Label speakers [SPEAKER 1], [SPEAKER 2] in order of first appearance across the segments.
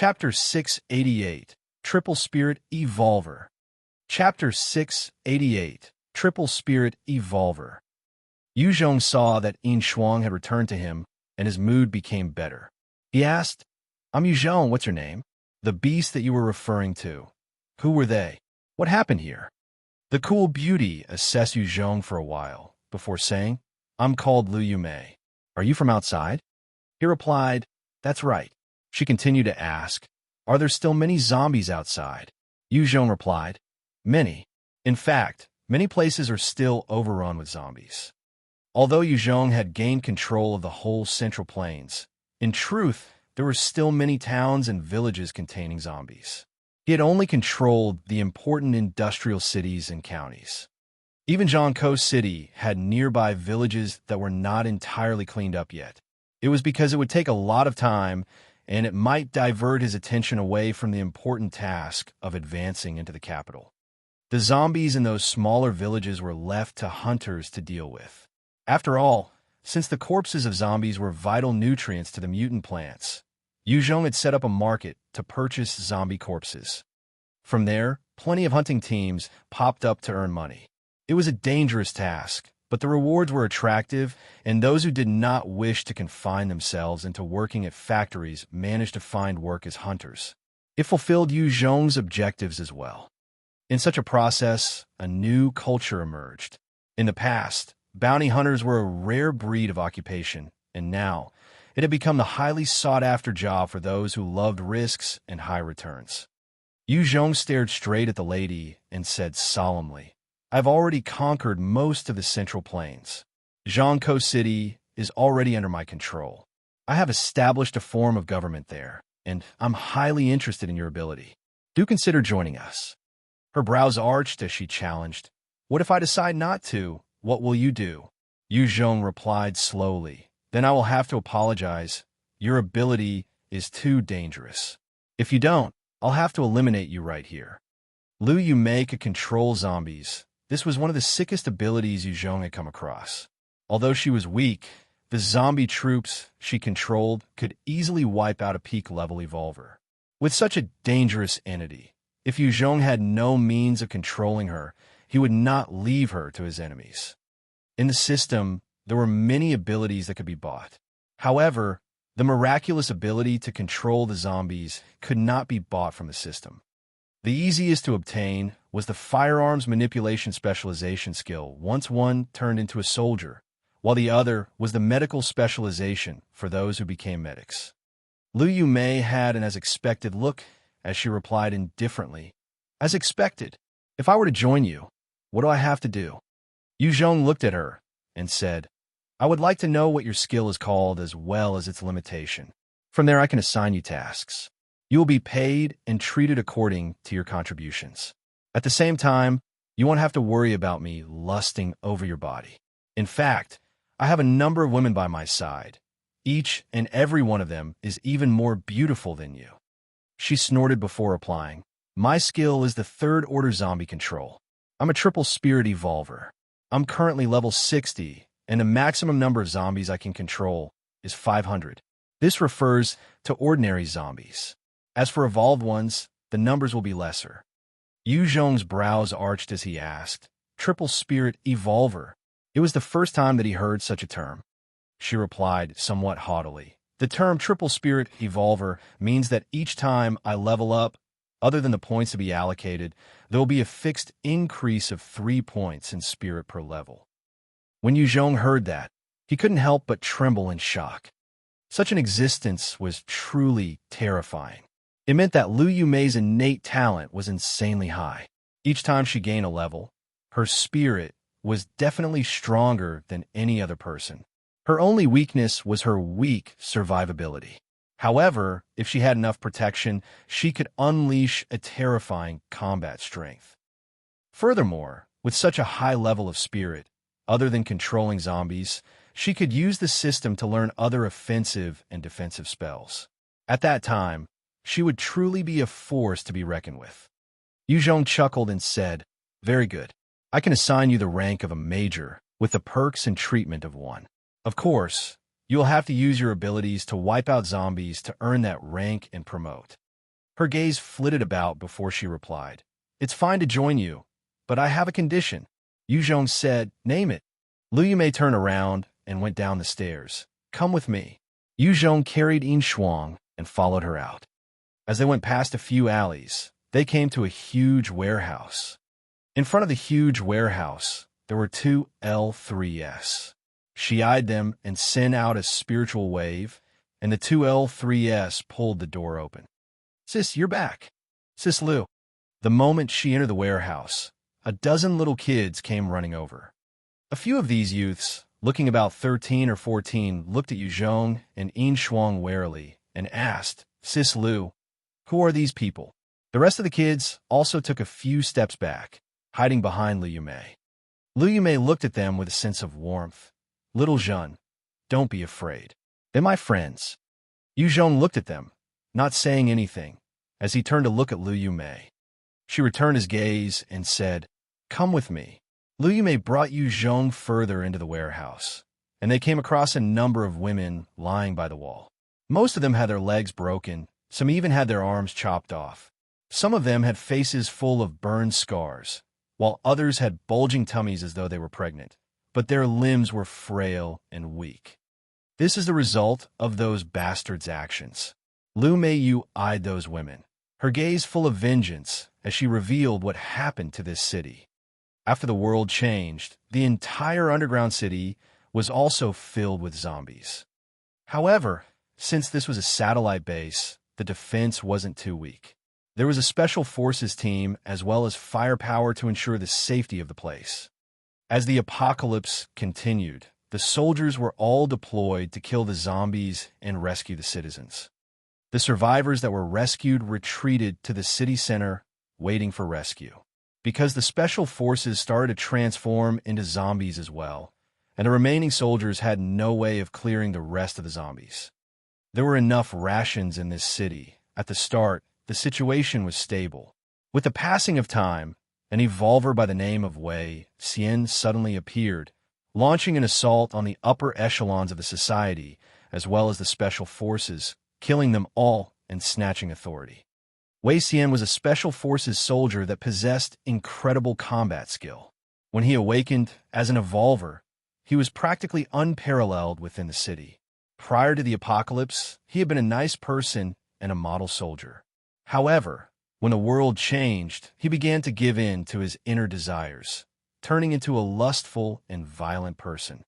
[SPEAKER 1] Chapter 688, Triple Spirit Evolver. Chapter 688, Triple Spirit Evolver. Zhong saw that Shuang had returned to him, and his mood became better. He asked, "I'm Zhong, what's your name? The beast that you were referring to. Who were they? What happened here?" The cool beauty assessed Zhong for a while, before saying, "I'm called Lu Yumei. Are you from outside?" He replied, "That's right." She continued to ask, "Are there still many zombies outside?" Zhong replied, "Many. In fact, many places are still overrun with zombies." Although Zhong had gained control of the whole Central Plains, in truth, there were still many towns and villages containing zombies. He had only controlled the important industrial cities and counties. Even Zhongkou City had nearby villages that were not entirely cleaned up yet. It was because it would take a lot of time, and it might divert his attention away from the important task of advancing into the capital. The zombies in those smaller villages were left to hunters to deal with. After all, since the corpses of zombies were vital nutrients to the mutant plants, Zhong had set up a market to purchase zombie corpses. From there, plenty of hunting teams popped up to earn money. It was a dangerous task, but the rewards were attractive, and those who did not wish to confine themselves into working at factories managed to find work as hunters. It fulfilled Zhong's objectives as well. In such a process, a new culture emerged. In the past, bounty hunters were a rare breed of occupation, and now, it had become the highly sought-after job for those who loved risks and high returns. Zhong stared straight at the lady and said solemnly, "I've already conquered most of the Central Plains. Zhongkou City is already under my control. I have established a form of government there, and I'm highly interested in your ability. Do consider joining us." Her brows arched as she challenged, "What if I decide not to? What will you do?" Zhong replied slowly, "Then I will have to apologize. Your ability is too dangerous. If you don't, I'll have to eliminate you right here." Lu Yumei could control zombies. This was one of the sickest abilities Zhong had come across. Although she was weak, the zombie troops she controlled could easily wipe out a peak-level evolver. With such a dangerous entity, if Zhong had no means of controlling her, he would not leave her to his enemies. In the system, there were many abilities that could be bought. However, the miraculous ability to control the zombies could not be bought from the system. The easiest to obtain was the firearms manipulation specialization skill once one turned into a soldier, while the other was the medical specialization for those who became medics. Lu Yumei had an as-expected look as she replied indifferently, "As expected. If I were to join you, what do I have to do?" Zhong looked at her and said, "I would like to know what your skill is called as well as its limitation. From there I can assign you tasks. You will be paid and treated according to your contributions. At the same time, you won't have to worry about me lusting over your body. In fact, I have a number of women by my side. Each and every one of them is even more beautiful than you." She snorted before replying, "My skill is the third-order zombie control. I'm a triple spirit evolver. I'm currently level 60, and the maximum number of zombies I can control is 500. This refers to ordinary zombies. As for evolved ones, the numbers will be lesser." Zhong's brows arched as he asked, "Triple Spirit Evolver?" It was the first time that he heard such a term. She replied somewhat haughtily, "The term Triple Spirit Evolver means that each time I level up, other than the points to be allocated, there will be a fixed increase of 3 points in spirit per level." When Zhong heard that, he couldn't help but tremble in shock. Such an existence was truly terrifying. It meant that Lu Yumei's innate talent was insanely high. Each time she gained a level, her spirit was definitely stronger than any other person. Her only weakness was her weak survivability. However, if she had enough protection, she could unleash a terrifying combat strength. Furthermore, with such a high level of spirit, other than controlling zombies, she could use the system to learn other offensive and defensive spells. At that time, she would truly be a force to be reckoned with. Zhong chuckled and said, "Very good. I can assign you the rank of a major, with the perks and treatment of one. Of course, you will have to use your abilities to wipe out zombies to earn that rank and promote. Her gaze flitted about before she replied. It's fine to join you, but I have a condition. Yu Zhong said, name it. Lu Yumei turned around and went down the stairs. Come with me. Yu Zhong carried Yin Shuang and followed her out. As they went past a few alleys, they came to a huge warehouse. In front of the huge warehouse, there were two L3S. She eyed them and sent out a spiritual wave, and the two L3S pulled the door open. Sis, you're back. Sis Lu. The moment she entered the warehouse, a dozen little kids came running over. A few of these youths, looking about 13 or 14, looked at Yu Zhong and Yin Shuang warily and asked, Sis Lu, who are these people? The rest of the kids also took a few steps back, hiding behind Lu Yumei. Lu Yumei looked at them with a sense of warmth. Little Zhen, don't be afraid. They're my friends. Yu Zhong looked at them, not saying anything, as he turned to look at Lu Yumei. She returned his gaze and said, Come with me. Lu Yumei brought Yu Zhong further into the warehouse, and they came across a number of women lying by the wall. Most of them had their legs broken, some even had their arms chopped off. Some of them had faces full of burned scars, while others had bulging tummies as though they were pregnant, but their limbs were frail and weak. This is the result of those bastards' actions. Lu Meiyu eyed those women, her gaze full of vengeance as she revealed what happened to this city. After the world changed, the entire underground city was also filled with zombies. However, since this was a satellite base, the defense wasn't too weak. There was a special forces team as well as firepower to ensure the safety of the place. As the apocalypse continued, the soldiers were all deployed to kill the zombies and rescue the citizens. The survivors that were rescued retreated to the city center, waiting for rescue. Because the special forces started to transform into zombies as well, and the remaining soldiers had no way of clearing the rest of the zombies. There were enough rations in this city. At the start, the situation was stable. With the passing of time, an evolver by the name of Wei Xian suddenly appeared, launching an assault on the upper echelons of the society, as well as the special forces, killing them all and snatching authority. Wei Xian was a special forces soldier that possessed incredible combat skill. When he awakened as an evolver, he was practically unparalleled within the city. Prior to the apocalypse, he had been a nice person and a model soldier. However, when the world changed, he began to give in to his inner desires, turning into a lustful and violent person.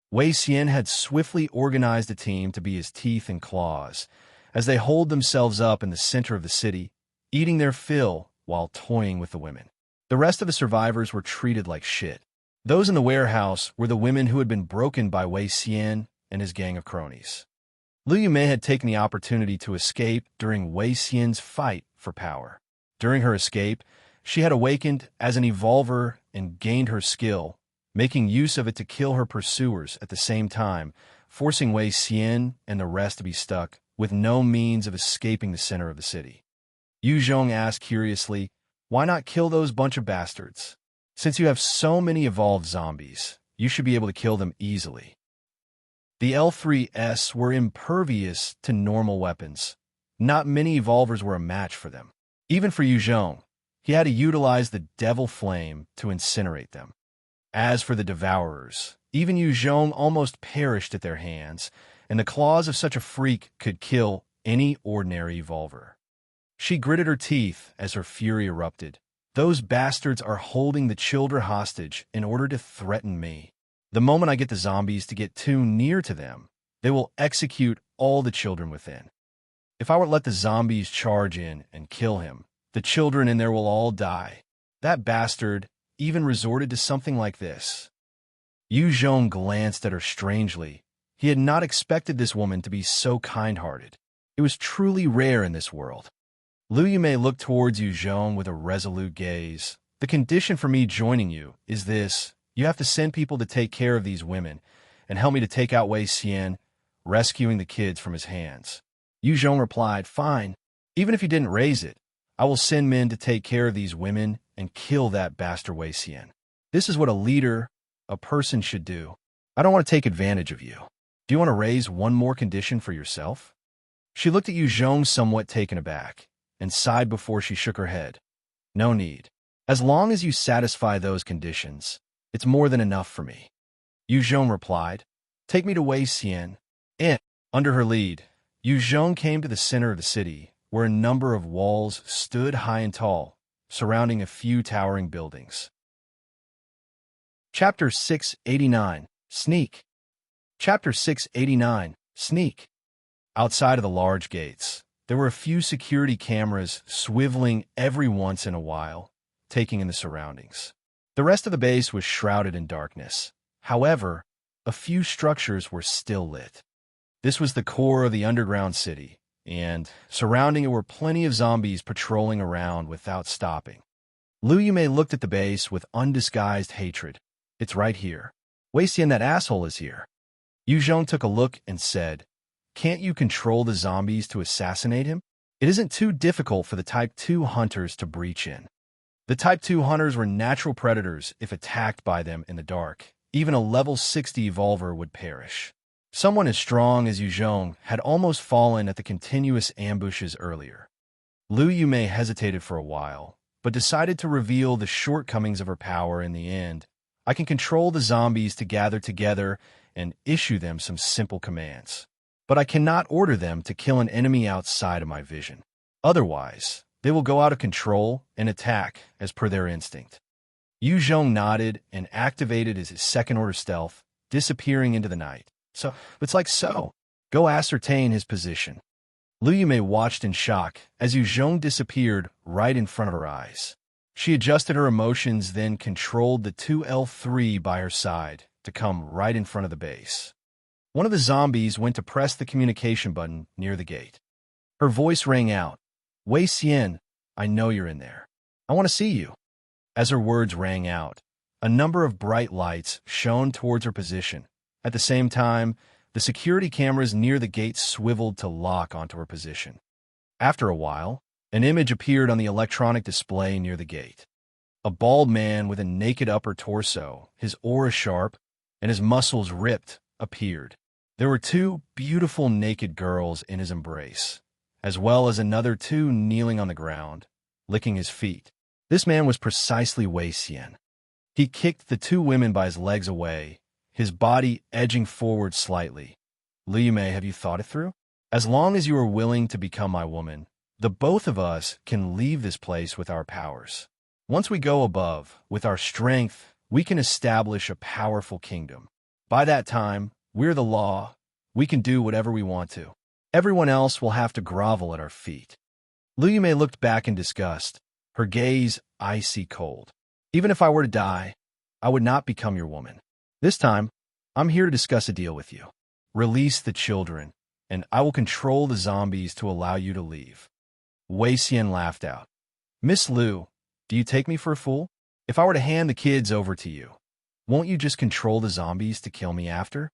[SPEAKER 1] Wei Xian had swiftly organized a team to be his teeth and claws, as they holed themselves up in the center of the city, eating their fill while toying with the women. The rest of the survivors were treated like shit. Those in the warehouse were the women who had been broken by Wei Xian and his gang of cronies. Lu Yumei had taken the opportunity to escape during Wei Xian's fight for power. During her escape, she had awakened as an evolver and gained her skill, making use of it to kill her pursuers at the same time, forcing Wei Xian and the rest to be stuck with no means of escaping the center of the city. Yu Zhong asked curiously, why not kill those bunch of bastards? Since you have so many evolved zombies, you should be able to kill them easily. The L3S were impervious to normal weapons. Not many evolvers were a match for them. Even for Yu Zhong, he had to utilize the Devil Flame to incinerate them. As for the Devourers, even Yu Zhong almost perished at their hands, and the claws of such a freak could kill any ordinary evolver. She gritted her teeth as her fury erupted. Those bastards are holding the children hostage in order to threaten me. The moment I get the zombies to get too near to them, they will execute all the children within. If I were to let the zombies charge in and kill him, the children in there will all die. That bastard even resorted to something like this. Yu Zhong glanced at her strangely. He had not expected this woman to be so kind-hearted. It was truly rare in this world. Lu Yumei looked towards Yu Zhong with a resolute gaze. The condition for me joining you is this. You have to send people to take care of these women and help me to take out Wei Xian, rescuing the kids from his hands. Yu Zhong replied, fine. Even if you didn't raise it, I will send men to take care of these women and kill that bastard Wei Xian. This is what a leader, a person should do. I don't want to take advantage of you. Do you want to raise one more condition for yourself? She looked at Yu Zhong somewhat taken aback. and sighed before she shook her head. No need. As long as you satisfy those conditions, it's more than enough for me. Zhong replied. Take me to Wei Xian. And, under her lead, Zhong came to the center of the city, where a number of walls stood high and tall, surrounding a few towering buildings. Chapter 689, Sneak. Chapter 689, Sneak. Outside of the large gates, there were a few security cameras swiveling every once in a while, taking in the surroundings. The rest of the base was shrouded in darkness. However, a few structures were still lit. This was the core of the underground city, and surrounding it were plenty of zombies patrolling around without stopping. Liu Yumei looked at the base with undisguised hatred. It's right here. Wei Xian, that asshole, is here. Zhong took a look and said, Can't you control the zombies to assassinate him? It isn't too difficult for the Type 2 hunters to breach in. The Type 2 hunters were natural predators if attacked by them in the dark. Even a level 60 evolver would perish. Someone as strong as Zhong had almost fallen at the continuous ambushes earlier. Liu Yumei hesitated for a while, but decided to reveal the shortcomings of her power in the end. I can control the zombies to gather together and issue them some simple commands. But I cannot order them to kill an enemy outside of my vision. Otherwise, they will go out of control and attack as per their instinct. Zhong nodded and activated his second-order stealth, disappearing into the night. So, it's like so. Go ascertain his position. Liu Yumei watched in shock as Zhong disappeared right in front of her eyes. She adjusted her emotions, then controlled the 2L3 by her side to come right in front of the base. One of the zombies went to press the communication button near the gate. Her voice rang out. Wei Xian, I know you're in there. I want to see you. As her words rang out, a number of bright lights shone towards her position. At the same time, the security cameras near the gate swiveled to lock onto her position. After a while, an image appeared on the electronic display near the gate. A bald man with a naked upper torso, his aura sharp, and his muscles ripped, appeared. There were two beautiful naked girls in his embrace, as well as another two kneeling on the ground, licking his feet. This man was precisely Wei Xian. He kicked the two women by his legs away, his body edging forward slightly. Liu Yumei, have you thought it through? As long as you are willing to become my woman, the both of us can leave this place with our powers. Once we go above, with our strength, we can establish a powerful kingdom. By that time, we're the law. We can do whatever we want to. Everyone else will have to grovel at our feet. Liu Yumei looked back in disgust, her gaze icy cold. Even if I were to die, I would not become your woman. This time, I'm here to discuss a deal with you. Release the children, and I will control the zombies to allow you to leave. Wei Xian laughed out. Miss Liu, do you take me for a fool? If I were to hand the kids over to you, won't you just control the zombies to kill me after?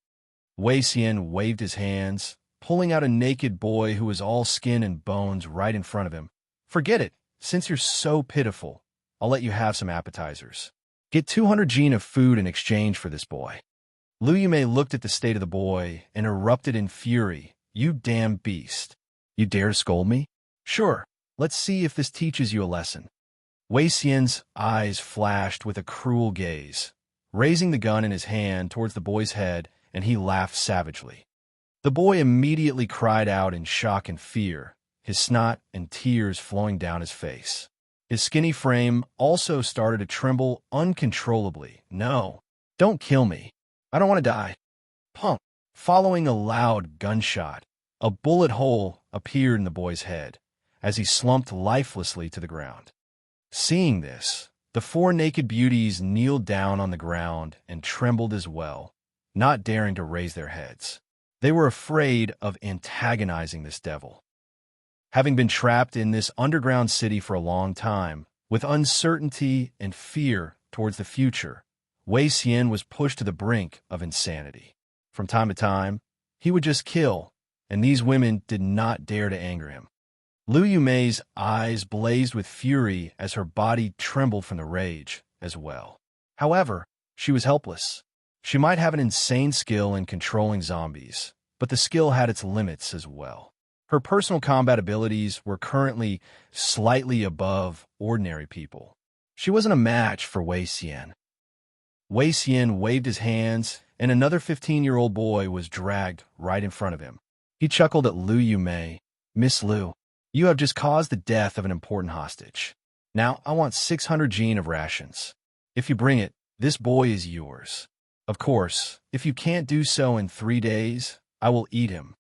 [SPEAKER 1] Wei Xian waved his hands, pulling out a naked boy who was all skin and bones right in front of him. Forget it. Since you're so pitiful, I'll let you have some appetizers. Get 200 gene of food in exchange for this boy. Liu Yumei looked at the state of the boy and erupted in fury. You damn beast. You dare to scold me? Sure, let's see if this teaches you a lesson. Wei Xian's eyes flashed with a cruel gaze, raising the gun in his hand towards the boy's head, and he laughed savagely. The boy immediately cried out in shock and fear, his snot and tears flowing down his face. His skinny frame also started to tremble uncontrollably. No, don't kill me. I don't want to die. Punk. Following a loud gunshot, a bullet hole appeared in the boy's head as he slumped lifelessly to the ground. Seeing this, the four naked beauties kneeled down on the ground and trembled as well, not daring to raise their heads. They were afraid of antagonizing this devil. Having been trapped in this underground city for a long time, with uncertainty and fear towards the future, Wei Xian was pushed to the brink of insanity. From time to time, he would just kill, and these women did not dare to anger him. Liu Yumei's eyes blazed with fury as her body trembled from the rage as well. However, she was helpless. She might have an insane skill in controlling zombies, but the skill had its limits as well. Her personal combat abilities were currently slightly above ordinary people. She wasn't a match for Wei Xian. Wei Xian waved his hands, and another 15-year-old boy was dragged right in front of him. He chuckled at Lu Yumei. "Miss Lu, you have just caused the death of an important hostage. Now I want 600 gene of rations. If you bring it, this boy is yours. Of course, if you can't do so in 3 days, I will eat him."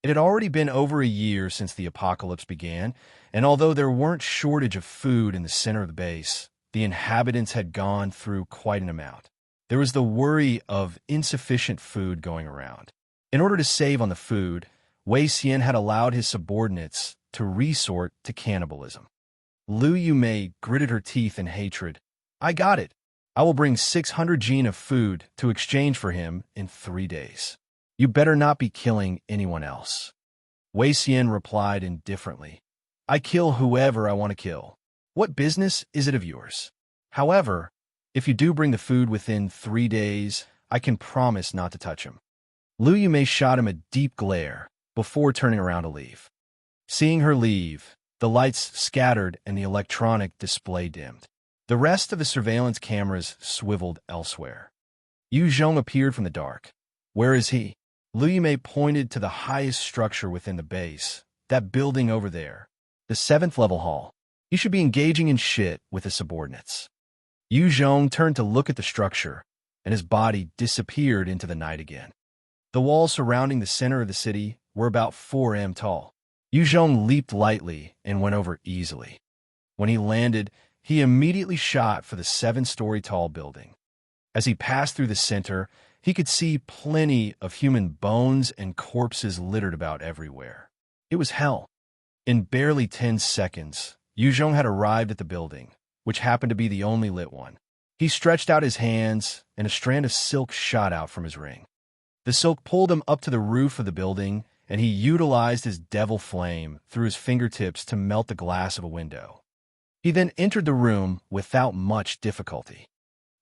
[SPEAKER 1] It had already been over a year since the apocalypse began, and although there weren't shortage of food in the center of the base, the inhabitants had gone through quite an amount. There was the worry of insufficient food going around. In order to save on the food, Wei Xian had allowed his subordinates to resort to cannibalism. Lu Yumei gritted her teeth in hatred. "I got it. I will bring 600 gene of food to exchange for him in 3 days. You better not be killing anyone else." Wei Xian replied indifferently. "I kill whoever I want to kill. What business is it of yours? However, if you do bring the food within 3 days, I can promise not to touch him." Lu Yumei shot him a deep glare before turning around to leave. Seeing her leave, the lights scattered and the electronic display dimmed. The rest of the surveillance cameras swiveled elsewhere. Yu Zhong appeared from the dark. "Where is he?" Lu Yumei pointed to the highest structure within the base, that building over there, the 7th level hall. "He should be engaging in shit with his subordinates." Yu Zhong turned to look at the structure, and his body disappeared into the night again. The walls surrounding the center of the city were about 4 m tall. Yu Zhong leaped lightly and went over easily. When he landed, he immediately shot for the 7-story tall building. As he passed through the center, he could see plenty of human bones and corpses littered about everywhere. It was hell. In barely 10 seconds, Yu Zhong had arrived at the building, which happened to be the only lit one. He stretched out his hands, and a strand of silk shot out from his ring. The silk pulled him up to the roof of the building, and he utilized his devil flame through his fingertips to melt the glass of a window. He then entered the room without much difficulty.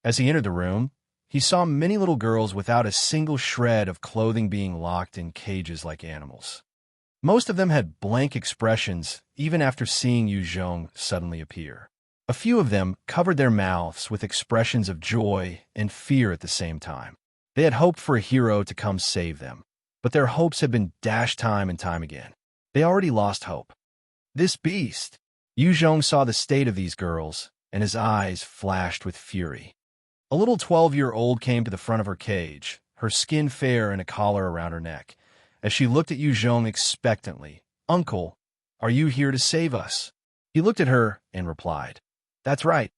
[SPEAKER 1] As he entered the room, he saw many little girls without a single shred of clothing being locked in cages like animals. Most of them had blank expressions even after seeing Yu Zhong suddenly appear. A few of them covered their mouths with expressions of joy and fear at the same time. They had hoped for a hero to come save them, but their hopes had been dashed time and time again. They already lost hope. This beast! Yu Zhong saw the state of these girls, and his eyes flashed with fury. A little 12-year-old came to the front of her cage, her skin fair and a collar around her neck. As she looked at Yu Zhong expectantly, "Uncle, are you here to save us?" He looked at her and replied, "That's right.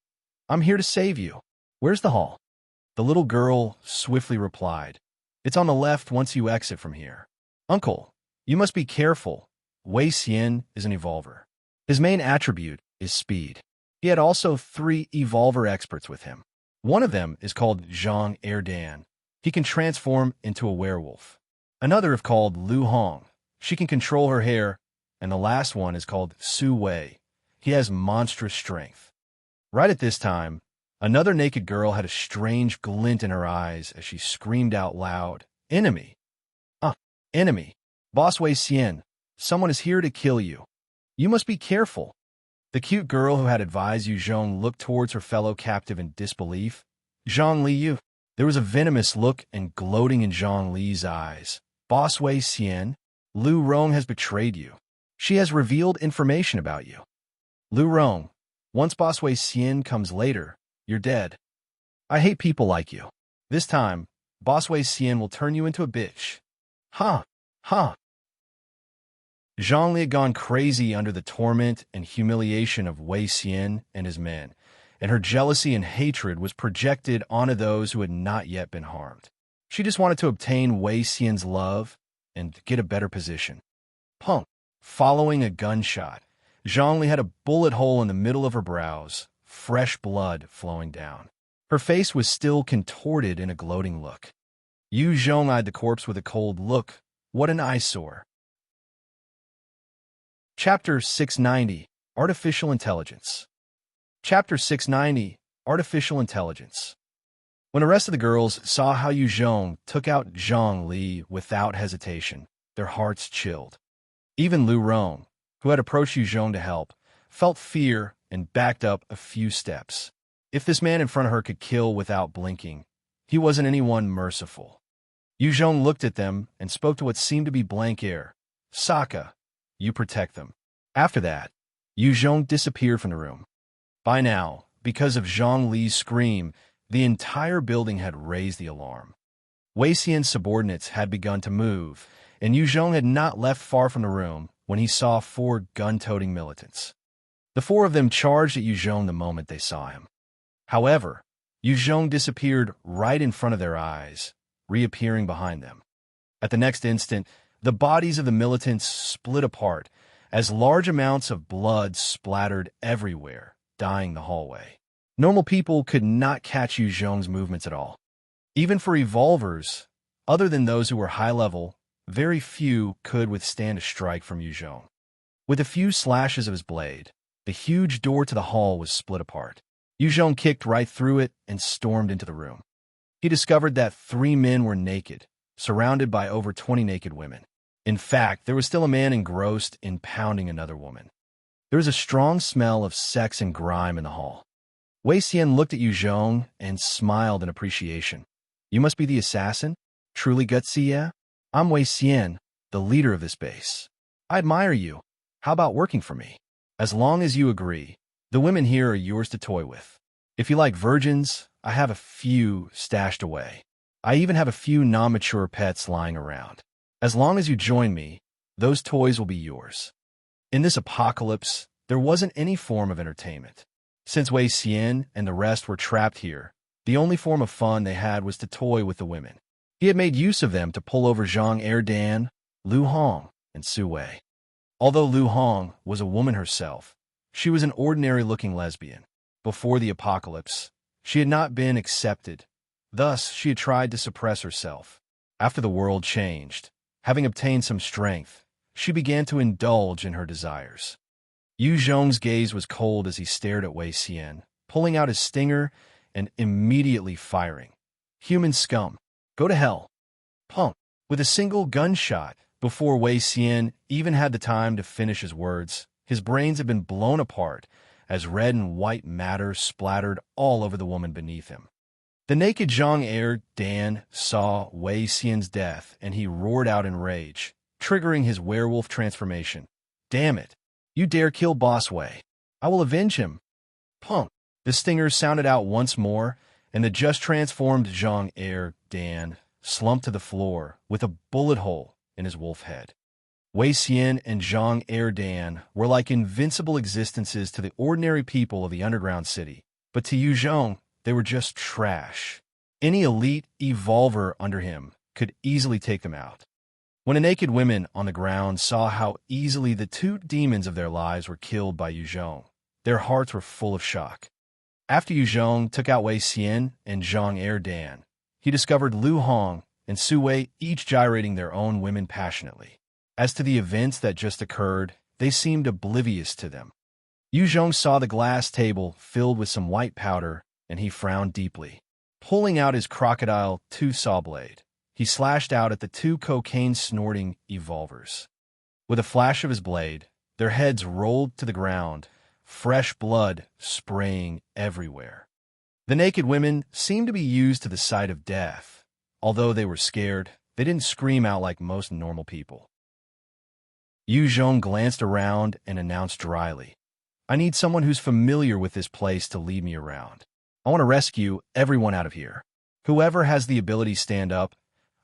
[SPEAKER 1] I'm here to save you. Where's the hall?" The little girl swiftly replied, "It's on the left once you exit from here." "Uncle, you must be careful. Wei Xian is an evolver. His main attribute is speed. He had also 3 evolver experts with him. One of them is called Zhong Erdan. He can transform into a werewolf. Another is called Lu Hong. She can control her hair. And the last one is called Su Wei. He has monstrous strength." Right at this time, another naked girl had a strange glint in her eyes as she screamed out loud, "Enemy! Enemy! Boss Wei Xian, someone is here to kill you. You must be careful." The cute girl who had advised Yu Zhong looked towards her fellow captive in disbelief. "Zhong Liu." There was a venomous look and gloating in Zhong Li's eyes. "Boss Wei Xian, Lu Rong has betrayed you. She has revealed information about you. Lu Rong, once Boss Wei Xian comes later, you're dead. I hate people like you. This time, Boss Wei Xian will turn you into a bitch." Ha! Ha! Zhong Li had gone crazy under the torment and humiliation of Wei Xian and his men, and her jealousy and hatred was projected onto those who had not yet been harmed. She just wanted to obtain Wei Xian's love and get a better position. Punk. Following a gunshot, Zhong Li had a bullet hole in the middle of her brows, fresh blood flowing down. Her face was still contorted in a gloating look. Yu Zhong eyed the corpse with a cold look. What an eyesore. Chapter 690, Artificial Intelligence. Chapter 690, Artificial Intelligence. When the rest of the girls saw how Yu Zhong took out Zhong Li without hesitation, their hearts chilled. Even Lu Rong, who had approached Yu Zhong to help, felt fear and backed up a few steps. If this man in front of her could kill without blinking, he wasn't anyone merciful. Yu Zhong looked at them and spoke to what seemed to be blank air. "Sokka, you protect them." After that, Yu Zhong disappeared from the room. By now, because of Zhang Li's scream, the entire building had raised the alarm. Wei Xian's subordinates had begun to move, and Yu Zhong had not left far from the room when he saw 4 gun-toting militants. The 4 of them charged at Yu Zhong the moment they saw him. However, Yu Zhong disappeared right in front of their eyes, reappearing behind them. At the next instant, the bodies of the militants split apart as large amounts of blood splattered everywhere, dyeing the hallway. Normal people could not catch Yu Zhong's movements at all. Even for evolvers, other than those who were high-level, very few could withstand a strike from Yu Zhong. With a few slashes of his blade, the huge door to the hall was split apart. Yu Zhong kicked right through it and stormed into the room. He discovered that 3 men were naked, surrounded by over 20 naked women. In fact, there was still a man engrossed in pounding another woman. There was a strong smell of sex and grime in the hall. Wei Xian looked at Yu Zhong and smiled in appreciation. "You must be the assassin? Truly gutsy, yeah? I'm Wei Xian, the leader of this base. I admire you. How about working for me? As long as you agree, the women here are yours to toy with. If you like virgins, I have a few stashed away. I even have a few non-mature pets lying around. As long as you join me, those toys will be yours." In this apocalypse, there wasn't any form of entertainment. Since Wei Xian and the rest were trapped here, the only form of fun they had was to toy with the women. He had made use of them to pull over Zhang Erdan, Lu Hong, and Su Wei. Although Lu Hong was a woman herself, she was an ordinary-looking lesbian. Before the apocalypse, she had not been accepted. Thus, she had tried to suppress herself. After the world changed, having obtained some strength, she began to indulge in her desires. Yu Zhong's gaze was cold as he stared at Wei Xian, pulling out his stinger and immediately firing. "Human scum, go to hell." Punk. With a single gunshot, before Wei Xian even had the time to finish his words, his brains had been blown apart as red and white matter splattered all over the woman beneath him. The naked Zhang Erdan saw Wei Xian's death, and he roared out in rage, triggering his werewolf transformation. "Damn it! You dare kill Boss Wei. I will avenge him." Punk. The stinger sounded out once more, and the just transformed Zhang Erdan slumped to the floor with a bullet hole in his wolf head. Wei Xian and Zhang Erdan were like invincible existences to the ordinary people of the underground city, but to Yu Zhong, they were just trash. Any elite evolver under him could easily take them out. When the naked women on the ground saw how easily the 2 demons of their lives were killed by Yu Zhong, their hearts were full of shock. After Yu Zhong took out Wei Xian and Zhang Erdan, he discovered Lu Hong and Su Wei each gyrating their own women passionately. As to the events that just occurred, they seemed oblivious to them. Yu Zhong saw the glass table filled with some white powder, and he frowned deeply. Pulling out his crocodile two-saw blade, he slashed out at the 2 cocaine-snorting evolvers. With a flash of his blade, their heads rolled to the ground, fresh blood spraying everywhere. The naked women seemed to be used to the sight of death. Although they were scared, they didn't scream out like most normal people. Yu Zhong glanced around and announced dryly, "I need someone who's familiar with this place to lead me around. I want to rescue everyone out of here. Whoever has the ability to stand up,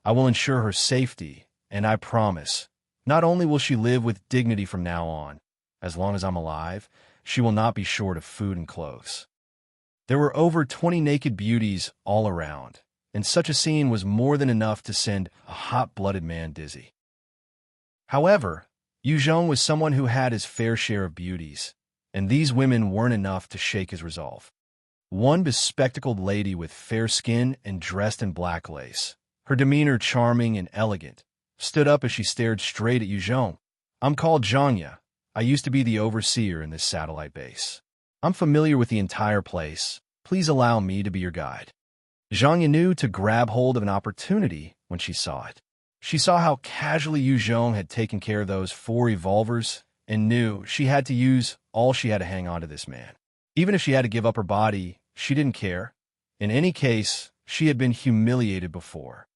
[SPEAKER 1] I will ensure her safety, and I promise, not only will she live with dignity from now on, as long as I'm alive, she will not be short of food and clothes." There were over 20 naked beauties all around, and such a scene was more than enough to send a hot-blooded man dizzy. However, Yu Zhong was someone who had his fair share of beauties, and these women weren't enough to shake his resolve. One bespectacled lady with fair skin and dressed in black lace, her demeanor charming and elegant, stood up as she stared straight at Yu Zhong. "I'm called Zhanya. I used to be the overseer in this satellite base. I'm familiar with the entire place. Please allow me to be your guide." Zhanya knew to grab hold of an opportunity when she saw it. She saw how casually Yu Zhong had taken care of those 4 revolvers and knew she had to use all she had to hang on to this man. Even if she had to give up her body, she didn't care. In any case, she had been humiliated before.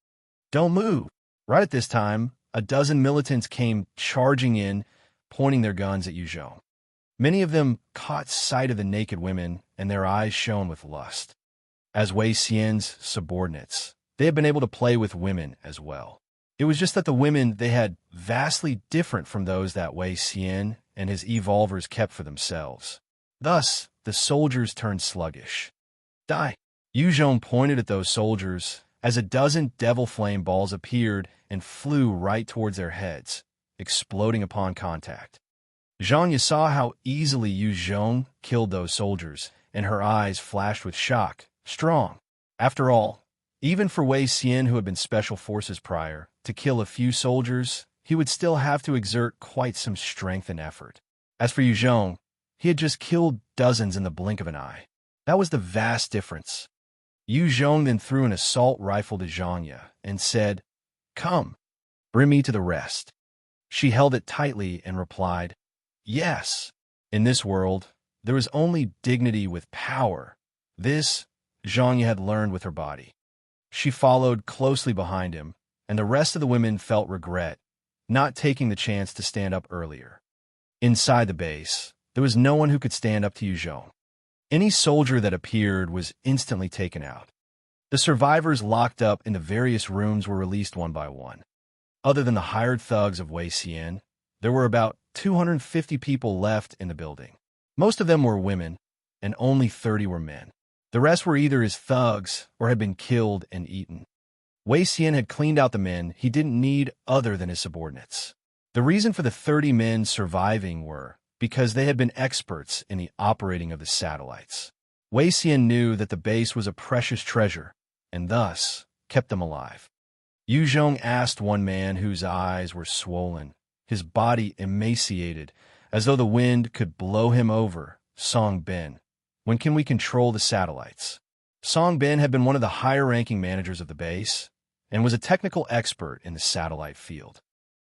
[SPEAKER 1] Don't move. Right at this time, a dozen militants came charging in, pointing their guns at Yu Zhong. Many of them caught sight of the naked women, and their eyes shone with lust. As Wei Xian's subordinates, they had been able to play with women as well. It was just that the women they had vastly different from those that Wei Xian and his evolvers kept for themselves. Thus, the soldiers turned sluggish. Die! Yu Zhong pointed at those soldiers as a dozen devil flame balls appeared and flew right towards their heads, exploding upon contact. Zhong saw how easily Yu Zhong killed those soldiers, and her eyes flashed with shock. Strong. After all, even for Wei Xian, who had been special forces prior, to kill a few soldiers, he would still have to exert quite some strength and effort. As for Yu Zhong, he had just killed dozens in the blink of an eye. That was the vast difference. Yu Zhong then threw an assault rifle to Zhong and said, "Come, bring me to the rest." She held it tightly and replied, "Yes." In this world, there was only dignity with power. This, Zhong had learned with her body. She followed closely behind him, and the rest of the women felt regret, not taking the chance to stand up earlier. Inside the base, there was no one who could stand up to Yu Zhong. Any soldier that appeared was instantly taken out. The survivors locked up in the various rooms were released one by one. Other than the hired thugs of Wei Xian, there were about 250 people left in the building. Most of them were women, and only 30 were men. The rest were either his thugs or had been killed and eaten. Wei Xian had cleaned out the men he didn't need other than his subordinates. The reason for the 30 men surviving were because they had been experts in the operating of the satellites. Wei Xian knew that the base was a precious treasure, and thus kept them alive. Yu Zhong asked one man whose eyes were swollen, his body emaciated, as though the wind could blow him over, Song Ben, "When can we control the satellites?" Song Ben had been one of the higher-ranking managers of the base, and was a technical expert in the satellite field.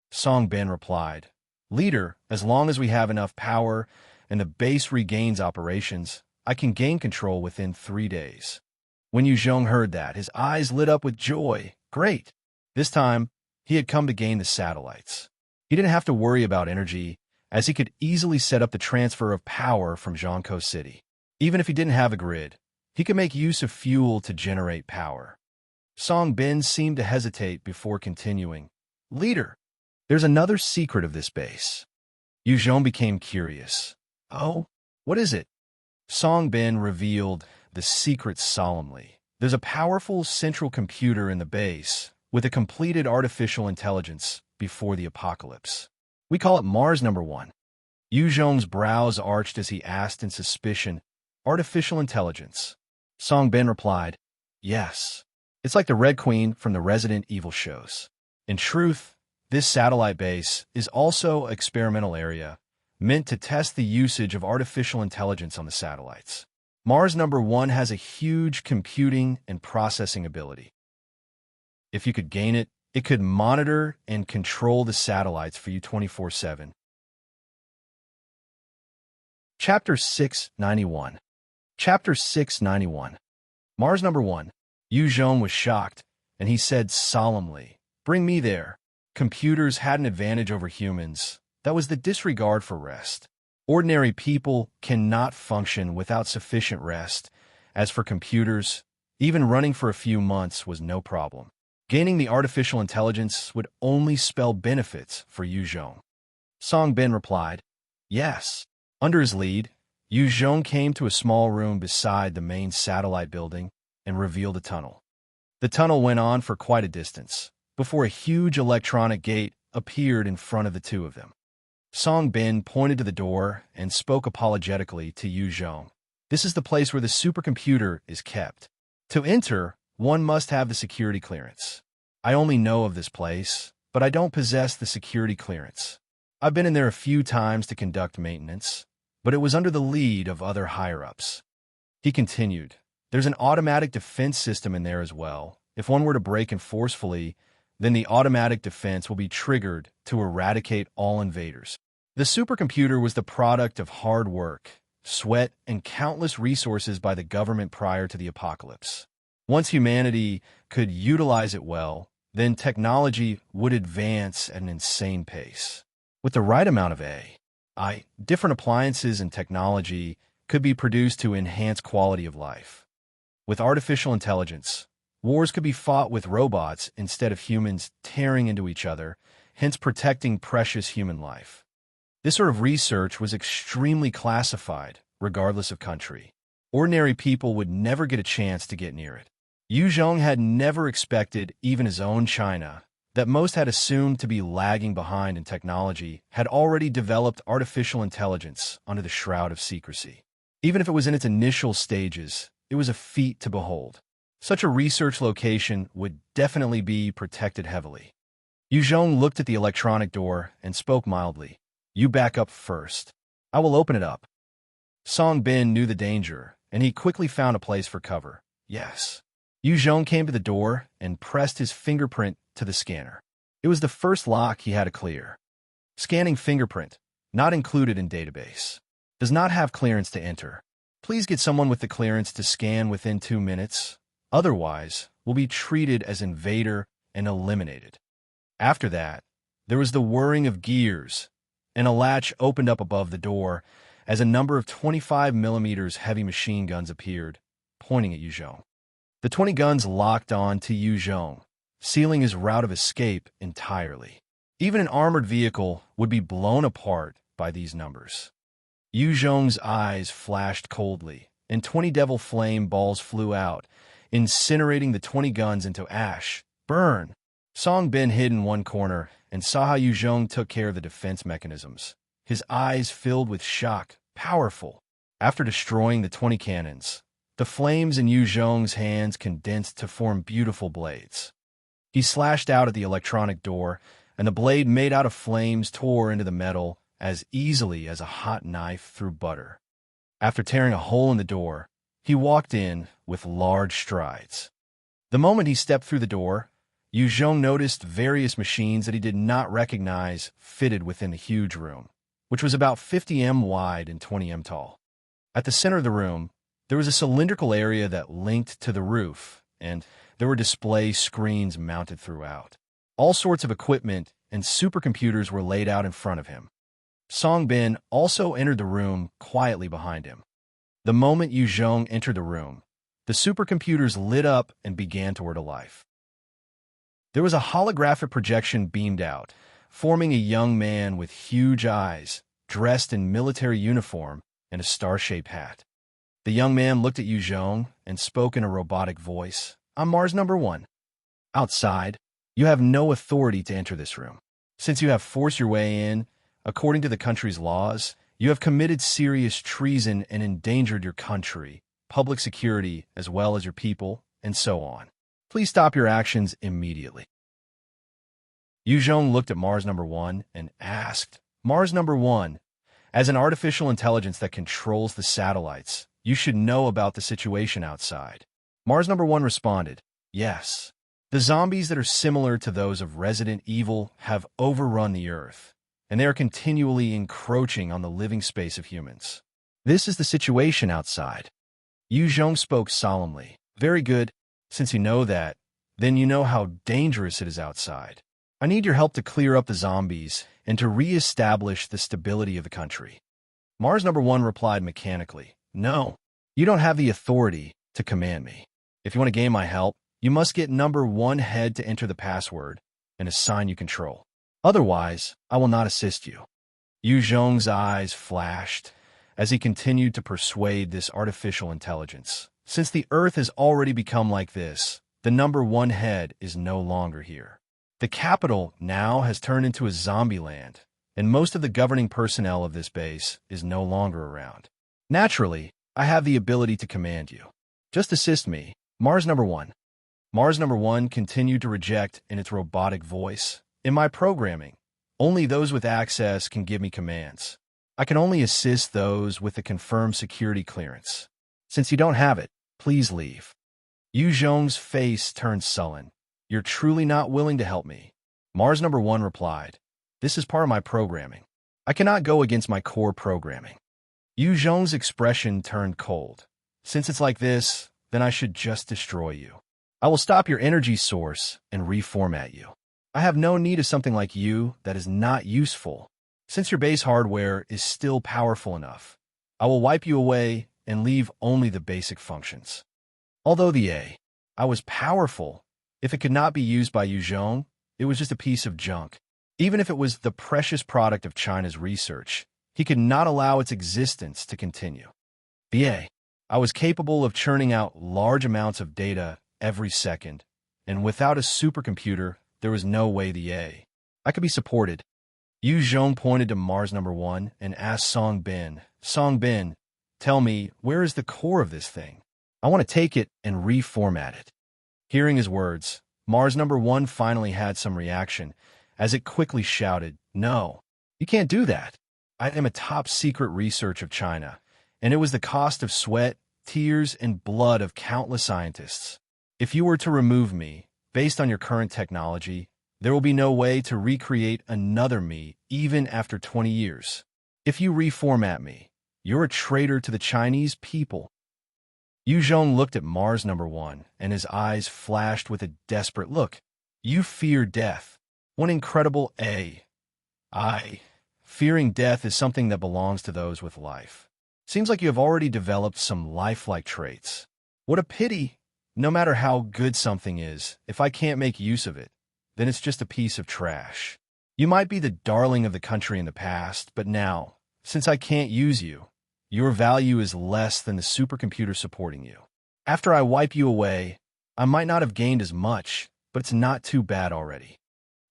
[SPEAKER 1] Song Ben replied, "Leader, as long as we have enough power and the base regains operations, I can gain control within 3 days." When Yu Zhong heard that, his eyes lit up with joy. Great! This time, he had come to gain the satellites. He didn't have to worry about energy, as he could easily set up the transfer of power from Zhongkou City. Even if he didn't have a grid, he could make use of fuel to generate power. Song Ben seemed to hesitate before continuing. "Leader, there's another secret of this base." Yu Zhong became curious. "Oh, what is it?" Song Ben revealed the secret solemnly. "There's a powerful central computer in the base with a completed artificial intelligence before the apocalypse. We call it Mars #1. Yu Zhong's brows arched as he asked in suspicion, "Artificial intelligence?" Song Ben replied, "Yes. It's like the Red Queen from the Resident Evil shows. In truth, this satellite base is also an experimental area meant to test the usage of artificial intelligence on the satellites. Mars #1 has a huge computing and processing ability. If you could gain it, it could monitor and control the satellites for you 24/7. Chapter 691. Chapter 691. Mars #1. Yu Zhong was shocked, and he said solemnly, "Bring me there." Computers had an advantage over humans. That was the disregard for rest. Ordinary people cannot function without sufficient rest. As for computers, even running for a few months was no problem. Gaining the artificial intelligence would only spell benefits for Yu Zhong. Song Ben replied, "Yes." Under his lead, Yu Zhong came to a small room beside the main satellite building and revealed a tunnel. The tunnel went on for quite a distance, before a huge electronic gate appeared in front of the two of them. Song Ben pointed to the door and spoke apologetically to Yu Zhong. "This is the place where the supercomputer is kept. To enter, one must have the security clearance. I only know of this place, but I don't possess the security clearance. I've been in there a few times to conduct maintenance, but it was under the lead of other higher-ups." He continued, "There's an automatic defense system in there as well. If one were to break in forcefully, then the automatic defense will be triggered to eradicate all invaders. The supercomputer was the product of hard work, sweat, and countless resources by the government prior to the apocalypse. Once humanity could utilize it well, then technology would advance at an insane pace. With the right amount of AI, different appliances and technology could be produced to enhance quality of life. With artificial intelligence, wars could be fought with robots instead of humans tearing into each other, hence protecting precious human life. This sort of research was extremely classified, regardless of country. Ordinary people would never get a chance to get near it. Zhong had never expected even his own China, that most had assumed to be lagging behind in technology, had already developed artificial intelligence under the shroud of secrecy. Even if it was in its initial stages, it was a feat to behold. Such a research location would definitely be protected heavily. Zhong looked at the electronic door and spoke mildly. "You back up first. I will open it up." Song Bin knew the danger, and he quickly found a place for cover. Yes. Zhong came to the door and pressed his fingerprint to the scanner. It was the first lock he had to clear. Scanning fingerprint, not included in database. Does not have clearance to enter. Please get someone with the clearance to scan within 2 minutes. Otherwise, will be treated as invader and eliminated. After that, there was the whirring of gears, and a latch opened up above the door as a number of 25mm heavy machine guns appeared, pointing at Zhong. The 20 guns locked on to Zhong, sealing his route of escape entirely. Even an armored vehicle would be blown apart by these numbers. Zhong's eyes flashed coldly, and 20 devil flame balls flew out, incinerating the 20 guns into ash. Burn! Song Bin hid in one corner and saw how Zhong took care of the defense mechanisms. His eyes filled with shock, powerful. After destroying the 20 cannons, the flames in Zhong's hands condensed to form beautiful blades. He slashed out at the electronic door, and the blade made out of flames tore into the metal as easily as a hot knife through butter. After tearing a hole in the door, he walked in with large strides. The moment he stepped through the door, Zhong noticed various machines that he did not recognize fitted within the huge room, which was about 50 wide and 20 tall. At the center of the room, there was a cylindrical area that linked to the roof, and there were display screens mounted throughout. All sorts of equipment and supercomputers were laid out in front of him. Song Bin also entered the room quietly behind him. The moment Zhong entered the room, the supercomputers lit up and began to whir to life. There was a holographic projection beamed out, forming a young man with huge eyes, dressed in military uniform and a star-shaped hat. The young man looked at Zhong and spoke in a robotic voice. "I'm Mars number 1. Outside, you have no authority to enter this room. Since you have forced your way in, according to the country's laws, you have committed serious treason and endangered your country, public security, as well as your people, and so on. Please stop your actions immediately." Zhong looked at Mars number 1 and asked, "Mars number 1, as an artificial intelligence that controls the satellites, you should know about the situation outside." Mars number 1 responded, "Yes. The zombies that are similar to those of Resident Evil have overrun the Earth, and they are continually encroaching on the living space of humans. This is the situation outside." Zhong spoke solemnly. "Very good. Since you know that, then you know how dangerous it is outside. I need your help to clear up the zombies and to re-establish the stability of the country." Mars number 1 replied mechanically, "No, you don't have the authority to command me. If you want to gain my help, you must get number 1 head to enter the password and assign you control. Otherwise, I will not assist you." Zhong's eyes flashed as he continued to persuade this artificial intelligence. Since the Earth has already become like this, the number 1 head is no longer here. The capital now has turned into a zombie land, and most of the governing personnel of this base is no longer around. Naturally, I have the ability to command you. Just assist me, Mars number 1. Mars number 1 continued to reject in its robotic voice. "In my programming, only those with access can give me commands. I can only assist those with the confirmed security clearance. Since you don't have it, please leave." Zhong's face turned sullen. You're truly not willing to help me. Mars number 1 replied, this is part of my programming. I cannot go against my core programming. Yu Zhong's expression turned cold. Since it's like this, then I should just destroy you. I will stop your energy source and reformat you. I have no need of something like you that is not useful. Since your base hardware is still powerful enough, I will wipe you away and leave only the basic functions. Although the I was powerful, if it could not be used by Yu Zhong, it was just a piece of junk. Even if it was the precious product of China's research, he could not allow its existence to continue. The I was capable of churning out large amounts of data every second, and without a supercomputer, there was no way the I could be supported. Yu Zhong pointed to Mars number 1 and asked Song Bin, tell me, where is the core of this thing? I want to take it and reformat it. Hearing his words, Mars number 1 finally had some reaction, as it quickly shouted, no, you can't do that. I am a top-secret research of China, and it was the cost of sweat, tears, and blood of countless scientists. If you were to remove me, based on your current technology, there will be no way to recreate another me even after 20 years. If you reformat me, you're a traitor to the Chinese people. Yu Zhong looked at Mars number 1, and his eyes flashed with a desperate look. You fear death. One incredible fearing death is something that belongs to those with life. Seems like you have already developed some lifelike traits. What a pity! No matter how good something is, if I can't make use of it, then it's just a piece of trash. You might be the darling of the country in the past, but now, since I can't use you, your value is less than the supercomputer supporting you. After I wipe you away, I might not have gained as much, but it's not too bad already.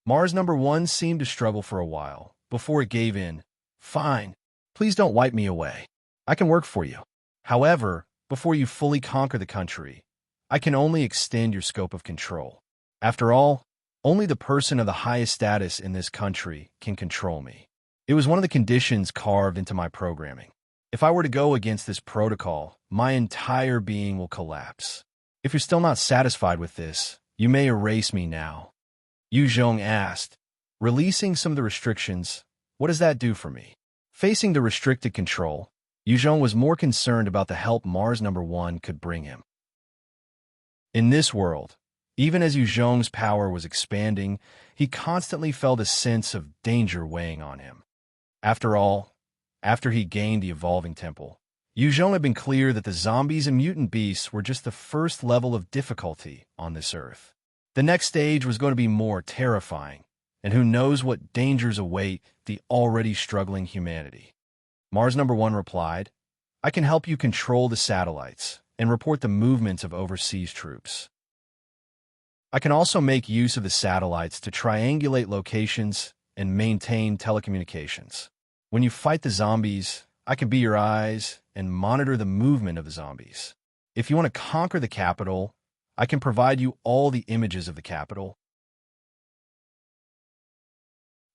[SPEAKER 1] Mars number 1 seemed to struggle for a while, before it gave in. Fine, please don't wipe me away. I can work for you. However, before you fully conquer the country, I can only extend your scope of control. After all, only the person of the highest status in this country can control me. It was one of the conditions carved into my programming. If I were to go against this protocol, my entire being will collapse. If you're still not satisfied with this, you may erase me now. Yu Zhong asked, releasing some of the restrictions, what does that do for me? Facing the restricted control, Yu Zhong was more concerned about the help Mars number 1 could bring him. In this world, even as Yu Zhong's power was expanding, he constantly felt a sense of danger weighing on him. After all, after he gained the Evolving Temple, Yu Zhong had been clear that the zombies and mutant beasts were just the first level of difficulty on this earth. The next stage was going to be more terrifying, and who knows what dangers await the already struggling humanity. Mars number 1 replied, I can help you control the satellites and report the movements of overseas troops. I can also make use of the satellites to triangulate locations and maintain telecommunications. When you fight the zombies, I can be your eyes and monitor the movement of the zombies. If you want to conquer the capital, I can provide you all the images of the capital.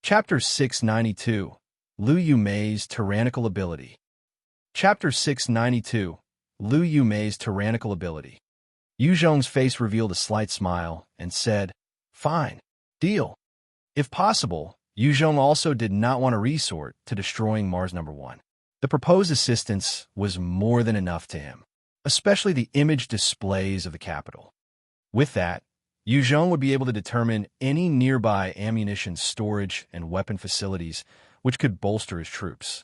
[SPEAKER 1] Chapter 692, Liu Yumei's Tyrannical Ability. Chapter 692, Liu Yumei's Tyrannical Ability. Yu Zhong's face revealed a slight smile and said, fine, deal. If possible, Yu Zhong also did not want to resort to destroying Mars number 1. The proposed assistance was more than enough to him, especially the image displays of the capital. With that, Yu Zhong would be able to determine any nearby ammunition storage and weapon facilities which could bolster his troops.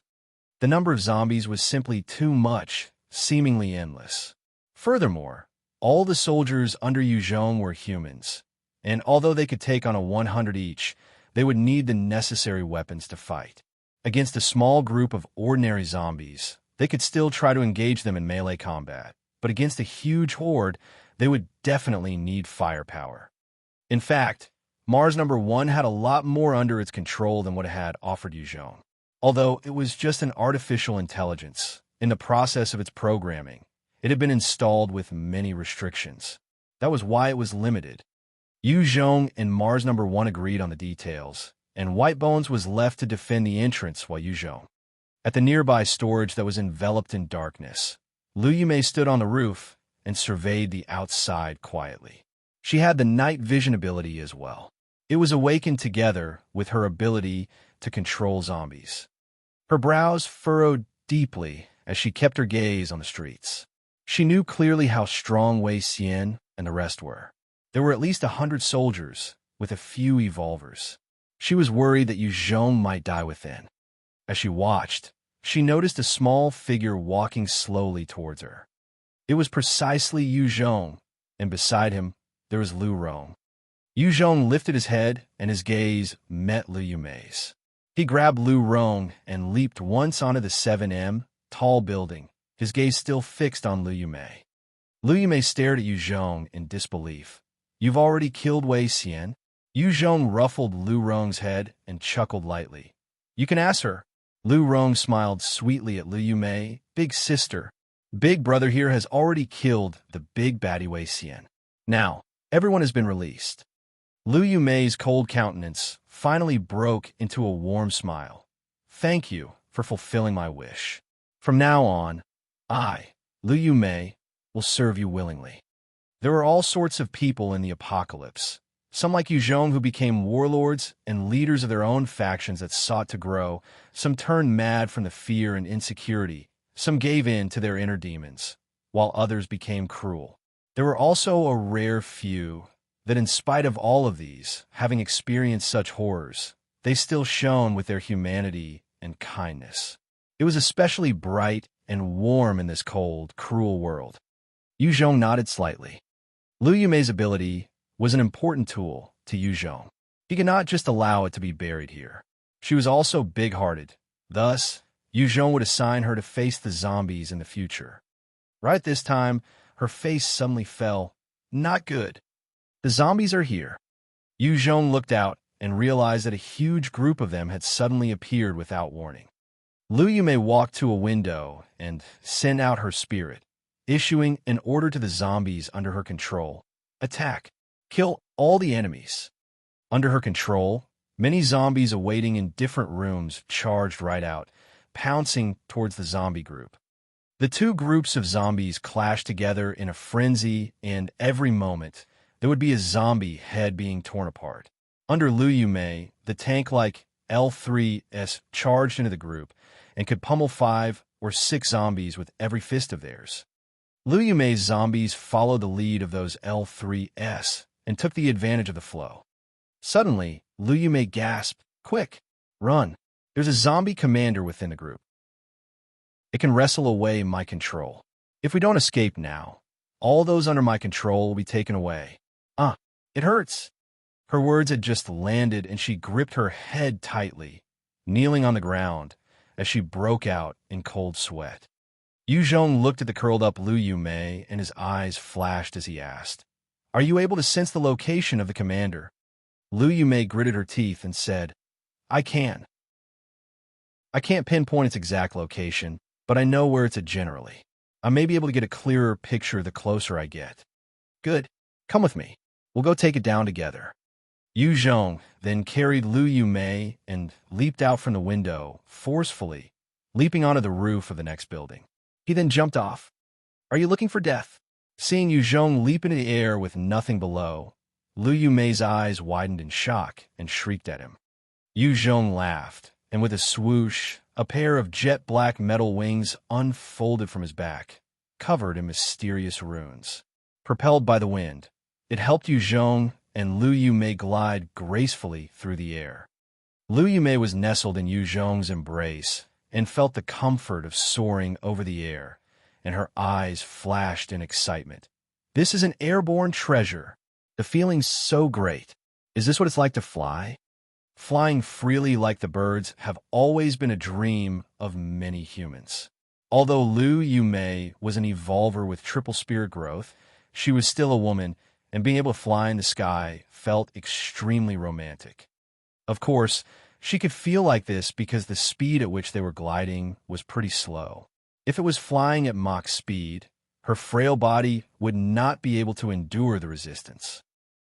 [SPEAKER 1] The number of zombies was simply too much, seemingly endless. Furthermore, all the soldiers under Yu Zhong were humans, and although they could take on a 100 each, they would need the necessary weapons to fight. Against a small group of ordinary zombies, they could still try to engage them in melee combat, but against a huge horde, they would definitely need firepower. In fact, Mars number 1 had a lot more under its control than what it had offered Yu Zhong. Although it was just an artificial intelligence, in the process of its programming, it had been installed with many restrictions. That was why it was limited. Yu Zhong and Mars number 1 agreed on the details, and White Bones was left to defend the entrance while Yu Zhong. At the nearby storage that was enveloped in darkness, Liu Yumei stood on the roof and surveyed the outside quietly. She had the night vision ability as well. It was awakened together with her ability to control zombies. Her brows furrowed deeply as she kept her gaze on the streets. She knew clearly how strong Wei Xian and the rest were. There were at least 100 soldiers, with a few evolvers. She was worried that Zhong might die within. As she watched, she noticed a small figure walking slowly towards her. It was precisely Zhong, and beside him, there was Lu Rong. Zhong lifted his head, and his gaze met Liu Yumei's. He grabbed Lu Rong and leaped once onto the 7M tall building, his gaze still fixed on Liu Yumei. Liu Yumei stared at Zhong in disbelief. "You've already killed Wei Xian?" Zhong ruffled Lu Rong's head and chuckled lightly. "You can ask her." Lu Rong smiled sweetly at Liu Yumei. "Big sister, big brother here has already killed the big baddie Wei Xian. Now, everyone has been released." Liu Yumei's cold countenance finally broke into a warm smile. "Thank you for fulfilling my wish. From now on, I, Liu Yumei, will serve you willingly." There were all sorts of people in the apocalypse. Some like Zhong who became warlords and leaders of their own factions that sought to grow. Some turned mad from the fear and insecurity. Some gave in to their inner demons, while others became cruel. There were also a rare few that, in spite of all of these, having experienced such horrors, they still shone with their humanity and kindness. It was especially bright and warm in this cold, cruel world. Zhong nodded slightly. Liu Yumei's ability was an important tool to Zhong. He could not just allow it to be buried here. She was also big-hearted. Thus, Zhong would assign her to face the zombies in the future. Right at this time, her face suddenly fell. Not good. The zombies are here. Zhong looked out and realized that a huge group of them had suddenly appeared without warning. Liu Yumei walked to a window and sent out her spirit, issuing an order to the zombies under her control. Attack. Kill all the enemies. Under her control, many zombies awaiting in different rooms charged right out, pouncing towards the zombie group. The two groups of zombies clashed together in a frenzy, and every moment, there would be a zombie head being torn apart. Under Liu Yumei, the tank-like L3S charged into the group and could pummel 5 or 6 zombies with every fist of theirs. Liu Yumei's zombies followed the lead of those L3S and took the advantage of the flow. Suddenly, Liu Yumei gasped, "Quick, run. There's a zombie commander within the group. It can wrestle away my control. If we don't escape now, all those under my control will be taken away. It hurts." Her words had just landed, and she gripped her head tightly, kneeling on the ground as she broke out in cold sweat. Zhong looked at the curled-up Liu Yumei, and his eyes flashed as he asked, "Are you able to sense the location of the commander?" Liu Yumei gritted her teeth and said, "I can. I can't pinpoint its exact location, but I know where it's at generally. I may be able to get a clearer picture the closer I get." "Good. Come with me. We'll go take it down together." Zhong then carried Liu Yumei and leaped out from the window, forcefully, leaping onto the roof of the next building. He then jumped off. "Are you looking for death?" Seeing Zhong leap into the air with nothing below, Liu Yumei's eyes widened in shock and shrieked at him. Zhong laughed, and with a swoosh, a pair of jet-black metal wings unfolded from his back, covered in mysterious runes. Propelled by the wind, it helped Zhong and Liu Yumei glide gracefully through the air. Liu Yumei was nestled in Zhong's embrace and felt the comfort of soaring over the air, and her eyes flashed in excitement. This is an airborne treasure. The feeling's so great. Is this what it's like to fly? Flying freely like the birds have always been a dream of many humans. Although Liu Yumei was an evolver with triple spirit growth, she was still a woman, and being able to fly in the sky felt extremely romantic. Of course, she could feel like this because the speed at which they were gliding was pretty slow. If it was flying at Mach speed, her frail body would not be able to endure the resistance.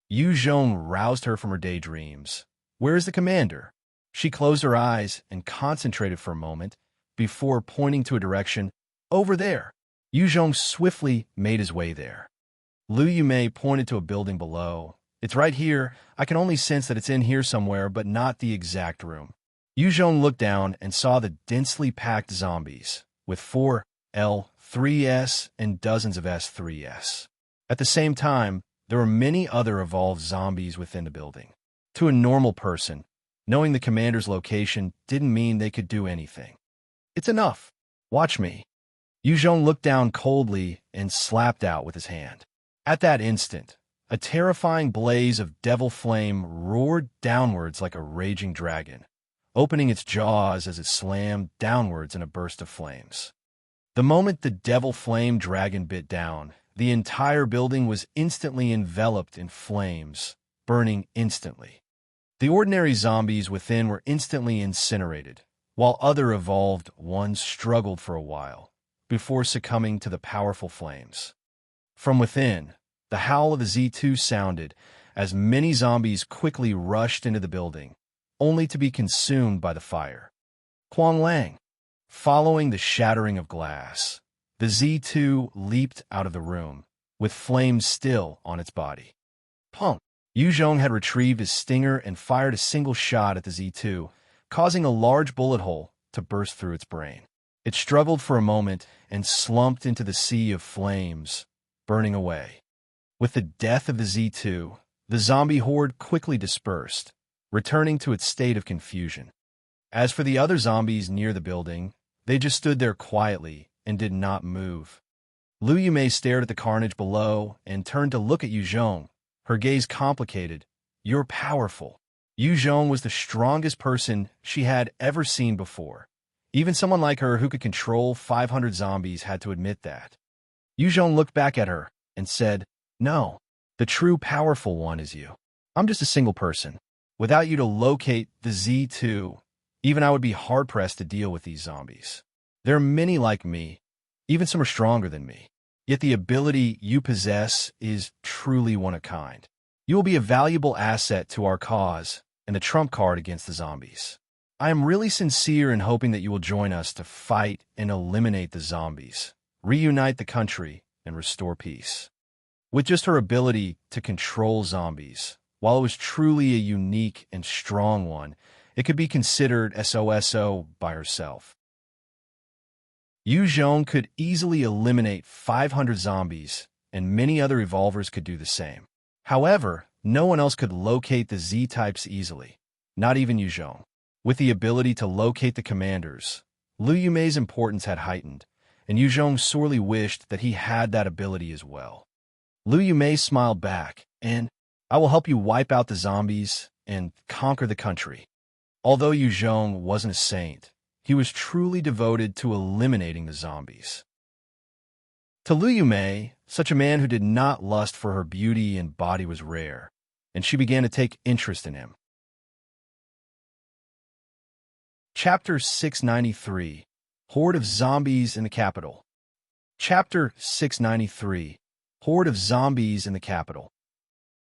[SPEAKER 1] Zhong roused her from her daydreams. "Where is the commander?" She closed her eyes and concentrated for a moment before pointing to a direction. "Over there." Zhong swiftly made his way there. Liu Yumei pointed to a building below. It's right here. I can only sense that it's in here somewhere, but not the exact room. Yu Zhong looked down and saw the densely packed zombies, with 4 L3S and dozens of S3S. At the same time, there were many other evolved zombies within the building. To a normal person, knowing the commander's location didn't mean they could do anything. It's enough. Watch me. Yu Zhong looked down coldly and slapped out with his hand. At that instant, a terrifying blaze of devil flame roared downwards like a raging dragon, opening its jaws as it slammed downwards in a burst of flames. The moment the devil flame dragon bit down, the entire building was instantly enveloped in flames, burning instantly. The ordinary zombies within were instantly incinerated, while other evolved ones struggled for a while, before succumbing to the powerful flames. From within, the howl of the Z2 sounded as many zombies quickly rushed into the building, only to be consumed by the fire. Quang Lang. Following the shattering of glass, the Z2 leaped out of the room, with flames still on its body. Pump! Yu Zhong had retrieved his stinger and fired a single shot at the Z2, causing a large bullet hole to burst through its brain. It struggled for a moment and slumped into the sea of flames, burning away. With the death of the Z2, the zombie horde quickly dispersed, returning to its state of confusion. As for the other zombies near the building, they just stood there quietly and did not move. Liu Yumei stared at the carnage below and turned to look at Yu Zhong, her gaze complicated. You're powerful. Yu Zhong was the strongest person she had ever seen before. Even someone like her who could control 500 zombies had to admit that. Yu Zhong looked back at her and said, "No, the true powerful one is you. I'm just a single person. Without you to locate the Z2, even I would be hard-pressed to deal with these zombies. There are many like me, even some are stronger than me. Yet the ability you possess is truly one of a kind. You will be a valuable asset to our cause and the trump card against the zombies. I am really sincere in hoping that you will join us to fight and eliminate the zombies, reunite the country, and restore peace." With just her ability to control zombies, while it was truly a unique and strong one, it could be considered SOSO by herself. Yu Zhong could easily eliminate 500 zombies, and many other evolvers could do the same. However, no one else could locate the Z-types easily, not even Yu Zhong. With the ability to locate the commanders, Liu Yumei's importance had heightened, and Yu Zhong sorely wished that he had that ability as well. Liu Yumei smiled back, and, "I will help you wipe out the zombies and conquer the country." Although Yu Zhong wasn't a saint, he was truly devoted to eliminating the zombies. To Liu Yumei, such a man who did not lust for her beauty and body was rare, and she began to take interest in him. Chapter 693, Horde of Zombies in the Capital. Chapter 693, Horde of Zombies in the Capital.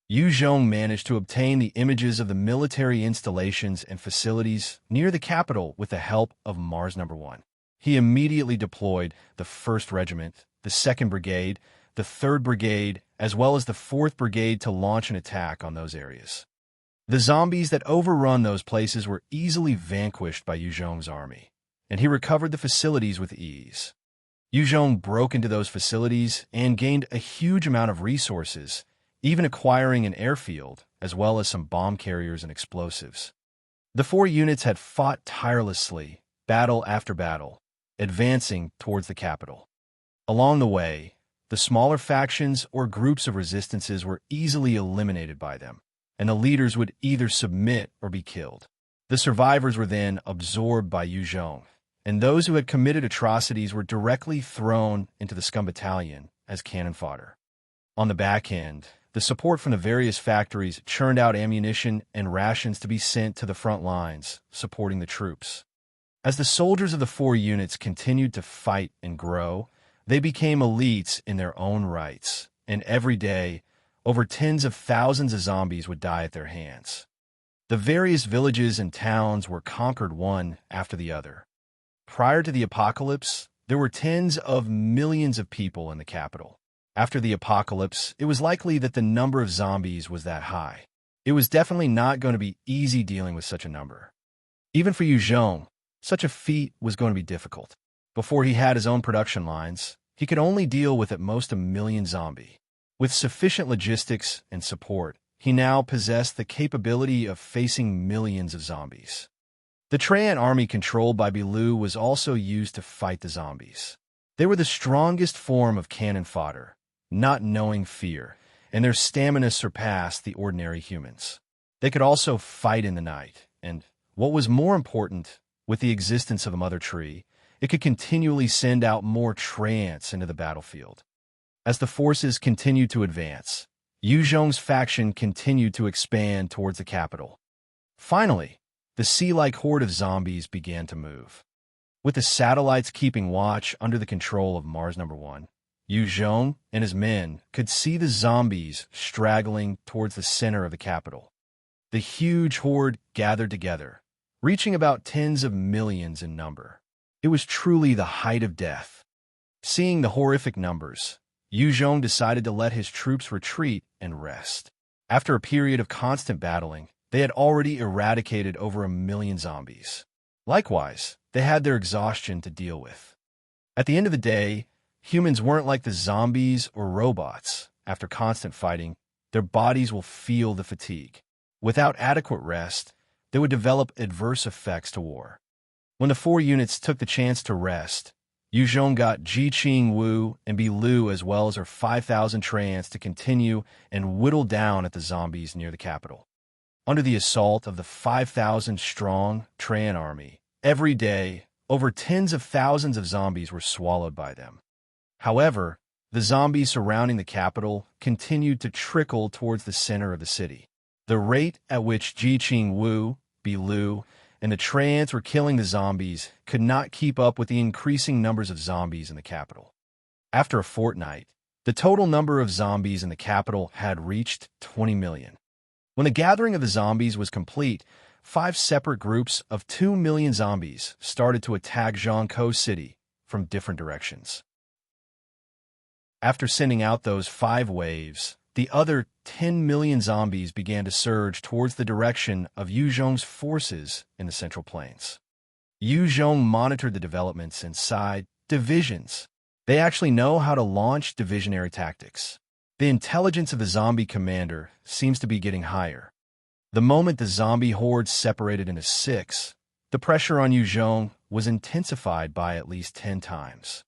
[SPEAKER 1] Yu Zhong managed to obtain the images of the military installations and facilities near the capital with the help of Mars No. 1. He immediately deployed the 1st Regiment, the 2nd Brigade, the 3rd Brigade, as well as the 4th Brigade to launch an attack on those areas. The zombies that overrun those places were easily vanquished by Yu Zhong's army, and he recovered the facilities with ease. Yu Zhong broke into those facilities and gained a huge amount of resources, even acquiring an airfield, as well as some bomb carriers and explosives. The 4 units had fought tirelessly, battle after battle, advancing towards the capital. Along the way, the smaller factions or groups of resistances were easily eliminated by them, and the leaders would either submit or be killed. The survivors were then absorbed by Yu Zhong, and those who had committed atrocities were directly thrown into the scum battalion as cannon fodder. On the back end, the support from the various factories churned out ammunition and rations to be sent to the front lines, supporting the troops. As the soldiers of the 4 units continued to fight and grow, they became elites in their own rights, and every day, over tens of thousands of zombies would die at their hands. The various villages and towns were conquered one after the other. Prior to the apocalypse, there were tens of millions of people in the capital. After the apocalypse, it was likely that the number of zombies was that high. It was definitely not going to be easy dealing with such a number. Even for Zhong, such a feat was going to be difficult. Before he had his own production lines, he could only deal with at most 1 million zombies. With sufficient logistics and support, he now possessed the capability of facing millions of zombies. The Trayan army controlled by Bilu was also used to fight the zombies. They were the strongest form of cannon fodder, not knowing fear, and their stamina surpassed the ordinary humans. They could also fight in the night, and, what was more important, with the existence of a mother tree, it could continually send out more Trants into the battlefield. As the forces continued to advance, Zhong's faction continued to expand towards the capital. Finally, the sea-like horde of zombies began to move. With the satellites keeping watch under the control of Mars No. 1, Zhong and his men could see the zombies straggling towards the center of the capital. The huge horde gathered together, reaching about tens of millions in number. It was truly the height of death. Seeing the horrific numbers, Zhong decided to let his troops retreat and rest. After a period of constant battling, they had already eradicated over 1 million zombies. Likewise, they had their exhaustion to deal with. At the end of the day, humans weren't like the zombies or robots. After constant fighting, their bodies will feel the fatigue. Without adequate rest, they would develop adverse effects to war. When the 4 units took the chance to rest, Zhong got Ji-Ching Wu and Bilu as well as her 5,000 Trants to continue and whittle down at the zombies near the capital. Under the assault of the 5,000-strong Trayan army, every day, over tens of thousands of zombies were swallowed by them. However, the zombies surrounding the capital continued to trickle towards the center of the city. The rate at which Ji-Ching Wu, Bilu, and the Trants were killing the zombies could not keep up with the increasing numbers of zombies in the capital. After a fortnight, the total number of zombies in the capital had reached 20 million. When the gathering of the zombies was complete, 5 separate groups of 2 million zombies started to attack Zhong City from different directions. After sending out those 5 waves, the other 10 million zombies began to surge towards the direction of Zhong's forces in the Central Plains. Zhong monitored the developments and sighed, divisions. They actually know how to launch divisionary tactics. The intelligence of the zombie commander seems to be getting higher. The moment the zombie horde separated into 6, the pressure on Zhong was intensified by at least 10 times.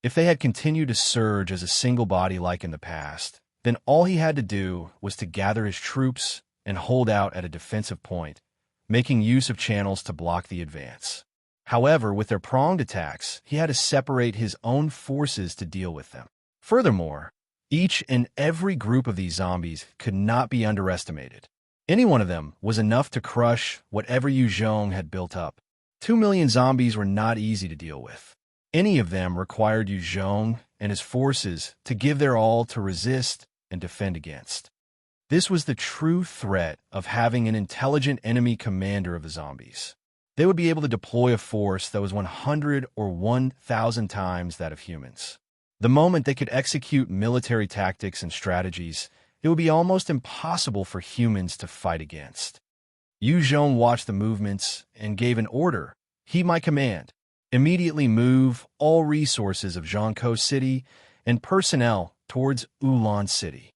[SPEAKER 1] If they had continued to surge as a single body like in the past, then all he had to do was to gather his troops and hold out at a defensive point, making use of channels to block the advance. However, with their pronged attacks, he had to separate his own forces to deal with them. Furthermore, each and every group of these zombies could not be underestimated. Any one of them was enough to crush whatever Zhong had built up. 2 million zombies were not easy to deal with. Any of them required Zhong and his forces to give their all to resist and defend against. This was the true threat of having an intelligent enemy commander of the zombies. They would be able to deploy a force that was 100 or 1,000 times that of humans. The moment they could execute military tactics and strategies, it would be almost impossible for humans to fight against. Zhong watched the movements and gave an order. He, my command, immediately move all resources of Zhong City and personnel towards Ulan City.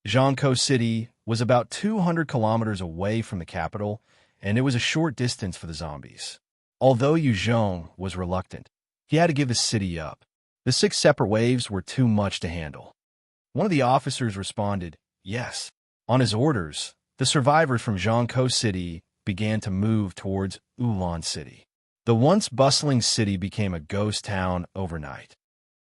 [SPEAKER 1] Zhong City was about 200 kilometers away from the capital, and it was a short distance for the zombies. Although Zhong was reluctant, he had to give the city up. The 6 separate waves were too much to handle. One of the officers responded, yes. On his orders, the survivors from Zhong City began to move towards Ulan City. The once bustling city became a ghost town overnight.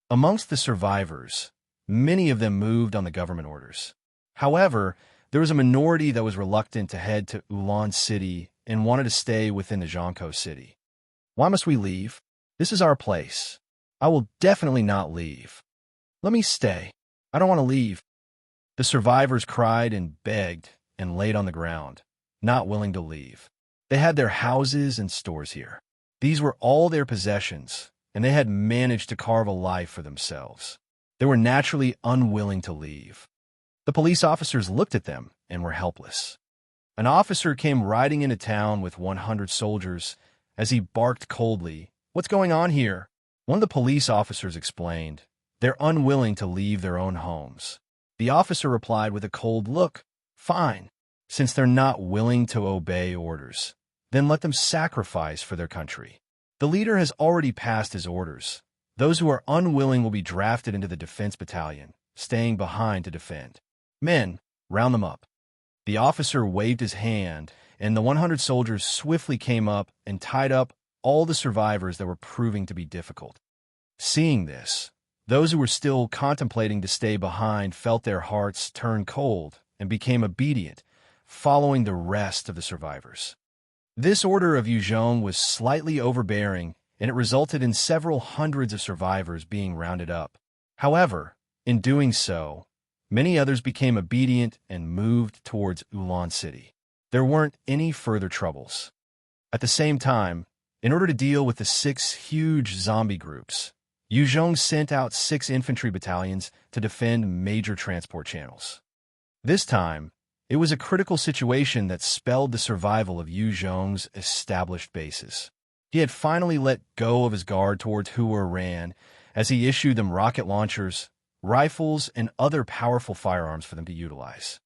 [SPEAKER 1] Amongst the survivors, many of them moved on the government orders. However, there was a minority that was reluctant to head to Ulan City and wanted to stay within the Zhong City. Why must we leave? This is our place. I will definitely not leave. Let me stay. I don't want to leave. The survivors cried and begged and laid on the ground, not willing to leave. They had their houses and stores here. These were all their possessions, and they had managed to carve a life for themselves. They were naturally unwilling to leave. The police officers looked at them and were helpless. An officer came riding into town with 100 soldiers as he barked coldly, "What's going on here?" One of the police officers explained, "They're unwilling to leave their own homes." The officer replied with a cold look, "Fine. Since they're not willing to obey orders, then let them sacrifice for their country." The leader has already passed his orders. Those who are unwilling will be drafted into the defense battalion, staying behind to defend. "Men, round them up." The officer waved his hand, and the 100 soldiers swiftly came up and tied up all the survivors that were proving to be difficult. Seeing this, those who were still contemplating to stay behind felt their hearts turn cold and became obedient, following the rest of the survivors. This order of Zhong was slightly overbearing, and it resulted in several hundreds of survivors being rounded up. However, in doing so, many others became obedient and moved towards Ulan City. There weren't any further troubles. At the same time, in order to deal with the 6 huge zombie groups, Zhong sent out 6 infantry battalions to defend major transport channels. This time, it was a critical situation that spelled the survival of Zhong's established bases. He had finally let go of his guard towards Horde Ran as he issued them rocket launchers, rifles, and other powerful firearms for them to utilize.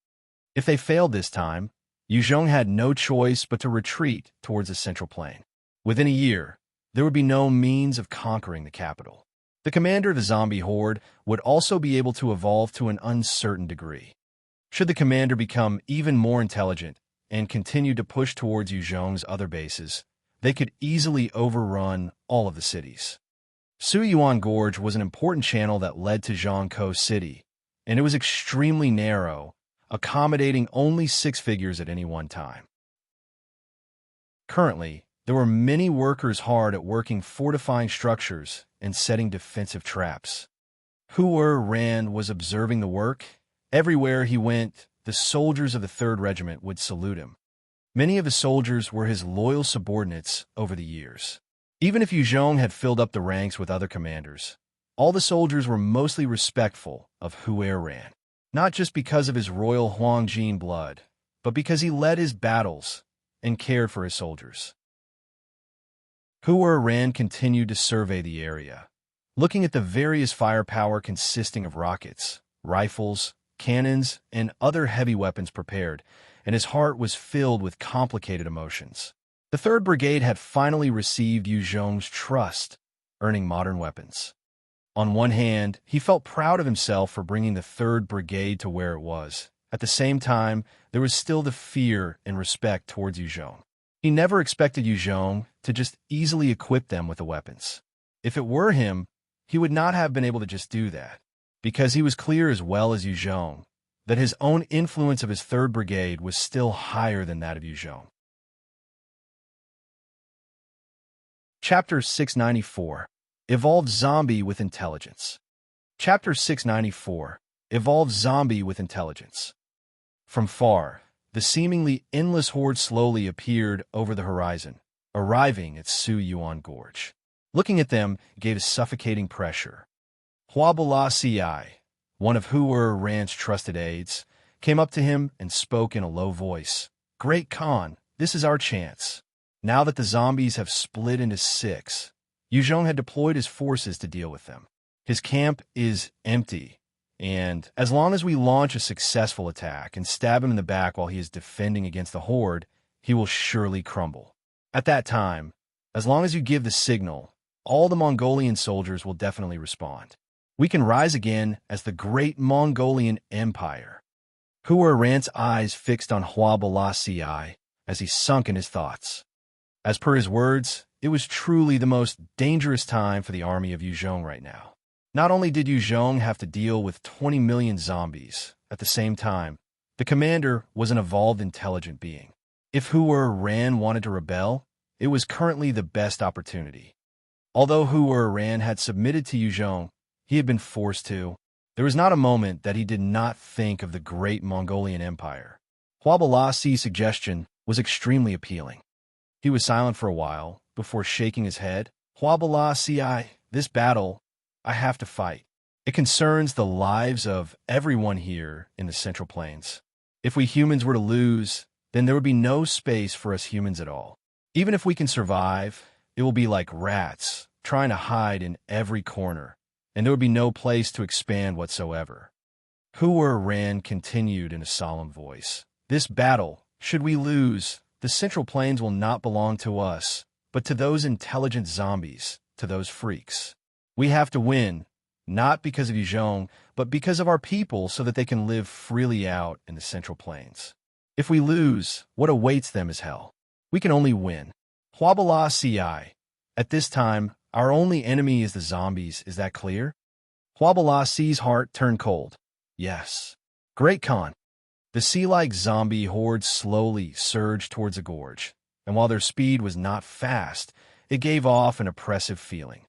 [SPEAKER 1] If they failed this time, Zhong had no choice but to retreat towards the central plain. Within a year, there would be no means of conquering the capital. The commander of the zombie horde would also be able to evolve to an uncertain degree. Should the commander become even more intelligent and continue to push towards Zhong's other bases, they could easily overrun all of the cities. Suyuan Gorge was an important channel that led to Zhongkou City, and it was extremely narrow, accommodating only 6 figures at any one time. Currently, there were many workers hard at working fortifying structures and setting defensive traps. Horde Ran was observing the work. Everywhere he went, the soldiers of the 3rd Regiment would salute him. Many of his soldiers were his loyal subordinates over the years. Even if Zhong had filled up the ranks with other commanders, all the soldiers were mostly respectful of Horde Ran, not just because of his royal Huangjin blood, but because he led his battles and cared for his soldiers. Horde Ran continued to survey the area, looking at the various firepower consisting of rockets, rifles, cannons, and other heavy weapons prepared, and his heart was filled with complicated emotions. The 3rd Brigade had finally received Zhong's trust, earning modern weapons. On one hand, he felt proud of himself for bringing the 3rd Brigade to where it was. At the same time, there was still the fear and respect towards Zhong. He never expected Zhong to just easily equip them with the weapons. If it were him, he would not have been able to just do that, because he was clear as well as Zhong that his own influence of his 3rd Brigade was still higher than that of Zhong. Chapter 694. Evolved Zombie with Intelligence. Chapter 694. Evolved Zombie with Intelligence. From far, the seemingly endless horde slowly appeared over the horizon, arriving at Suyuan Gorge. Looking at them gave a suffocating pressure. Huabala Ci, one of Horde Ran's trusted aides, came up to him and spoke in a low voice. "Great Khan, this is our chance. Now that the zombies have split into 6, Zhong had deployed his forces to deal with them. His camp is empty, and as long as we launch a successful attack and stab him in the back while he is defending against the horde, he will surely crumble. At that time, as long as you give the signal, all the Mongolian soldiers will definitely respond. We can rise again as the great Mongolian Empire." Horde Ran's eyes fixed on Huabala Ci as he sunk in his thoughts. As per his words, it was truly the most dangerous time for the army of Zhong right now. Not only did Zhong have to deal with 20 million zombies, at the same time, the commander was an evolved intelligent being. If Horde Ran wanted to rebel, it was currently the best opportunity. Although Horde Ran had submitted to Zhong, he had been forced to. There was not a moment that he did not think of the great Mongolian Empire. Huabala Ci's suggestion was extremely appealing. He was silent for a while before shaking his head. "Huabala Ci, this battle, I have to fight. It concerns the lives of everyone here in the Central Plains. If we humans were to lose, then there would be no space for us humans at all. Even if we can survive, it will be like rats, trying to hide in every corner, and there would be no place to expand whatsoever. Ran continued in a solemn voice. This battle, should we lose, the Central Plains will not belong to us, but to those intelligent zombies, to those freaks. We have to win, not because of you, Zhong, but because of our people so that they can live freely out in the Central Plains. If we lose, what awaits them is hell. We can only win. Huabala Ci. At this time, our only enemy is the zombies, is that clear? Huabala Ci's heart turned cold. Yes. Great Khan. The sea-like zombie horde slowly surged towards a gorge, and while their speed was not fast, it gave off an oppressive feeling.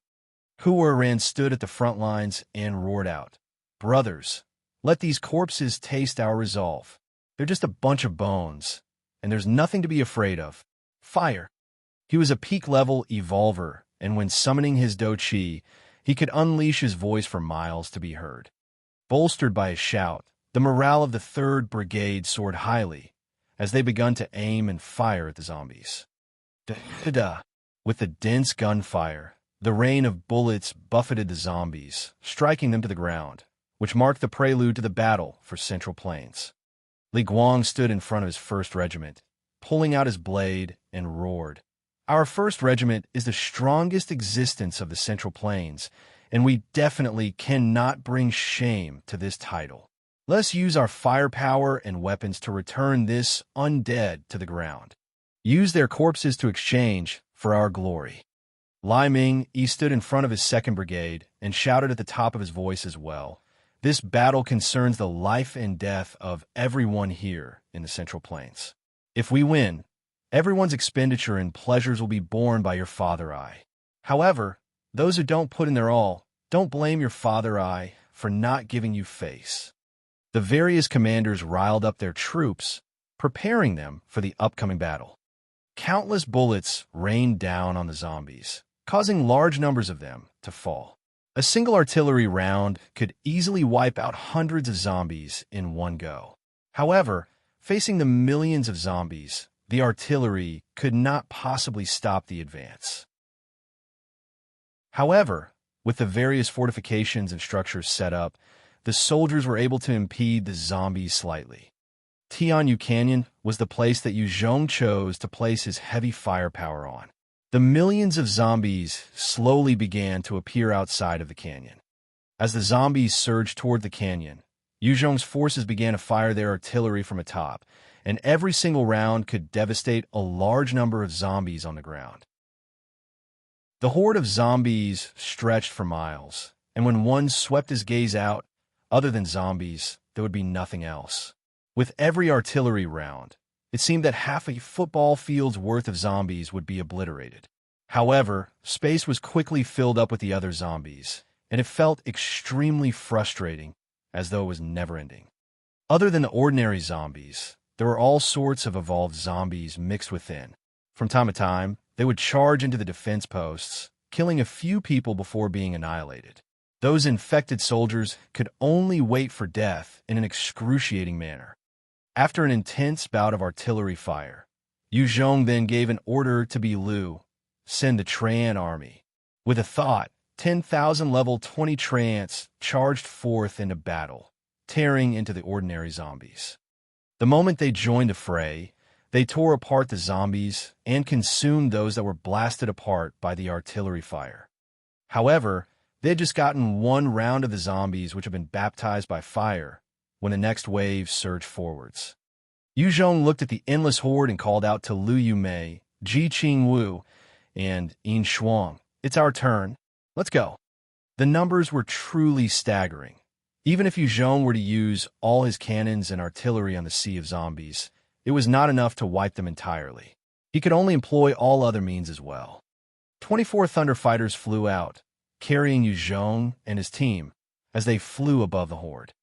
[SPEAKER 1] Ran stood at the front lines and roared out, "Brothers, let these corpses taste our resolve. They're just a bunch of bones, and there's nothing to be afraid of. Fire." He was a peak-level evolver, and when summoning his Do-Chi, he could unleash his voice for miles to be heard. Bolstered by his shout, the morale of the 3rd Brigade soared highly as they begun to aim and fire at the zombies. Da-da-da. With the dense gunfire, the rain of bullets buffeted the zombies, striking them to the ground, which marked the prelude to the battle for Central Plains. Li Guang stood in front of his 1st Regiment, pulling out his blade, and roared, "Our 1st Regiment is the strongest existence of the Central Plains, and we definitely cannot bring shame to this title. Let's use our firepower and weapons to return this undead to the ground. Use their corpses to exchange for our glory." Lai Ming stood in front of his 2nd Brigade and shouted at the top of his voice as well, "This battle concerns the life and death of everyone here in the Central Plains. If we win, everyone's expenditure and pleasures will be borne by your Father Eye. However, those who don't put in their all, don't blame your Father Eye for not giving you face." The various commanders riled up their troops, preparing them for the upcoming battle. Countless bullets rained down on the zombies, causing large numbers of them to fall. A single artillery round could easily wipe out hundreds of zombies in one go. However, facing the millions of zombies, the artillery could not possibly stop the advance. However, with the various fortifications and structures set up, the soldiers were able to impede the zombies slightly. Tianyu Canyon was the place that Zhong chose to place his heavy firepower on. The millions of zombies slowly began to appear outside of the canyon. As the zombies surged toward the canyon, Zhong's forces began to fire their artillery from atop, and every single round could devastate a large number of zombies on the ground. The horde of zombies stretched for miles, and when one swept his gaze out, other than zombies, there would be nothing else. With every artillery round, it seemed that half a football field's worth of zombies would be obliterated. However, space was quickly filled up with the other zombies, and it felt extremely frustrating, as though it was never-ending. Other than the ordinary zombies, there were all sorts of evolved zombies mixed within. From time to time, they would charge into the defense posts, killing a few people before being annihilated. Those infected soldiers could only wait for death in an excruciating manner. After an intense bout of artillery fire, Zhong then gave an order to Lu, send the Tran army. With a thought, 10,000 level 20 Trants charged forth into battle, tearing into the ordinary zombies. The moment they joined the fray, they tore apart the zombies and consumed those that were blasted apart by the artillery fire. However, they had just gotten one round of the zombies which had been baptized by fire when the next wave surged forwards. Zhong looked at the endless horde and called out to Lu Yumei, Ji Qingwu, and Yin Shuang, "It's our turn. Let's go." The numbers were truly staggering. Even if Zhong were to use all his cannons and artillery on the sea of zombies, it was not enough to wipe them entirely. He could only employ all other means as well. 24 Thunder Fighters flew out, carrying Zhong and his team as they flew above the horde.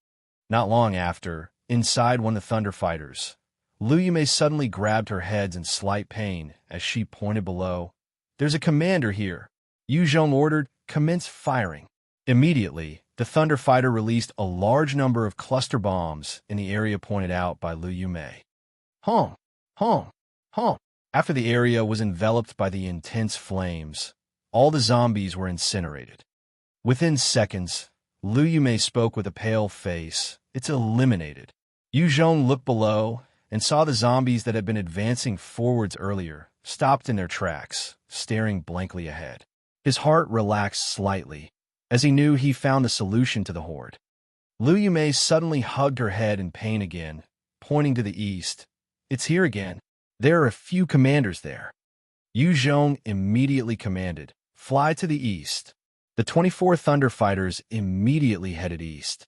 [SPEAKER 1] Not long after, inside one of the Thunder Fighters, Lu Yumei suddenly grabbed her heads in slight pain as she pointed below. "There's a commander here." Zhong ordered, "Commence firing." Immediately, the Thunder Fighter released a large number of cluster bombs in the area pointed out by Liu Yumei. Hong, Hong, Hong. After the area was enveloped by the intense flames, all the zombies were incinerated. Within seconds, Liu Yumei spoke with a pale face. It's eliminated. Zhong looked below and saw the zombies that had been advancing forwards earlier, stopped in their tracks, staring blankly ahead. His heart relaxed slightly, as he knew he found the solution to the Horde. Liu Yumei suddenly hugged her head in pain again, pointing to the east. It's here again. There are a few commanders there. Zhong immediately commanded, fly to the east. The 24 Thunder Fighters immediately headed east.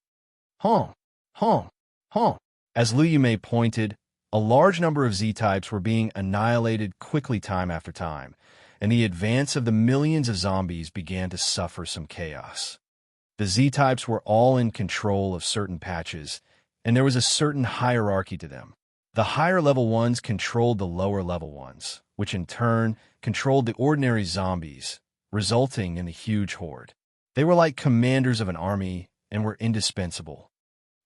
[SPEAKER 1] Hong, Hong, Hong. As Liu Yumei pointed, a large number of Z-types were being annihilated quickly time after time, and the advance of the millions of zombies began to suffer some chaos. The Z-types were all in control of certain patches, and there was a certain hierarchy to them. The higher-level ones controlled the lower-level ones, which in turn controlled the ordinary zombies, resulting in the huge horde. They were like commanders of an army and were indispensable.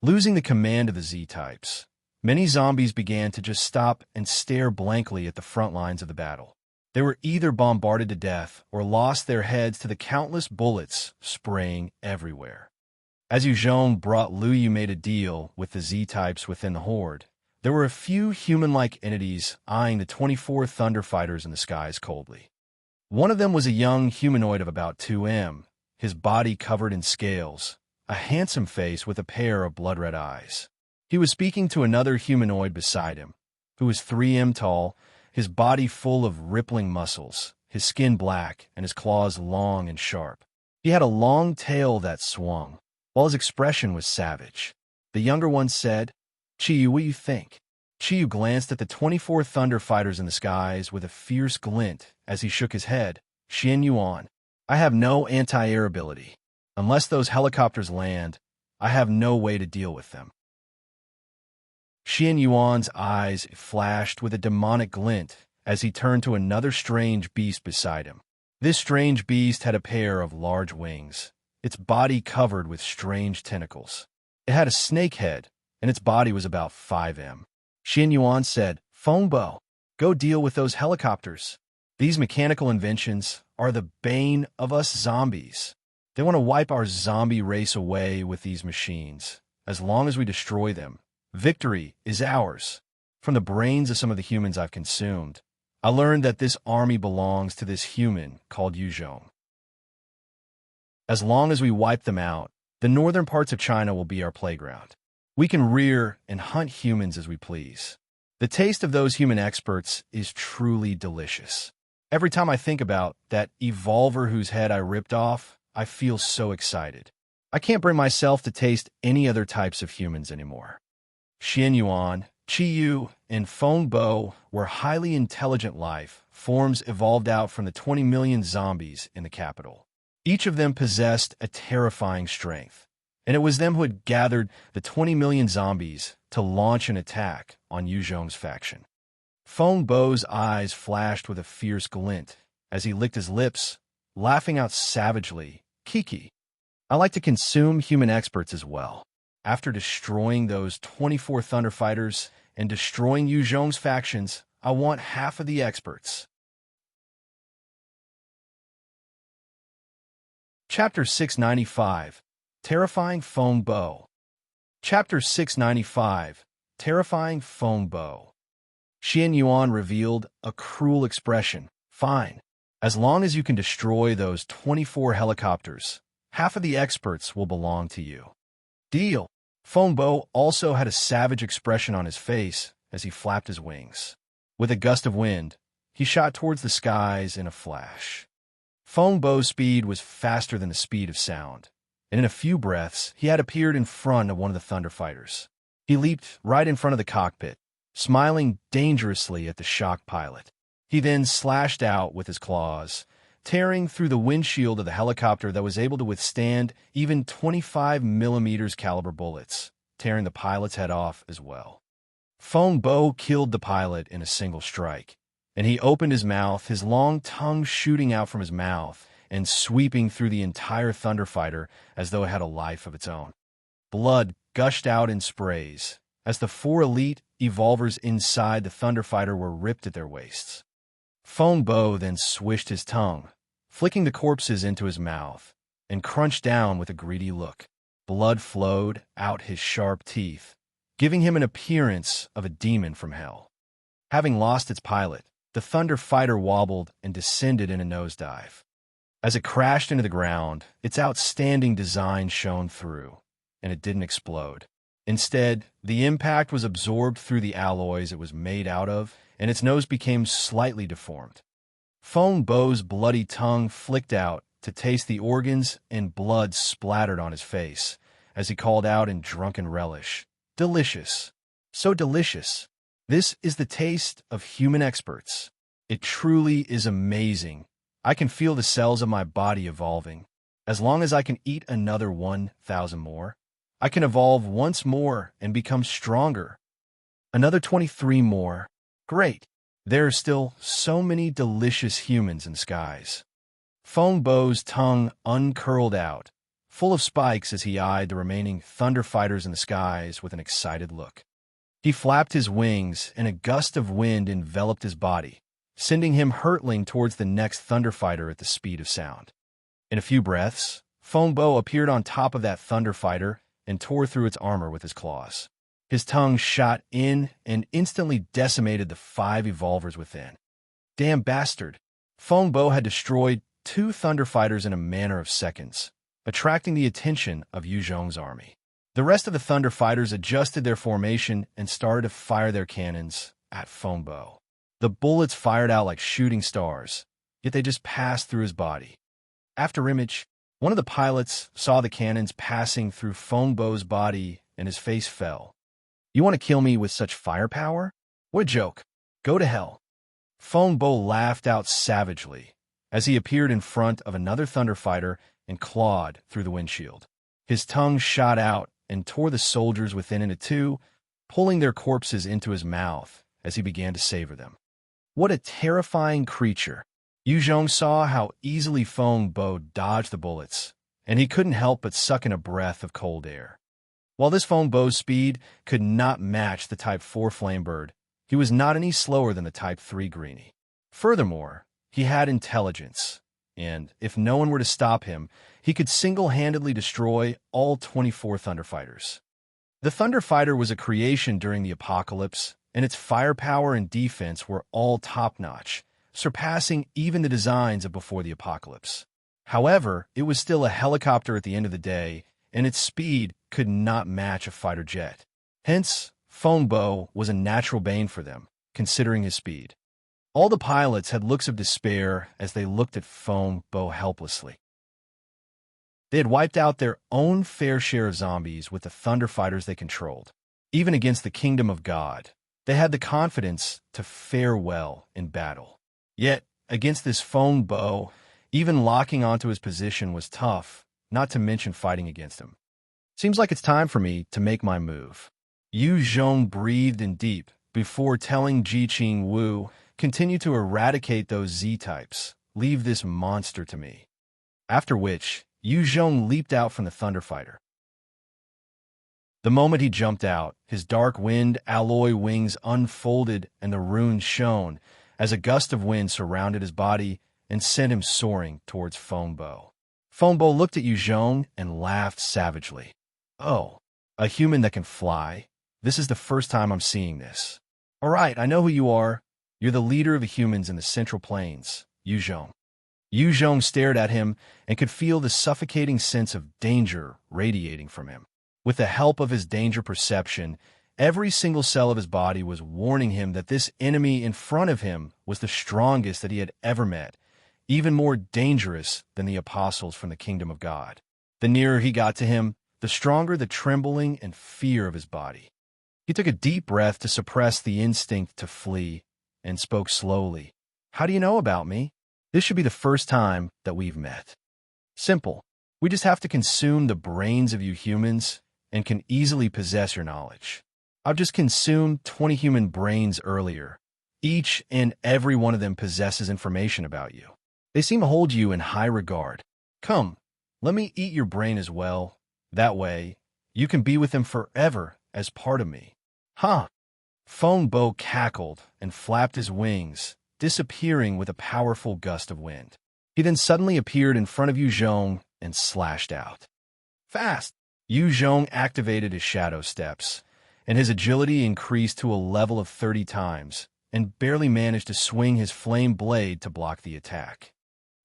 [SPEAKER 1] Losing the command of the Z-types, many zombies began to just stop and stare blankly at the front lines of the battle. They were either bombarded to death or lost their heads to the countless bullets spraying everywhere. As Zhong brought Liu Yumei to deal with the Z-types within the horde, there were a few human-like entities eyeing the 24 Thunder Fighters in the skies coldly. One of them was a young humanoid of about 2M, his body covered in scales, a handsome face with a pair of blood-red eyes. He was speaking to another humanoid beside him, who was 3M tall, his body full of rippling muscles, his skin black, and his claws long and sharp. He had a long tail that swung, while his expression was savage. The younger one said, "Qiyu, what do you think?" Qiyu glanced at the 24 Thunder Fighters in the skies with a fierce glint as he shook his head. "Xian Yuan, I have no anti-air ability. Unless those helicopters land, I have no way to deal with them." Xian Yuan's eyes flashed with a demonic glint as he turned to another strange beast beside him. This strange beast had a pair of large wings, its body covered with strange tentacles. It had a snake head, and its body was about 5M. Xian Yuan said, "Feng Bo, go deal with those helicopters. These mechanical inventions are the bane of us zombies. They want to wipe our zombie race away with these machines. As long as we destroy them, victory is ours." From the brains of some of the humans I've consumed, I learned that this army belongs to this human called Zhong. As long as we wipe them out, the northern parts of China will be our playground. We can rear and hunt humans as we please. The taste of those human experts is truly delicious. Every time I think about that evolver whose head I ripped off, I feel so excited. I can't bring myself to taste any other types of humans anymore. Xian Yuan, Qiyu, and Feng Bo were highly intelligent life forms evolved out from the 20 million zombies in the capital. Each of them possessed a terrifying strength, and it was them who had gathered the 20 million zombies to launch an attack on Zhong's faction. Feng Bo's eyes flashed with a fierce glint as he licked his lips, laughing out savagely. "Kiki, I like to consume human experts as well. After destroying those 24 Thunder Fighters and destroying Zhong's factions, I want half of the experts." Chapter 695, Terrifying Feng Bo. Chapter 695, Terrifying Feng Bo. Xian Yuan revealed a cruel expression. "Fine. As long as you can destroy those 24 helicopters, half of the experts will belong to you." "Deal." Feng Bo also had a savage expression on his face as he flapped his wings. With a gust of wind, he shot towards the skies in a flash. Feng Bo's speed was faster than the speed of sound, and in a few breaths, he had appeared in front of one of the Thunder Fighters. He leaped right in front of the cockpit, smiling dangerously at the shocked pilot. He then slashed out with his claws, tearing through the windshield of the helicopter that was able to withstand even 25mm caliber bullets, tearing the pilot's head off as well. Feng Bo killed the pilot in a single strike, and he opened his mouth, his long tongue shooting out from his mouth and sweeping through the entire Thunderfighter as though it had a life of its own. Blood gushed out in sprays as the 4 elite evolvers inside the Thunderfighter were ripped at their waists. Feng Bo then swished his tongue, flicking the corpses into his mouth, and crunched down with a greedy look. Blood flowed out his sharp teeth, giving him an appearance of a demon from hell. Having lost its pilot, the Thunderfighter wobbled and descended in a nosedive. As it crashed into the ground, its outstanding design shone through, and it didn't explode. Instead, the impact was absorbed through the alloys it was made out of, and its nose became slightly deformed. Feng Bo's bloody tongue flicked out to taste the organs, and blood splattered on his face as he called out in drunken relish, "Delicious! So delicious! This is the taste of human experts. It truly is amazing. I can feel the cells of my body evolving. As long as I can eat another 1,000 more, I can evolve once more and become stronger. Another 23 more. Great! There are still so many delicious humans in skies." Feng Bo's tongue uncurled out, full of spikes as he eyed the remaining Thunderfighters in the skies with an excited look. He flapped his wings, and a gust of wind enveloped his body, sending him hurtling towards the next Thunderfighter at the speed of sound. In a few breaths, Feng Bo appeared on top of that Thunderfighter and tore through its armor with his claws. His tongue shot in and instantly decimated the 5 evolvers within. Damn bastard! Feng Bo had destroyed 2 Thunderfighters in a matter of seconds, attracting the attention of Zhong's army. The rest of the Thunderfighters adjusted their formation and started to fire their cannons at Feng Bo. The bullets fired out like shooting stars, yet they just passed through his body. After image, one of the pilots saw the cannons passing through Feng Bo's body and his face fell. "You want to kill me with such firepower? What a joke. Go to hell." Feng Bo laughed out savagely as he appeared in front of another Thunderfighter and clawed through the windshield. His tongue shot out and tore the soldiers within into 2, pulling their corpses into his mouth as he began to savor them. What a terrifying creature! Zhong saw how easily Feng Bo dodged the bullets, and he couldn't help but suck in a breath of cold air. While this Feng Bo's speed could not match the Type 4 Flamebird, he was not any slower than the Type 3 Greenie. Furthermore, he had intelligence, and if no one were to stop him, he could single-handedly destroy all 24 Thunderfighters. The Thunderfighter was a creation during the apocalypse, and its firepower and defense were all top-notch, surpassing even the designs of before the apocalypse. However, it was still a helicopter at the end of the day, and its speed could not match a fighter jet. Hence, Feng Bo was a natural bane for them, considering his speed. All the pilots had looks of despair as they looked at Feng Bo helplessly. They had wiped out their own fair share of zombies with the Thunderfighters they controlled. Even against the kingdom of God, they had the confidence to fare well in battle. Yet, against this Feng Bo, even locking onto his position was tough, not to mention fighting against him. "Seems like it's time for me to make my move." Zhong breathed in deep before telling Jiqing Wu, "Continue to eradicate those Z-types. Leave this monster to me." After which, Zhong leaped out from the Thunderfighter. The moment he jumped out, his dark wind alloy wings unfolded and the runes shone as a gust of wind surrounded his body and sent him soaring towards Feng Bo. Feng Bo looked at Zhong and laughed savagely. "Oh, a human that can fly? This is the first time I'm seeing this. All right, I know who you are. You're the leader of the humans in the Central Plains, Zhong." Zhong stared at him and could feel the suffocating sense of danger radiating from him. With the help of his danger perception, every single cell of his body was warning him that this enemy in front of him was the strongest that he had ever met, even more dangerous than the apostles from the kingdom of God. The nearer he got to him, the stronger the trembling and fear of his body. He took a deep breath to suppress the instinct to flee and spoke slowly. "How do you know about me? This should be the first time that we've met. Simple. We just have to consume the brains of you humans and can easily possess your knowledge. I've just consumed 20 human brains earlier. Each and every one of them possesses information about you. They seem to hold you in high regard. Come, let me eat your brain as well. That way, you can be with them forever as part of me. Huh? Feng cackled and flapped his wings, disappearing with a powerful gust of wind. He then suddenly appeared in front of Zhong and slashed out. Fast! Zhong activated his shadow steps, and his agility increased to a level of 30 times, and barely managed to swing his flame blade to block the attack.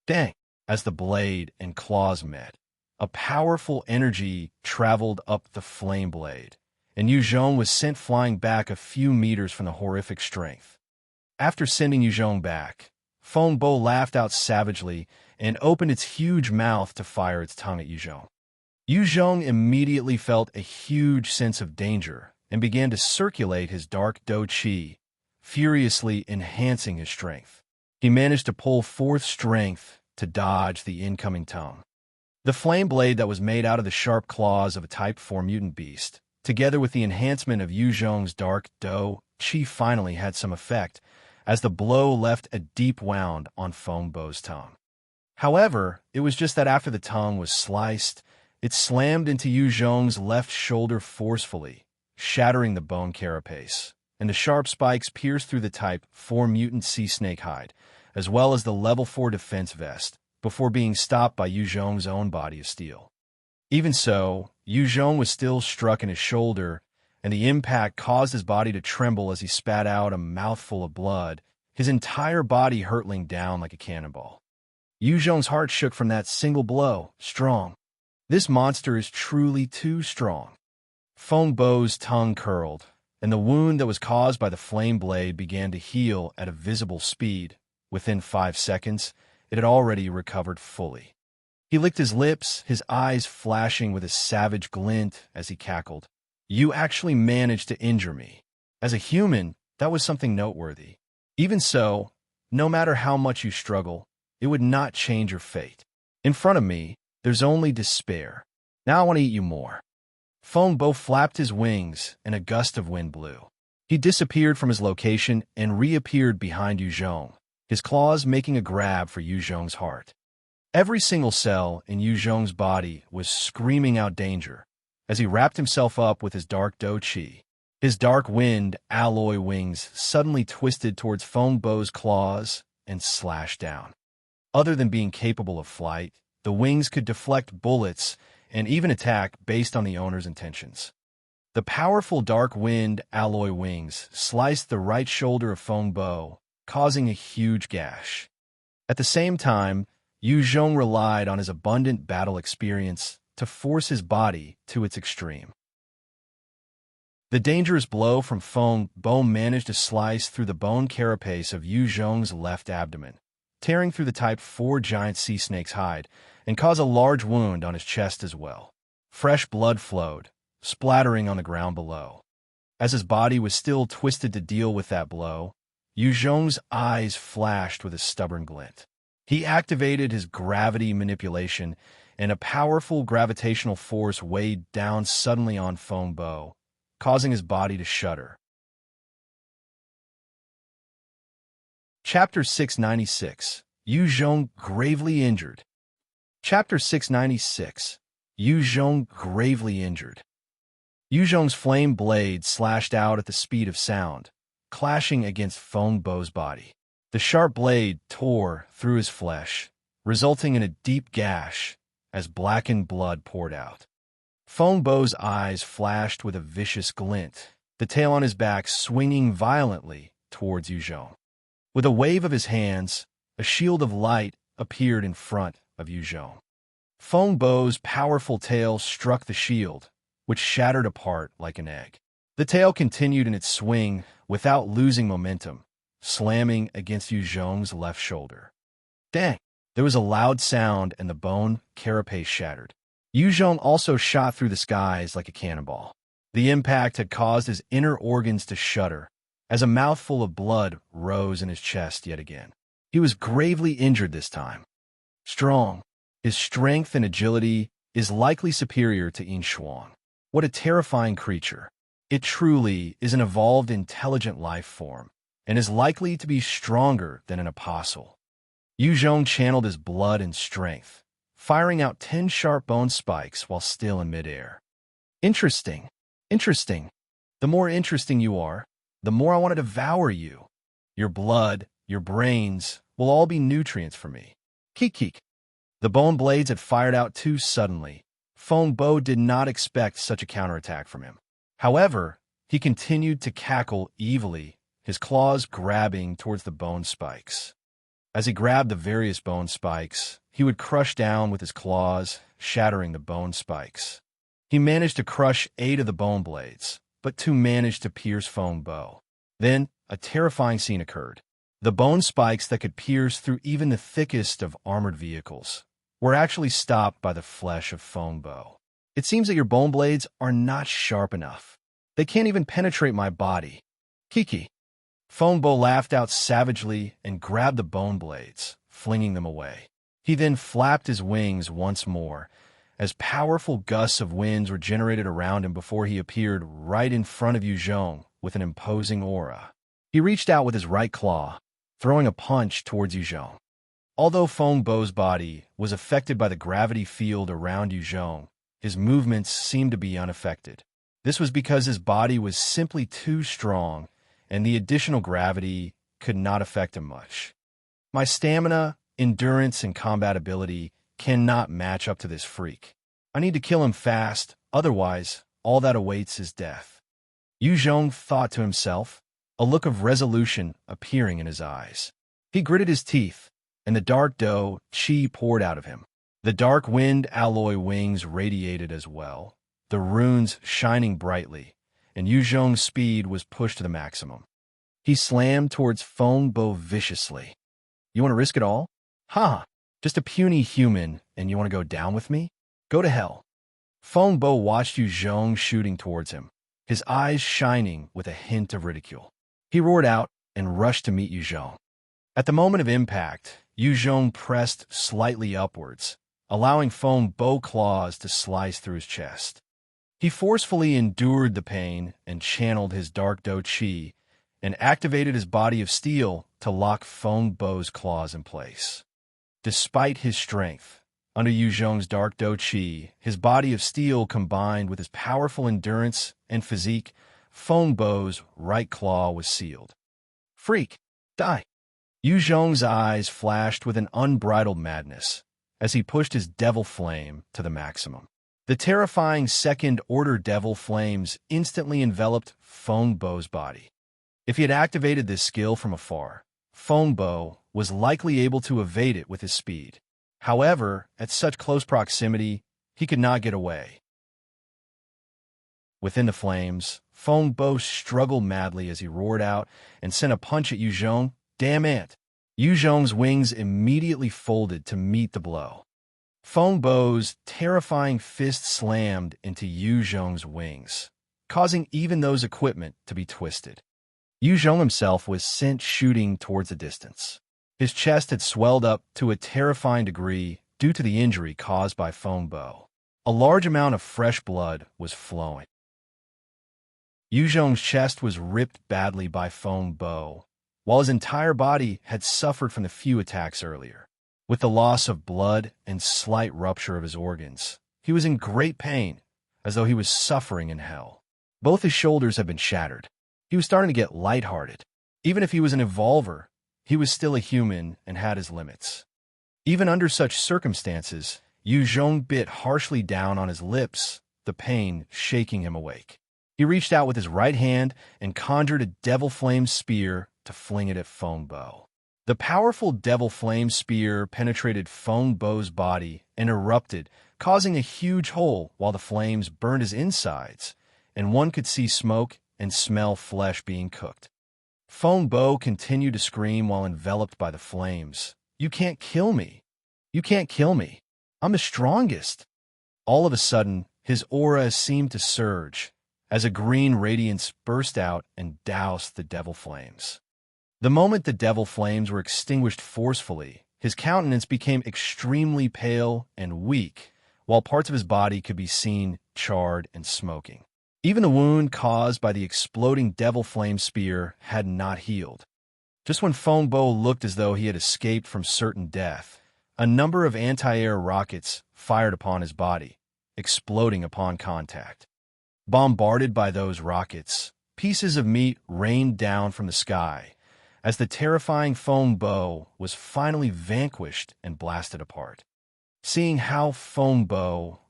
[SPEAKER 1] Dang! As the blade and claws met, a powerful energy traveled up the flame blade, and Zhong was sent flying back a few meters from the horrific strength. After sending Zhong back, Feng laughed out savagely and opened its huge mouth to fire its tongue at Zhong. Zhong immediately felt a huge sense of danger and began to circulate his dark dou qi, furiously enhancing his strength. He managed to pull forth strength to dodge the incoming tongue. The flame blade that was made out of the sharp claws of a Type 4 mutant beast, together with the enhancement of Zhong's dark dou qi, finally had some effect, as the blow left a deep wound on Feng's tongue. However, it was just that after the tongue was sliced, it slammed into Zhong's left shoulder forcefully, shattering the bone carapace, and the sharp spikes pierced through the Type 4 mutant sea snake hide, as well as the level 4 defense vest, before being stopped by Zhong's own body of steel. Even so, Zhong was still struck in his shoulder, and the impact caused his body to tremble as he spat out a mouthful of blood, his entire body hurtling down like a cannonball. Zhong's heart shook from that single blow. Strong. This monster is truly too strong. Feng's tongue curled, and the wound that was caused by the flame blade began to heal at a visible speed. Within 5 seconds, it had already recovered fully. He licked his lips, his eyes flashing with a savage glint as he cackled. You actually managed to injure me. As a human, that was something noteworthy. Even so, no matter how much you struggle, it would not change your fate. In front of me, there's only despair. Now I want to eat you more. Feng flapped his wings, and a gust of wind blew. He disappeared from his location and reappeared behind Zhong, his claws making a grab for Zhong's heart. Every single cell in Zhong's body was screaming out danger as he wrapped himself up with his dark dou qi. His dark wind alloy wings suddenly twisted towards Feng's claws and slashed down. Other than being capable of flight, the wings could deflect bullets and even attack based on the owner's intentions. The powerful dark wind alloy wings sliced the right shoulder of Feng, causing a huge gash. At the same time, Zhong relied on his abundant battle experience to force his body to its extreme. The dangerous blow from Feng managed to slice through the bone carapace of Zhong's left abdomen, tearing through the Type 4 giant sea snake's hide, and cause a large wound on his chest as well. Fresh blood flowed, splattering on the ground below. As his body was still twisted to deal with that blow, Zhong's eyes flashed with a stubborn glint. He activated his gravity manipulation, and a powerful gravitational force weighed down suddenly on Feng, causing his body to shudder. Chapter 696. Zhong gravely injured. Chapter 696. Zhong gravely injured. Zhong's flame blade slashed out at the speed of sound, clashing against Feng's body. The sharp blade tore through his flesh, resulting in a deep gash as blackened blood poured out. Feng's eyes flashed with a vicious glint, the tail on his back swinging violently towards Zhong. With a wave of his hands, a shield of light appeared in front of Zhong. Feng's powerful tail struck the shield, which shattered apart like an egg. The tail continued in its swing without losing momentum, slamming against Zhong's left shoulder. Dang! There was a loud sound and the bone carapace shattered. Zhong also shot through the skies like a cannonball. The impact had caused his inner organs to shudder, as a mouthful of blood rose in his chest yet again. He was gravely injured this time. Strong, his strength and agility is likely superior to Enhancement. What a terrifying creature. It truly is an evolved intelligent life form, and is likely to be stronger than an apostle. Yu Zhong channeled his blood and strength, firing out 10 sharp bone spikes while still in midair. Interesting. Interesting. The more interesting you are, the more I want to devour you. Your blood, your brains, will all be nutrients for me. Keek keek. The bone blades had fired out too suddenly. Feng Bo did not expect such a counterattack from him. However, he continued to cackle evilly, his claws grabbing towards the bone spikes. As he grabbed the various bone spikes, he would crush down with his claws, shattering the bone spikes. He managed to crush 8 of the bone blades, but 2 managed to pierce Feng Bo. Then, a terrifying scene occurred. The bone spikes that could pierce through even the thickest of armored vehicles were actually stopped by the flesh of Feng Bo. It seems that your bone blades are not sharp enough. They can't even penetrate my body. Kiki. Feng Bo laughed out savagely and grabbed the bone blades, flinging them away. He then flapped his wings once more, as powerful gusts of winds were generated around him before he appeared right in front of Yu Zhong with an imposing aura. He reached out with his right claw, throwing a punch towards Yu Zhong. Although Feng Bo's body was affected by the gravity field around Yu Zhong, his movements seemed to be unaffected. This was because his body was simply too strong, and the additional gravity could not affect him much. My stamina, endurance, and combat ability cannot match up to this freak. I need to kill him fast, otherwise all that awaits is death. Yu Zhong thought to himself, a look of resolution appearing in his eyes. He gritted his teeth, and the dark dough qi poured out of him. The dark wind alloy wings radiated as well, the runes shining brightly, and Yu Zhong's speed was pushed to the maximum. He slammed towards Feng Bo viciously. You want to risk it all? Ha! Just a puny human, and you want to go down with me? Go to hell. Feng Bo watched Yu Zhong shooting towards him, his eyes shining with a hint of ridicule. He roared out and rushed to meet Yu Zhong. At the moment of impact, Yu Zhong pressed slightly upwards, allowing Feng Bo claws to slice through his chest. He forcefully endured the pain and channeled his dark dough qi and activated his body of steel to lock Feng Bo's claws in place. Despite his strength, under Yu Zhong's dark dough qi, his body of steel combined with his powerful endurance and physique, Feng Bo's right claw was sealed. Freak! Die! Yu Zhong's eyes flashed with an unbridled madness as he pushed his devil flame to the maximum. The terrifying second-order devil flames instantly enveloped Feng Bo's body. If he had activated this skill from afar, Feng Bo was likely able to evade it with his speed. However, at such close proximity, he could not get away. Within the flames, Feng Bo struggled madly as he roared out and sent a punch at Yu Zhong. Damn it! Yu Zhong's wings immediately folded to meet the blow. Feng Bo's terrifying fist slammed into Yu Zhong's wings, causing even those equipment to be twisted. Yu Zhong himself was sent shooting towards the distance. His chest had swelled up to a terrifying degree due to the injury caused by Feng Bo. A large amount of fresh blood was flowing. Yu Zhong's chest was ripped badly by Feng Bo, while his entire body had suffered from the few attacks earlier. With the loss of blood and slight rupture of his organs, he was in great pain, as though he was suffering in hell. Both his shoulders had been shattered. He was starting to get lighthearted. Even if he was an evolver, he was still a human and had his limits. Even under such circumstances, Yu Zhong bit harshly down on his lips, the pain shaking him awake. He reached out with his right hand and conjured a devil flame spear to fling it at Feng Bo. The powerful devil flame spear penetrated Feng Bo's body and erupted, causing a huge hole while the flames burned his insides, and one could see smoke and smell flesh being cooked. Feng Bo continued to scream while enveloped by the flames. You can't kill me. You can't kill me. I'm the strongest. All of a sudden, his aura seemed to surge, as a green radiance burst out and doused the devil flames. The moment the devil flames were extinguished forcefully, his countenance became extremely pale and weak, while parts of his body could be seen charred and smoking. Even the wound caused by the exploding devil flame spear had not healed. Just when Feng looked as though he had escaped from certain death, a number of anti-air rockets fired upon his body, exploding upon contact. Bombarded by those rockets, pieces of meat rained down from the sky as the terrifying Feng was finally vanquished and blasted apart. Seeing how Feng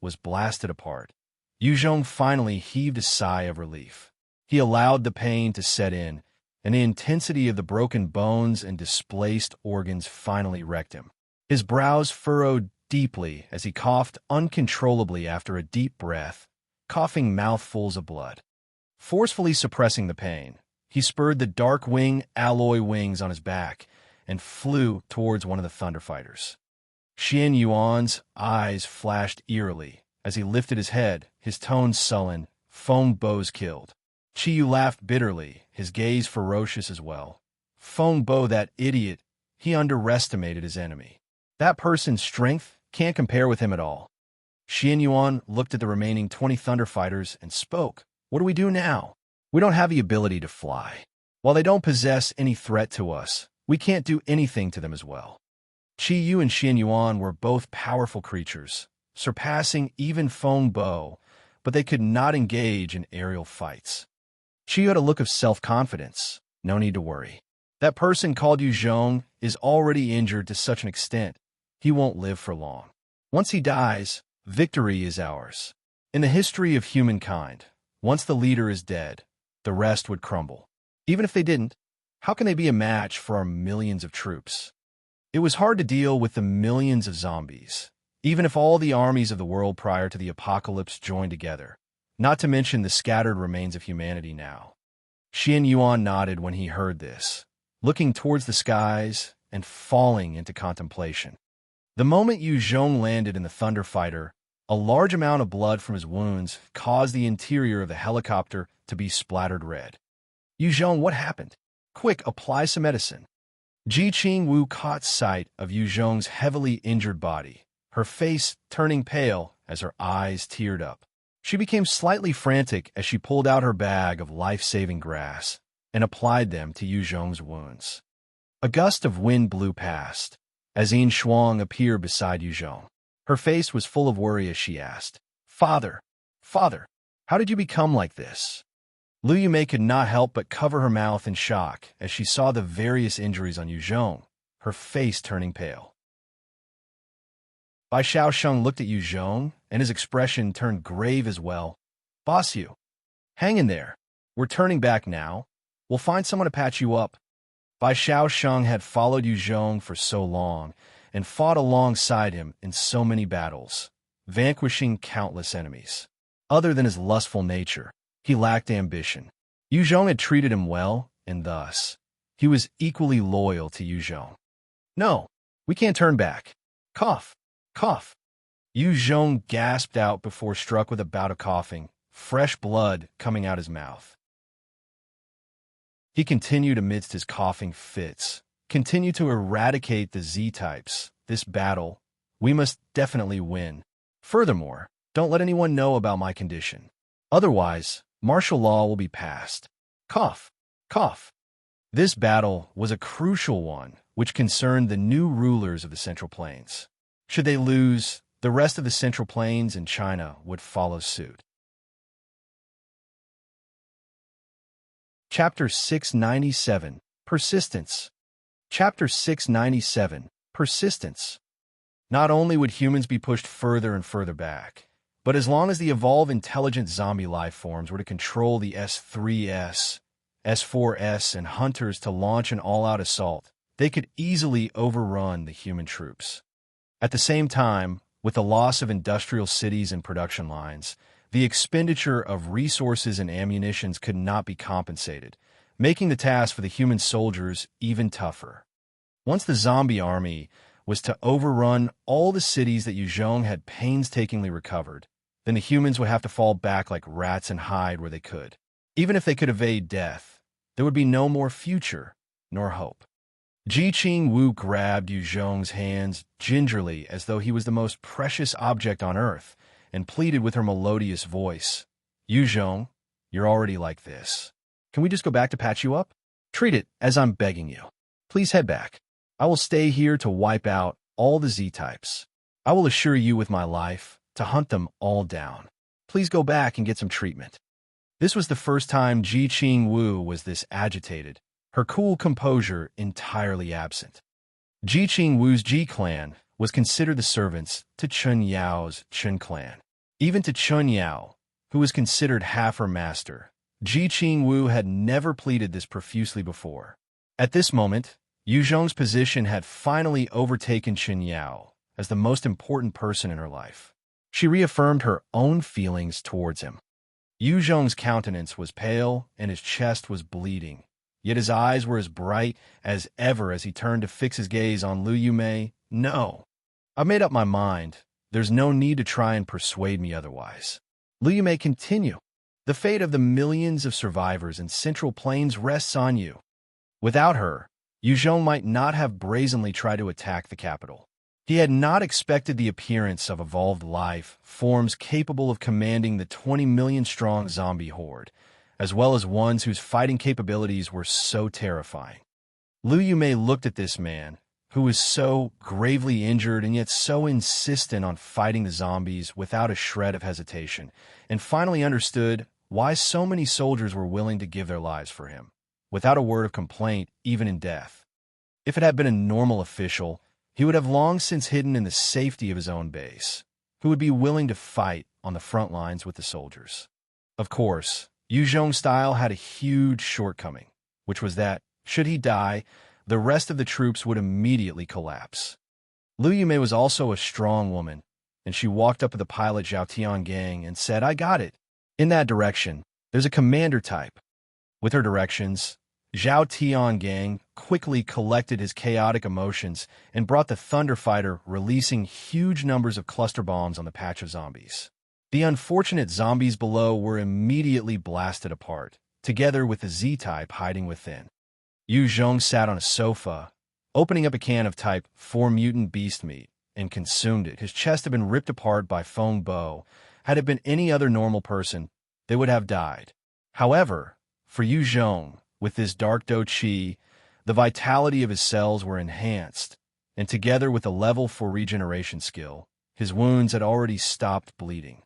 [SPEAKER 1] was blasted apart, Zhong finally heaved a sigh of relief. He allowed the pain to set in, and the intensity of the broken bones and displaced organs finally wrecked him. His brows furrowed deeply as he coughed uncontrollably after a deep breath, coughing mouthfuls of blood. Forcefully suppressing the pain, he spurred the dark wing alloy wings on his back and flew towards one of the Thunder Fighters. Xian Yuan's eyes flashed eerily as he lifted his head, his tone sullen. Feng Bo's killed. Chi Yu laughed bitterly, his gaze ferocious as well. Feng Bo, that idiot, he underestimated his enemy. That person's strength can't compare with him at all. Xian Yuan looked at the remaining 20 Thunder Fighters and spoke. What do we do now? We don't have the ability to fly. While they don't possess any threat to us, we can't do anything to them as well. Chi Yu and Xian Yuan were both powerful creatures, surpassing even Feng Bo, but they could not engage in aerial fights. Chi Yu had a look of self-confidence. No need to worry. That person called Zhong is already injured to such an extent, he won't live for long. Once he dies, victory is ours. In the history of humankind, once the leader is dead, the rest would crumble. Even if they didn't, how can they be a match for our millions of troops? It was hard to deal with the millions of zombies, even if all the armies of the world prior to the apocalypse joined together, not to mention the scattered remains of humanity now. Xian Yuan nodded when he heard this, looking towards the skies and falling into contemplation. The moment Zhong landed in the Thunder Fighter, a large amount of blood from his wounds caused the interior of the helicopter to be splattered red. Zhong, what happened? Quick, apply some medicine. Ji Qingwu caught sight of Zhong's heavily injured body, her face turning pale as her eyes teared up. She became slightly frantic as she pulled out her bag of life-saving grass and applied them to Zhong's wounds. A gust of wind blew past as Yin Shuang appeared beside Zhong. Her face was full of worry as she asked, Father, how did you become like this? Lu Yumei could not help but cover her mouth in shock as she saw the various injuries on Zhong, her face turning pale. Bai Xiaosheng looked at Zhong, and his expression turned grave as well. Boss Yu, hang in there. We're turning back now. We'll find someone to patch you up. Bai Xiaosheng had followed Zhong for so long and fought alongside him in so many battles, vanquishing countless enemies. Other than his lustful nature, he lacked ambition. Zhong had treated him well, and thus, he was equally loyal to Zhong. No, we can't turn back. Cough. Cough. Zhong gasped out before struck with a bout of coughing, fresh blood coming out his mouth. He continued amidst his coughing fits. Continue to eradicate the Z-types. This battle, we must definitely win. Furthermore, don't let anyone know about my condition. Otherwise, martial law will be passed. Cough. Cough. This battle was a crucial one, which concerned the new rulers of the Central Plains. Should they lose, the rest of the Central Plains and China would follow suit. Chapter 697, Persistence. Chapter 697, Persistence. Not only would humans be pushed further and further back, but as long as the evolved intelligent zombie life forms were to control the S3S, S4S, and hunters to launch an all-out assault, they could easily overrun the human troops. At the same time, with the loss of industrial cities and production lines, the expenditure of resources and ammunitions could not be compensated, making the task for the human soldiers even tougher. Once the zombie army was to overrun all the cities that Zhong had painstakingly recovered, then the humans would have to fall back like rats and hide where they could. Even if they could evade death, there would be no more future nor hope. Ji Qingwu grabbed Zhong's hands gingerly as though he was the most precious object on earth and pleaded with her melodious voice, Zhong, you're already like this. Can we just go back to patch you up? Treat it as I'm begging you. Please head back. I will stay here to wipe out all the Z-types. I will assure you with my life to hunt them all down. Please go back and get some treatment." This was the first time Ji Qingwu was this agitated, her cool composure entirely absent. Ji Qingwu's Ji clan was considered the servants to Chun Yao's Chun clan. Even to Chun Yao, who was considered half her master, Ji Qingwu had never pleaded this profusely before. At this moment, Yu Zhong's position had finally overtaken Chun Yao as the most important person in her life. She reaffirmed her own feelings towards him. Yu Zhong's countenance was pale and his chest was bleeding, yet his eyes were as bright as ever as he turned to fix his gaze on Liu Yumei. "No. I've made up my mind. There's no need to try and persuade me otherwise." Liu Yumei continued. "The fate of the millions of survivors in Central Plains rests on you. Without her, Yu Zhong might not have brazenly tried to attack the capital. He had not expected the appearance of evolved life forms capable of commanding the 20 million-strong zombie horde, as well as ones whose fighting capabilities were so terrifying." Liu Yumei looked at this man, who was so gravely injured and yet so insistent on fighting the zombies without a shred of hesitation, and finally understood why so many soldiers were willing to give their lives for him, without a word of complaint, even in death. If it had been a normal official, he would have long since hidden in the safety of his own base, who would be willing to fight on the front lines with the soldiers. Of course, Yu Zhong's style had a huge shortcoming, which was that, should he die, the rest of the troops would immediately collapse. Liu Yumei was also a strong woman, and she walked up to the pilot Zhao Tiangang and said, "I got it. In that direction, there's a commander type." With her directions, Zhao Tiangang quickly collected his chaotic emotions and brought the Thunder Fighter, releasing huge numbers of cluster bombs on the patch of zombies. The unfortunate zombies below were immediately blasted apart, together with the Z-type hiding within. Yu Zhong sat on a sofa, opening up a can of Type 4 mutant beast meat, and consumed it. His chest had been ripped apart by Feng Bo. Had it been any other normal person, they would have died. However, for Yu Zhong, with this dark do qi, the vitality of his cells were enhanced, and together with a level 4 regeneration skill, his wounds had already stopped bleeding.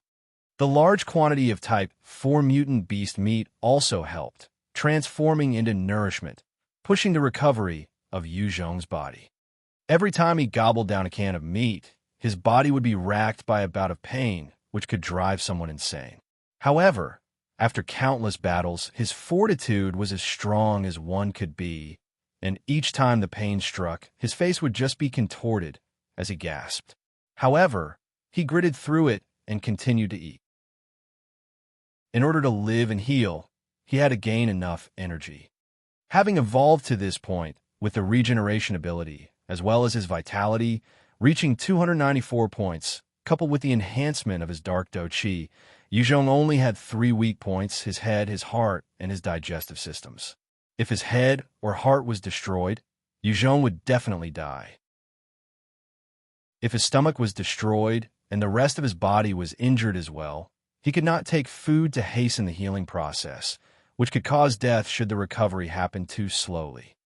[SPEAKER 1] The large quantity of Type 4 mutant beast meat also helped, transforming into nourishment, pushing the recovery of Yu Zhong's body. Every time he gobbled down a can of meat, his body would be racked by a bout of pain, which could drive someone insane. However, after countless battles, his fortitude was as strong as one could be, and each time the pain struck, his face would just be contorted as he gasped. However, he gritted through it and continued to eat. In order to live and heal, he had to gain enough energy. Having evolved to this point with the regeneration ability, as well as his vitality, reaching 294 points, coupled with the enhancement of his dark do qi, Yu Zhong only had 3 weak points: his head, his heart, and his digestive systems. If his head or heart was destroyed, Yu Zhong would definitely die. If his stomach was destroyed and the rest of his body was injured as well, he could not take food to hasten the healing process, which could cause death should the recovery happen too slowly.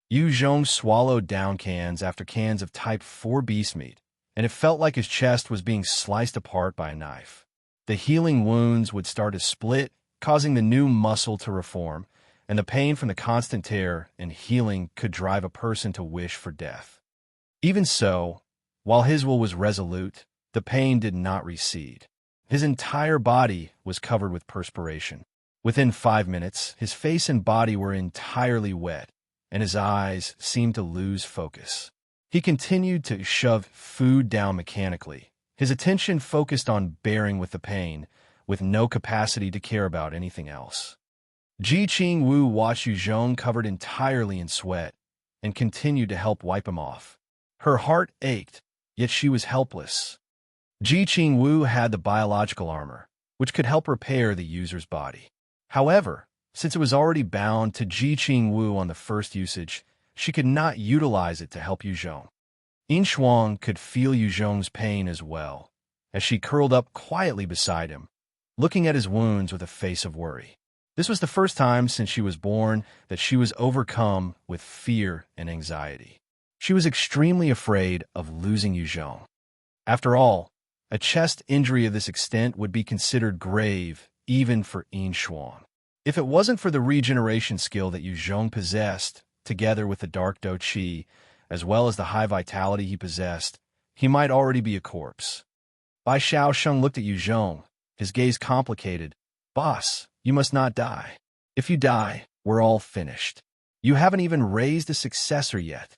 [SPEAKER 1] Yu Zhong swallowed down cans after cans of Type 4 beast meat, and it felt like his chest was being sliced apart by a knife. The healing wounds would start to split, causing the new muscle to reform, and the pain from the constant tear and healing could drive a person to wish for death. Even so, while his will was resolute, the pain did not recede. His entire body was covered with perspiration. Within 5 minutes, his face and body were entirely wet, and his eyes seemed to lose focus. He continued to shove food down mechanically, his attention focused on bearing with the pain, with no capacity to care about anything else. Ji Qingwu watched Yu Zhong covered entirely in sweat and continued to help wipe him off. Her heart ached, yet she was helpless. Ji Qingwu had the biological armor, which could help repair the user's body. However, since it was already bound to Ji Qingwu on the first usage, she could not utilize it to help Yu Zhong. Shuang could feel Yu Zhong's pain as well, as she curled up quietly beside him, looking at his wounds with a face of worry. This was the first time since she was born that she was overcome with fear and anxiety. She was extremely afraid of losing Zhong. After all, a chest injury of this extent would be considered grave even for Shuang. If it wasn't for the regeneration skill that Zhong possessed, together with the Dark Do Qi, as well as the high vitality he possessed, he might already be a corpse. Bai Xiaosheng looked at Zhong, his gaze complicated. Boss, you must not die. If you die, we're all finished. You haven't even raised a successor yet.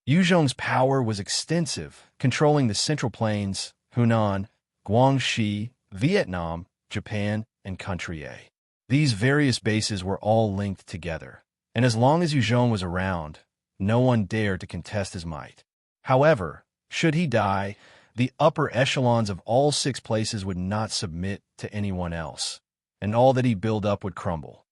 [SPEAKER 1] Zhong's power was extensive, controlling the Central Plains, Hunan, Guangxi, Vietnam, Japan, and Country A. These various bases were all linked together, and as long as Zhong was around, no one dared to contest his might. However, should he die, the upper echelons of all 6 places would not submit to anyone else, and all that he built up would crumble.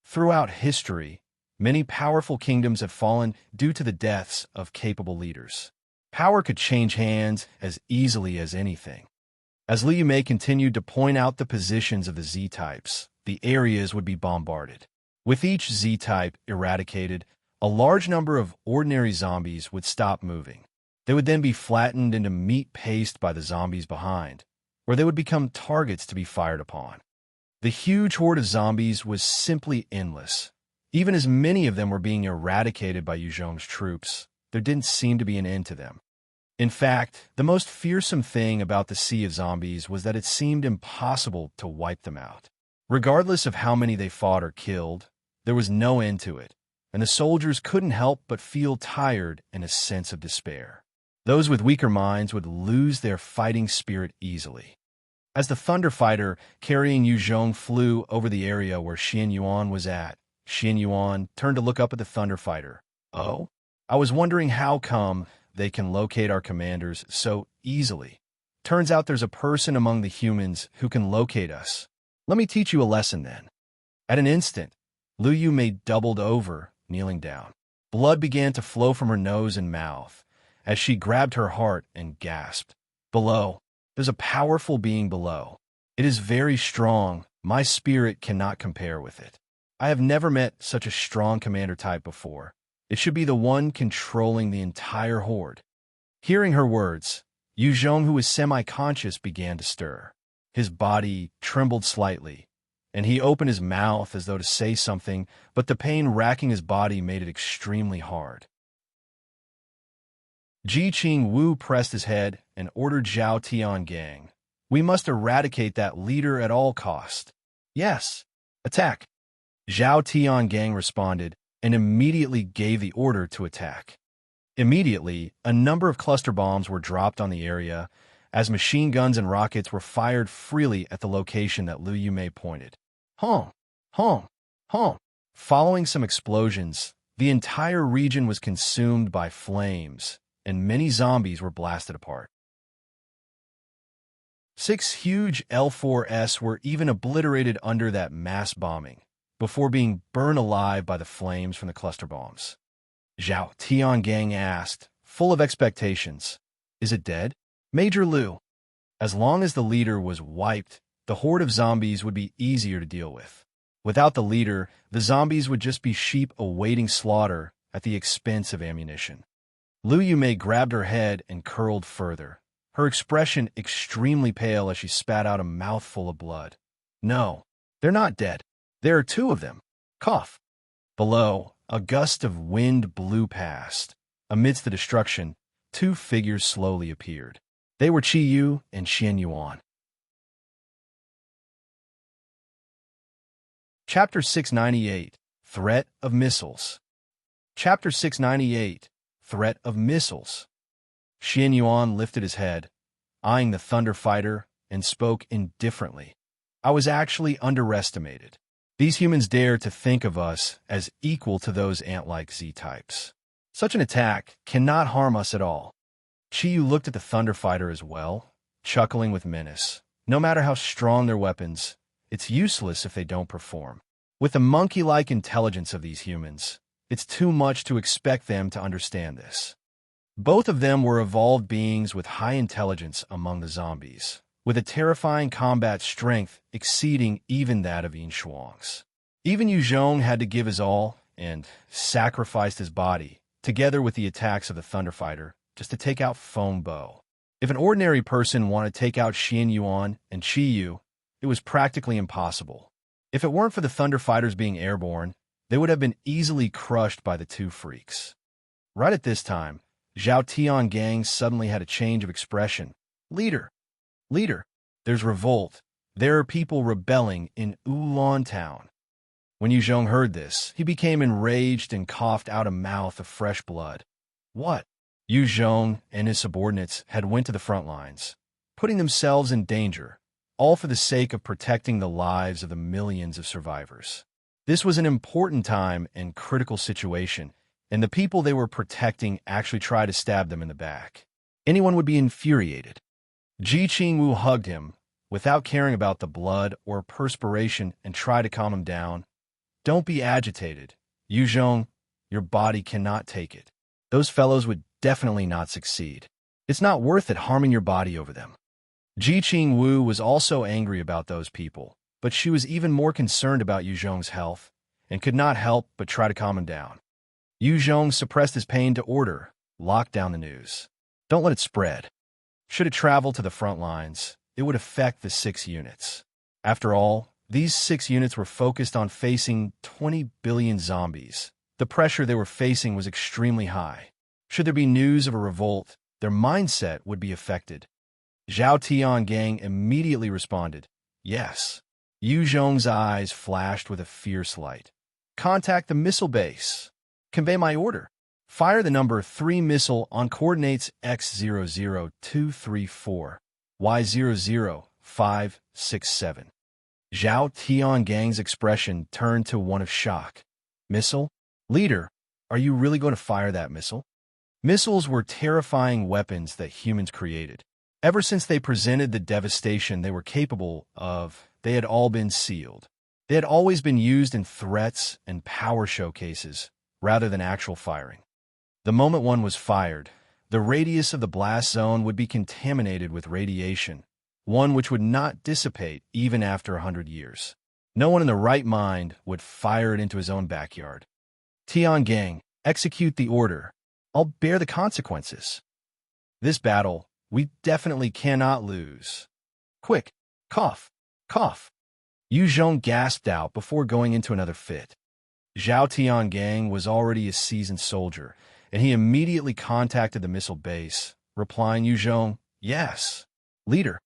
[SPEAKER 1] Throughout history, many powerful kingdoms have fallen due to the deaths of capable leaders. Power could change hands as easily as anything. As Liu Mei continued to point out the positions of the Z-types, the areas would be bombarded. With each Z-type eradicated, a large number of ordinary zombies would stop moving. They would then be flattened into meat paste by the zombies behind, or they would become targets to be fired upon. The huge horde of zombies was simply endless. Even as many of them were being eradicated by Zhong's troops, there didn't seem to be an end to them. In fact, the most fearsome thing about the sea of zombies was that it seemed impossible to wipe them out. Regardless of how many they fought or killed, there was no end to it, and the soldiers couldn't help but feel tired and a sense of despair. Those with weaker minds would lose their fighting spirit easily. As the Thunder Fighter carrying Zhong flew over the area where Xian Yuan was at, Xian Yuan turned to look up at the Thunder Fighter. Oh? I was wondering how come they can locate our commanders so easily. Turns out there's a person among the humans who can locate us. Let me teach you a lesson then. At an instant, Liu Mei doubled over, kneeling down. Blood began to flow from her nose and mouth as she grabbed her heart and gasped. Below, there's a powerful being below. It is very strong. My spirit cannot compare with it. I have never met such a strong commander type before. It should be the one controlling the entire horde. Hearing her words, Zhong, who was semi-conscious, began to stir. His body trembled slightly, and he opened his mouth as though to say something, but the pain racking his body made it extremely hard. Ji Qing Wu pressed his head and ordered Zhao Tiangang. We must eradicate that leader at all cost. Yes, attack. Zhao Tiangang responded and immediately gave the order to attack. Immediately, a number of cluster bombs were dropped on the area as machine guns and rockets were fired freely at the location that Liu Mei pointed. Hong! Hong! Hong! Following some explosions, the entire region was consumed by flames, and many zombies were blasted apart. 6 huge L4S were even obliterated under that mass bombing, before being burned alive by the flames from the cluster bombs. Zhao Tiangang asked, full of expectations, "Is it dead?" Major Liu. As long as the leader was wiped, the horde of zombies would be easier to deal with. Without the leader, the zombies would just be sheep awaiting slaughter at the expense of ammunition. Liu Mei grabbed her head and curled further, her expression extremely pale as she spat out a mouthful of blood. No, they're not dead. There are 2 of them. Cough. Below, a gust of wind blew past. Amidst the destruction, 2 figures slowly appeared. They were Qi Yu and Xian Yuan. Chapter 698, Threat of Missiles. Chapter 698, Threat of Missiles. Xian Yuan lifted his head, eyeing the Thunder Fighter, and spoke indifferently. I was actually underestimated. These humans dare to think of us as equal to those ant-like Z-types. Such an attack cannot harm us at all. Qi Yu looked at the Thunder Fighter as well, chuckling with menace. No matter how strong their weapons, it's useless if they don't perform. With the monkey-like intelligence of these humans, it's too much to expect them to understand this. Both of them were evolved beings with high intelligence among the zombies, with a terrifying combat strength exceeding even that of Shuang's. Even Yu Zhong had to give his all and sacrificed his body, together with the attacks of the Thunder Fighter, just to take out Feng Bo. If an ordinary person wanted to take out Xian Yuan and Qi Yu, it was practically impossible. If it weren't for the Thunder Fighters being airborne, they would have been easily crushed by the two freaks. Right at this time, Zhao Tiangang suddenly had a change of expression. Leader! Leader! There's revolt. There are people rebelling in Ulan Town. When Yu Zhong heard this, he became enraged and coughed out a mouth of fresh blood. What? Yu Zhong and his subordinates had went to the front lines, putting themselves in danger, all for the sake of protecting the lives of the millions of survivors. This was an important time and critical situation, and the people they were protecting actually tried to stab them in the back. Anyone would be infuriated. Ji Qingwu hugged him, without caring about the blood or perspiration, and tried to calm him down. Don't be agitated. Yu Zhong, your body cannot take it. Those fellows would definitely not succeed. It's not worth it harming your body over them. Ji Qingwu was also angry about those people, but she was even more concerned about Yu Zhong's health, and could not help but try to calm him down. Yu Zhong suppressed his pain to order, lock down the news. Don't let it spread. Should it travel to the front lines, it would affect the 6 units. After all, these 6 units were focused on facing 20 billion zombies. The pressure they were facing was extremely high. Should there be news of a revolt, their mindset would be affected. Zhao Tiangang immediately responded, yes. Yu Zhong's eyes flashed with a fierce light. Contact the missile base. Convey my order. Fire the number 3 missile on coordinates X00234, Y00567. Zhao Tiangang's expression turned to one of shock. Missile? Leader, are you really going to fire that missile? Missiles were terrifying weapons that humans created. Ever since they presented the devastation they were capable of, they had all been sealed. They had always been used in threats and power showcases, rather than actual firing. The moment one was fired, the radius of the blast zone would be contaminated with radiation, one which would not dissipate even after 100 years. No one in the right mind would fire it into his own backyard. Tiangang, execute the order. I'll bear the consequences. This battle, we definitely cannot lose. Quick, cough, cough. Yu Zhong gasped out before going into another fit. Zhao Tiangang was already a seasoned soldier, and he immediately contacted the missile base, replying, Yu Zhong, yes. Leader,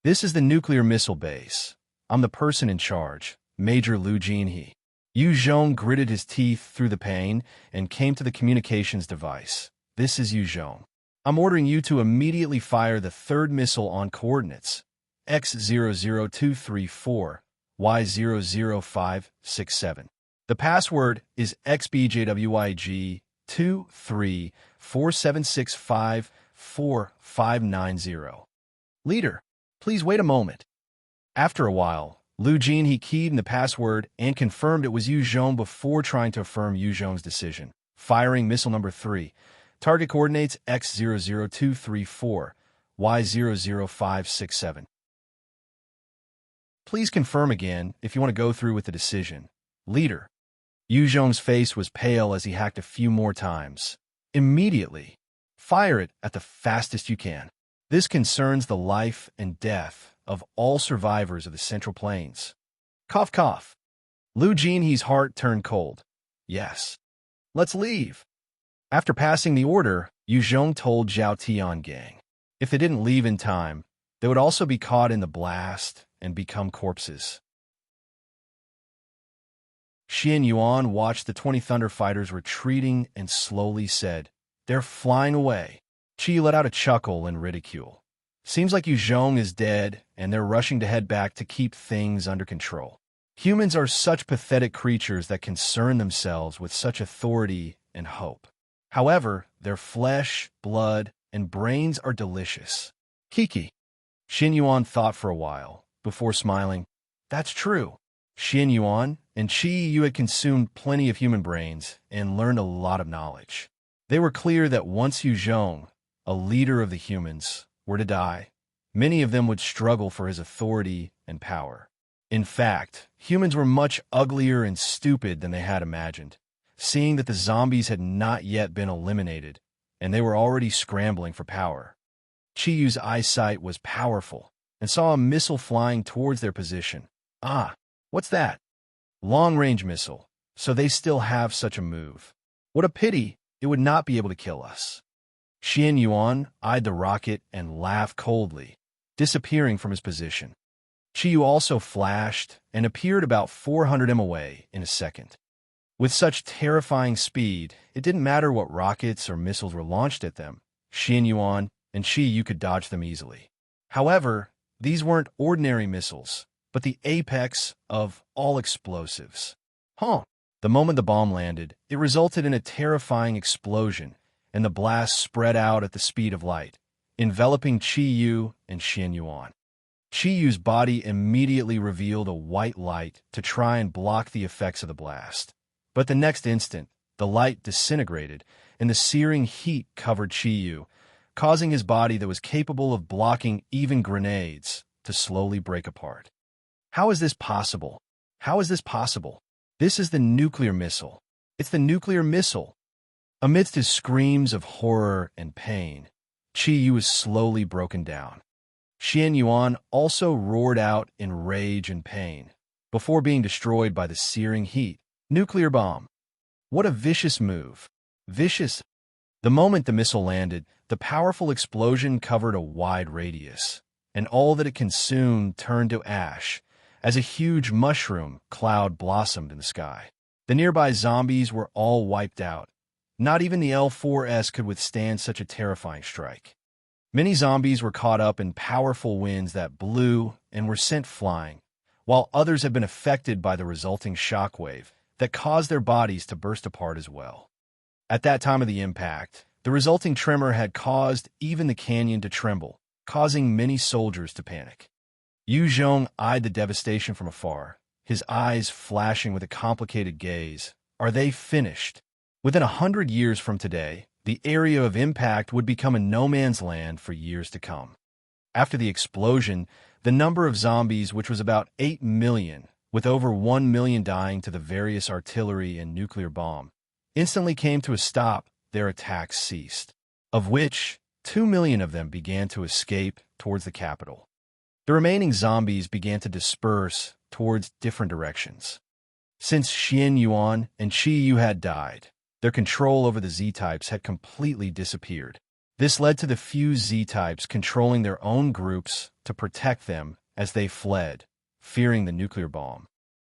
[SPEAKER 1] this is the nuclear missile base. I'm the person in charge, Major Lu Jinhe. Yu Zhong gritted his teeth through the pain and came to the communications device. This is Yu Zhong. I'm ordering you to immediately fire the 3rd missile on coordinates X00234, Y00567. The password is XBJWIG234765459. Leader, please wait a moment. After a while, Lu Jinhe keyed in the password and confirmed it was Yu Zhong before trying to affirm Yu Zhong's decision. Firing missile number 3. Target coordinates X00234, Y00567. Please confirm again if you want to go through with the decision. Leader. Yu Zhong's face was pale as he hacked a few more times. Immediately. Fire it at the fastest you can. This concerns the life and death of all survivors of the Central Plains. Cough, cough. Lu Jinhe's heart turned cold. Yes. Let's leave. After passing the order, Yu Zhong told Zhao Tiangang, if they didn't leave in time, they would also be caught in the blast and become corpses. Xian Yuan watched the 20 Thunder Fighters retreating and slowly said, they're flying away. Qi let out a chuckle in ridicule. Seems like Yu Zhong is dead, and they're rushing to head back to keep things under control. Humans are such pathetic creatures that concern themselves with such authority and hope. However, their flesh, blood, and brains are delicious. Kiki. Xin Yuan thought for a while, before smiling. That's true. Xin Yuan and Qi Yu had consumed plenty of human brains and learned a lot of knowledge. They were clear that once Yu Zhong, a leader of the humans, were to die, many of them would struggle for his authority and power. In fact, humans were much uglier and stupid than they had imagined, seeing that the zombies had not yet been eliminated, and they were already scrambling for power. Chiyu's eyesight was powerful, and saw a missile flying towards their position. Ah, what's that? Long-range missile, so they still have such a move. What a pity, it would not be able to kill us. Xian Yuan eyed the rocket and laughed coldly, disappearing from his position. Chiyu also flashed and appeared about 400 m away in a second. With such terrifying speed, it didn't matter what rockets or missiles were launched at them. Xian Yuan and Chiyu could dodge them easily. However, these weren't ordinary missiles, but the apex of all explosives. The moment the bomb landed, it resulted in a terrifying explosion, and the blast spread out at the speed of light, enveloping Chiyu and Xian Yuan. Chiyu's body immediately revealed a white light to try and block the effects of the blast. But the next instant, the light disintegrated, and the searing heat covered Chiyu, causing his body that was capable of blocking even grenades to slowly break apart. How is this possible? How is this possible? This is the nuclear missile. It's the nuclear missile. Amidst his screams of horror and pain, Chiyu was slowly broken down. Xian Yuan also roared out in rage and pain, before being destroyed by the searing heat. Nuclear bomb. What a vicious move. Vicious. The moment the missile landed, the powerful explosion covered a wide radius, and all that it consumed turned to ash, as a huge mushroom cloud blossomed in the sky. The nearby zombies were all wiped out. Not even the L4S could withstand such a terrifying strike. Many zombies were caught up in powerful winds that blew and were sent flying, while others had been affected by the resulting shockwave that caused their bodies to burst apart as well. At that time of the impact, the resulting tremor had caused even the canyon to tremble, causing many soldiers to panic. Zhong eyed the devastation from afar, his eyes flashing with a complicated gaze. Are they finished? Within 100 years from today, the area of impact would become a no-man's land for years to come. After the explosion, the number of zombies, which was about 8 million, with over 1 million dying to the various artillery and nuclear bomb, instantly came to a stop. Their attacks ceased, of which 2 million of them began to escape towards the capital. The remaining zombies began to disperse towards different directions. Since Xian Yuan and Chiyu had died, their control over the Z-types had completely disappeared. This led to the few Z-types controlling their own groups to protect them as they fled, fearing the nuclear bomb.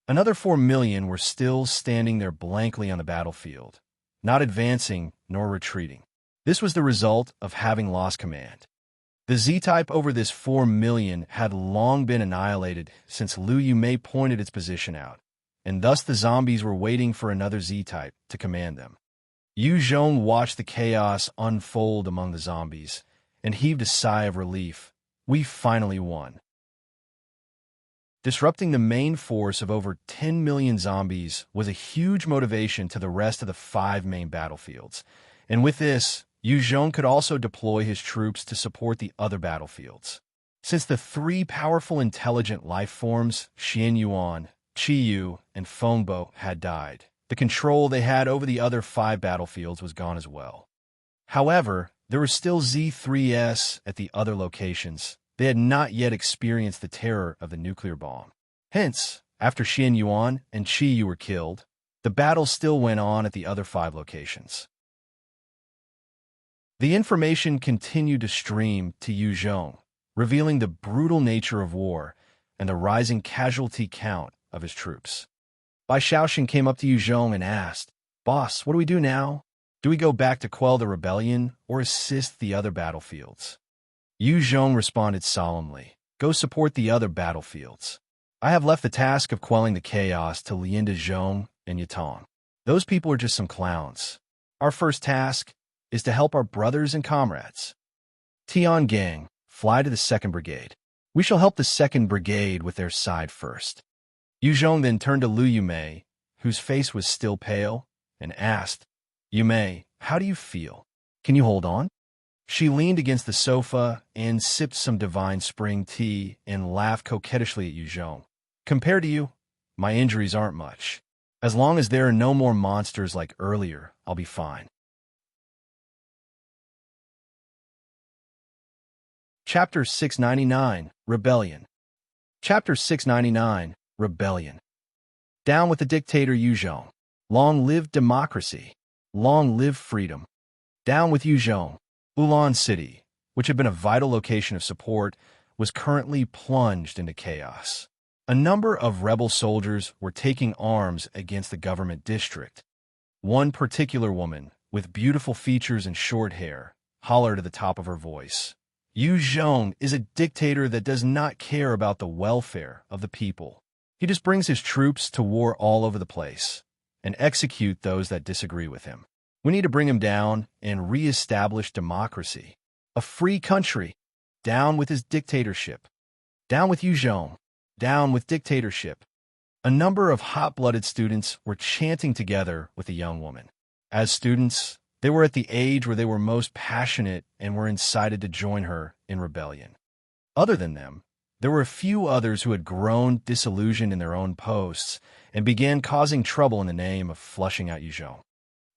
[SPEAKER 1] Another 4 million were still standing there blankly on the battlefield, not advancing nor retreating. This was the result of having lost command. The Z-type over this 4 million had long been annihilated since Liu Yumei pointed its position out, and thus the zombies were waiting for another Z-type to command them. Zhong watched the chaos unfold among the zombies and heaved a sigh of relief. We finally won. Disrupting the main force of over 10 million zombies was a huge motivation to the rest of the 5 main battlefields, and with this, Zhong could also deploy his troops to support the other battlefields. Since the 3 powerful intelligent life forms, Xian Yuan, Chiyu, and Feng had died, the control they had over the other 5 battlefields was gone as well. However, there were still Z3S at the other locations. They had not yet experienced the terror of the nuclear bomb. Hence, after Xian Yuan and Chiyu were killed, the battle still went on at the other 5 locations. The information continued to stream to Zhong, revealing the brutal nature of war and the rising casualty count of his troops. Bai Shaoxing came up to Zhong and asked, "Boss, what do we do now? Do we go back to quell the rebellion or assist the other battlefields?" Zhong responded solemnly, "Go support the other battlefields. I have left the task of quelling the chaos to Lianda Zhong and Yatong. Those people are just some clowns. Our first task is to help our brothers and comrades. Tian Gang, fly to the 2nd Brigade. We shall help the 2nd Brigade with their side first." Zhong then turned to Liu Yumei, whose face was still pale, and asked, "Yumei, how do you feel? Can you hold on?" She leaned against the sofa and sipped some divine spring tea and laughed coquettishly at Zhong. Compared to you, my injuries aren't much. As long as there are no more monsters like earlier, I'll be fine. Chapter 699, Rebellion. Chapter 699, Rebellion. Down with the dictator Zhong. Long live democracy. Long live freedom. Down with Zhong. Ulan City, which had been a vital location of support, was currently plunged into chaos. A number of rebel soldiers were taking arms against the government district. One particular woman, with beautiful features and short hair, hollered at the top of her voice. Zhong is a dictator that does not care about the welfare of the people. He just brings his troops to war all over the place and execute those that disagree with him. We need to bring him down and re-establish democracy. A free country. Down with his dictatorship. Down with Zhong. Down with dictatorship. A number of hot-blooded students were chanting together with a young woman. As students, they were at the age where they were most passionate and were incited to join her in rebellion. Other than them, there were a few others who had grown disillusioned in their own posts and began causing trouble in the name of flushing out Zhong.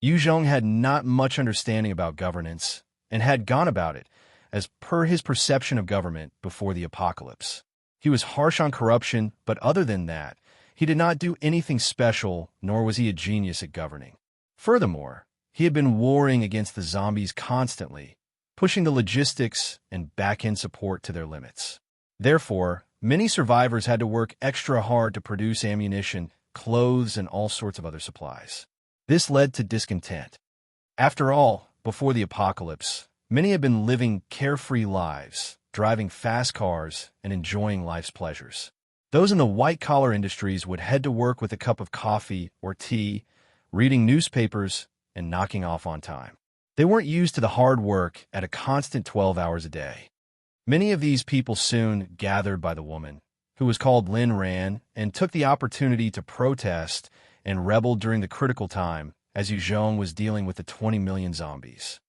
[SPEAKER 1] Zhong had not much understanding about governance and had gone about it as per his perception of government before the apocalypse. He was harsh on corruption, but other than that, he did not do anything special, nor was he a genius at governing. Furthermore, he had been warring against the zombies constantly, pushing the logistics and back-end support to their limits. Therefore, many survivors had to work extra hard to produce ammunition, clothes, and all sorts of other supplies. This led to discontent. After all, before the apocalypse, many had been living carefree lives, driving fast cars, and enjoying life's pleasures. Those in the white-collar industries would head to work with a cup of coffee or tea, reading newspapers, and knocking off on time. They weren't used to the hard work at a constant 12 hours a day. Many of these people soon gathered by the woman, who was called Lin Ran, and took the opportunity to protest and rebel during the critical time as Zhong was dealing with the 20 million zombies.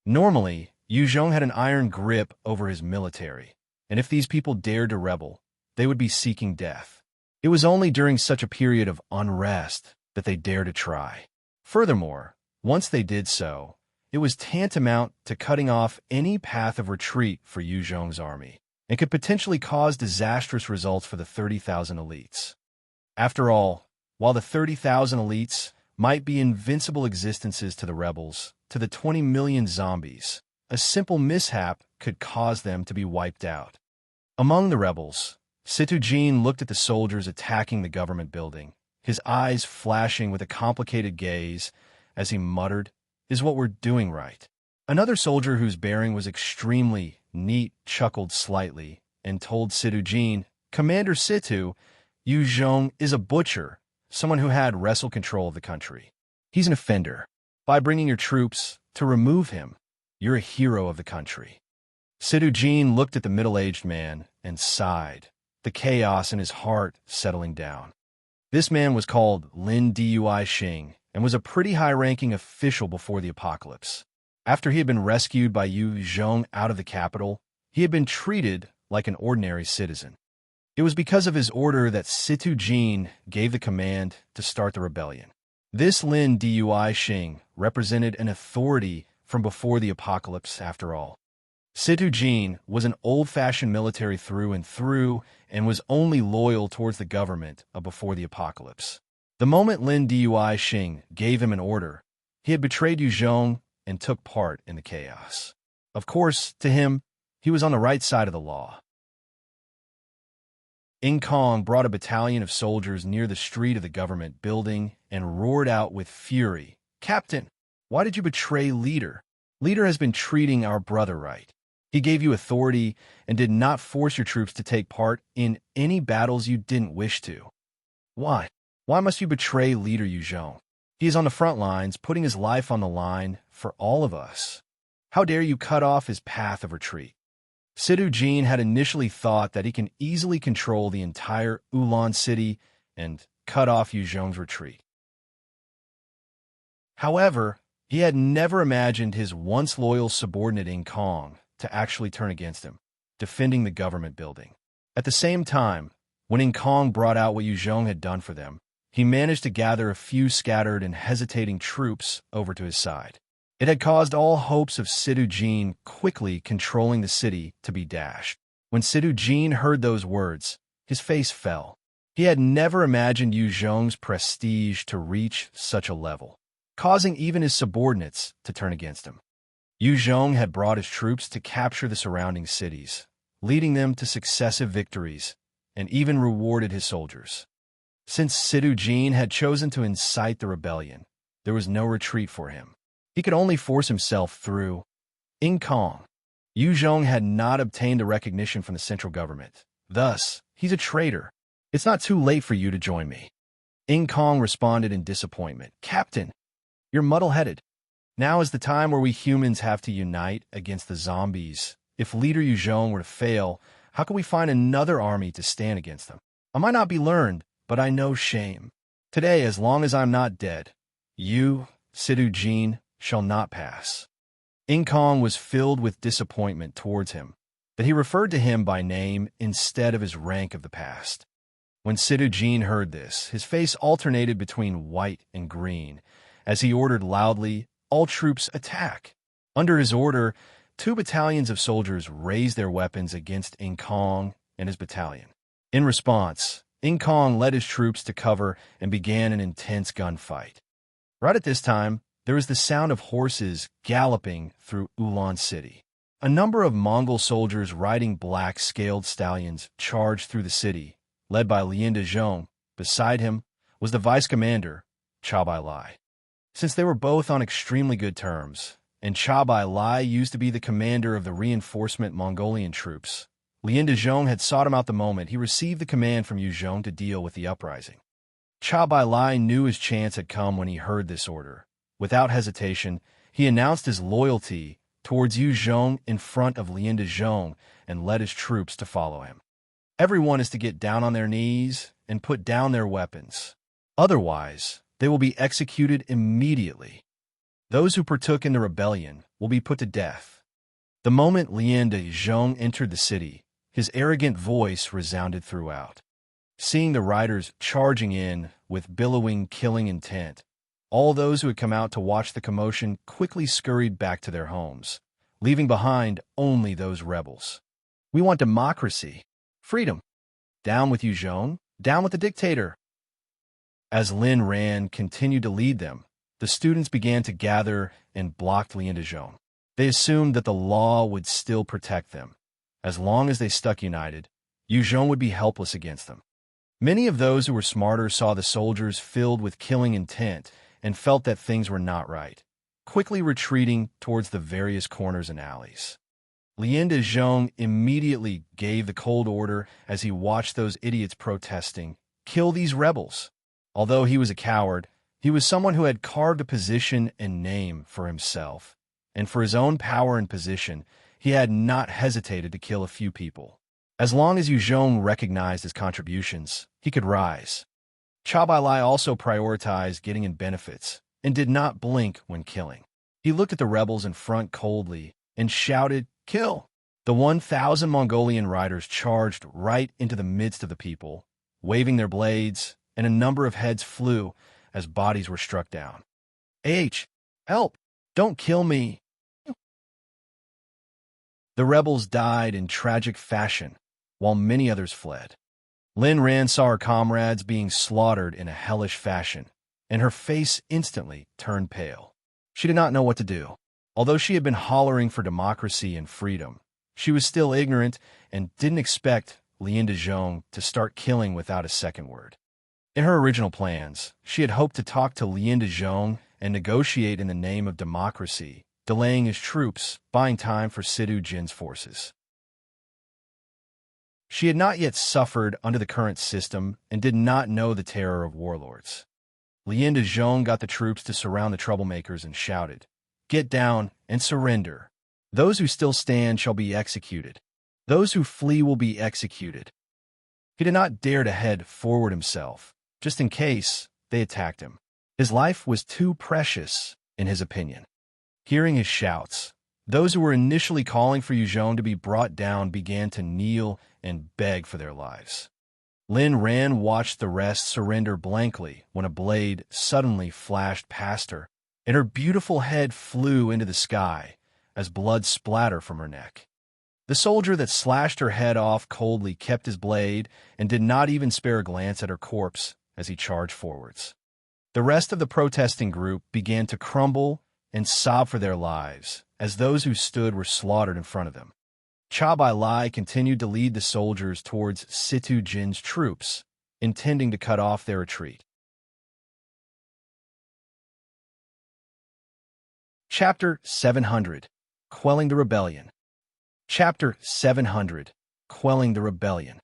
[SPEAKER 1] Normally, Zhong had an iron grip over his military, and if these people dared to rebel, they would be seeking death. It was only during such a period of unrest that they dared to try. Furthermore, once they did so, it was tantamount to cutting off any path of retreat for Zhong's army, and could potentially cause disastrous results for the 30,000 elites. After all, while the 30,000 elites might be invincible existences to the rebels, to the 20 million zombies, a simple mishap could cause them to be wiped out. Among the rebels, Situjin looked at the soldiers attacking the government building, his eyes flashing with a complicated gaze as he muttered, "Is what we're doing right?" Another soldier whose bearing was extremely neat chuckled slightly and told Situjin, "Commander Situ, Zhong is a butcher, someone who had wrestle control of the country. He's an offender. By bringing your troops to remove him, you're a hero of the country." Situjin looked at the middle-aged man and sighed, the chaos in his heart settling down. This man was called Lin Dui Xing and was a pretty high-ranking official before the apocalypse. After he had been rescued by Zhong out of the capital, he had been treated like an ordinary citizen. It was because of his order that Situjin gave the command to start the rebellion. This Lin Dui Xing represented an authority from before the apocalypse after all. Situjin was an old-fashioned military through and through and was only loyal towards the government of before the apocalypse. The moment Lin Dui Xing gave him an order, he had betrayed Zhong and took part in the chaos. Of course, to him, he was on the right side of the law. Kong brought a battalion of soldiers near the street of the government building and roared out with fury, "Captain, why did you betray Leader? Leader has been treating our brother right. He gave you authority and did not force your troops to take part in any battles you didn't wish to. Why? Why must you betray Leader Zhong? He is on the front lines, putting his life on the line for all of us. How dare you cut off his path of retreat?" Situjin had initially thought that he can easily control the entire Ulan city and cut off Zhong's retreat. However, he had never imagined his once loyal subordinate Kong to actually turn against him, defending the government building. At the same time, When Kong brought out what Yu Zhong had done for them, he managed to gather a few scattered and hesitating troops over to his side. It had caused all hopes of Sidu Jin quickly controlling the city to be dashed. When Sidu Jin heard those words, his face fell. He had never imagined Yu Zhong's prestige to reach such a level, causing even his subordinates to turn against him. Yu Zhong had brought his troops to capture the surrounding cities, leading them to successive victories, and even rewarded his soldiers. Since Sidu Jin had chosen to incite the rebellion, there was no retreat for him. He could only force himself through. In Kong, Yu Zhong had not obtained the recognition from the central government. Thus, he's a traitor. It's not too late for you to join me. In Kong responded in disappointment. Captain, you're muddle-headed. Now is the time where we humans have to unite against the zombies. If leader Yu Zhong were to fail, how can we find another army to stand against them? I might not be learned, but I know shame. Today, as long as I'm not dead, you, Sidu Jin, shall not pass. In Kong was filled with disappointment towards him, that he referred to him by name instead of his rank of the past. When Sidu Jin heard this, his face alternated between white and green, as he ordered loudly, all troops attack. Under his order, 2 battalions of soldiers raised their weapons against In Kong and his battalion. In response, In Kong led his troops to cover and began an intense gunfight. Right at this time, there was the sound of horses galloping through Ulan City. A number of Mongol soldiers riding black-scaled stallions charged through the city, led by Zhong. Beside him was the vice commander, Chabai Lai. Since they were both on extremely good terms, and Chabai Lai used to be the commander of the reinforcement Mongolian troops, Zhong had sought him out the moment he received the command from Yu Zhong to deal with the uprising. Chabai Lai knew his chance had come when he heard this order. Without hesitation, he announced his loyalty towards Yu Zhong in front of Zhong and led his troops to follow him. Everyone is to get down on their knees and put down their weapons. Otherwise, they will be executed immediately. Those who partook in the rebellion will be put to death. The moment Zhong entered the city, his arrogant voice resounded throughout. Seeing the riders charging in with billowing, killing intent, all those who had come out to watch the commotion quickly scurried back to their homes, leaving behind only those rebels. We want democracy. Freedom. Down with Yu Zhong, down with the dictator. As Lin Ran continued to lead them, the students began to gather and blocked Zhong. They assumed that the law would still protect them. As long as they stuck united, Yu Zhong would be helpless against them. Many of those who were smarter saw the soldiers filled with killing intent and felt that things were not right, quickly retreating towards the various corners and alleys. Zhong immediately gave the cold order as he watched those idiots protesting, "Kill these rebels." Although he was a coward, he was someone who had carved a position and name for himself, and for his own power and position, he had not hesitated to kill a few people. As long as Yu Zhong recognized his contributions, he could rise. Chabai Lai also prioritized getting in benefits and did not blink when killing. He looked at the rebels in front coldly and shouted, "Kill!" The 1,000 Mongolian riders charged right into the midst of the people, waving their blades, and a number of heads flew as bodies were struck down. Help! Don't kill me! The rebels died in tragic fashion, while many others fled. Lin Ran saw her comrades being slaughtered in a hellish fashion, and her face instantly turned pale. She did not know what to do. Although she had been hollering for democracy and freedom, she was still ignorant and didn't expect Zhong to start killing without a second word. In her original plans, she had hoped to talk to Zhong and negotiate in the name of democracy, delaying his troops, buying time for Sidu Jin's forces. She had not yet suffered under the current system and did not know the terror of warlords. Zhong got the troops to surround the troublemakers and shouted, "Get down and surrender. Those who still stand shall be executed. Those who flee will be executed." He did not dare to head forward himself, just in case they attacked him. His life was too precious, in his opinion. Hearing his shouts, those who were initially calling for Yu Zhong to be brought down began to kneel and beg for their lives. Lin Ran watched the rest surrender blankly when a blade suddenly flashed past her, and her beautiful head flew into the sky as blood splattered from her neck. The soldier that slashed her head off coldly kept his blade and did not even spare a glance at her corpse as he charged forwards. The rest of the protesting group began to crumble and sob for their lives as those who stood were slaughtered in front of them. Cha Bai Lai continued to lead the soldiers towards Situ Jin's troops, intending to cut off their retreat. Chapter 700. Quelling the Rebellion. Chapter 700. Quelling the Rebellion.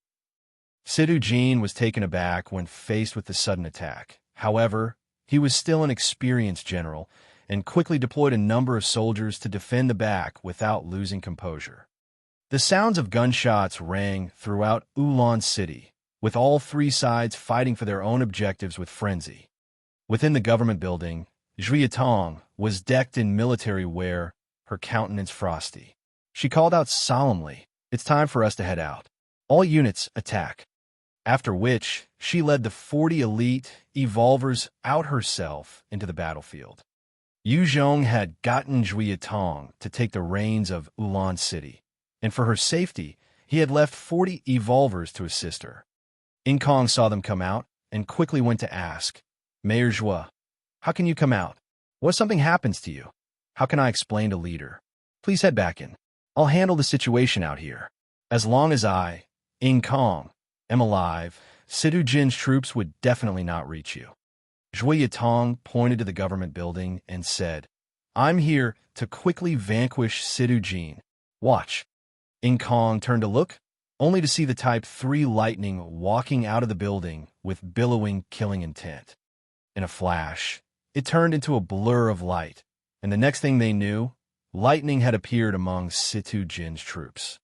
[SPEAKER 1] Situ Jin was taken aback when faced with the sudden attack. However, he was still an experienced general and quickly deployed a number of soldiers to defend the back without losing composure. The sounds of gunshots rang throughout Ulan City, with all three sides fighting for their own objectives with frenzy. Within the government building, Zhu Yitong was decked in military wear, her countenance frosty. She called out solemnly, "It's time for us to head out. All units attack." After which, she led the 40 elite evolvers out herself into the battlefield. Zhong had gotten Zhu Yitong to take the reins of Ulan City, and for her safety, he had left 40 evolvers to assist her. Kong saw them come out and quickly went to ask, "Mayor Zhua, how can you come out? What if something happens to you? How can I explain to leader? Please head back in. I'll handle the situation out here. As long as I, Kong, am alive, Situ Jin's troops would definitely not reach you." Zhu Yitong pointed to the government building and said, "I'm here to quickly vanquish Situ Jin. Watch." Kong turned to look, only to see the Type 3 lightning walking out of the building with billowing, killing intent. In a flash, it turned into a blur of light, and the next thing they knew, lightning had appeared among Situ Jin's troops.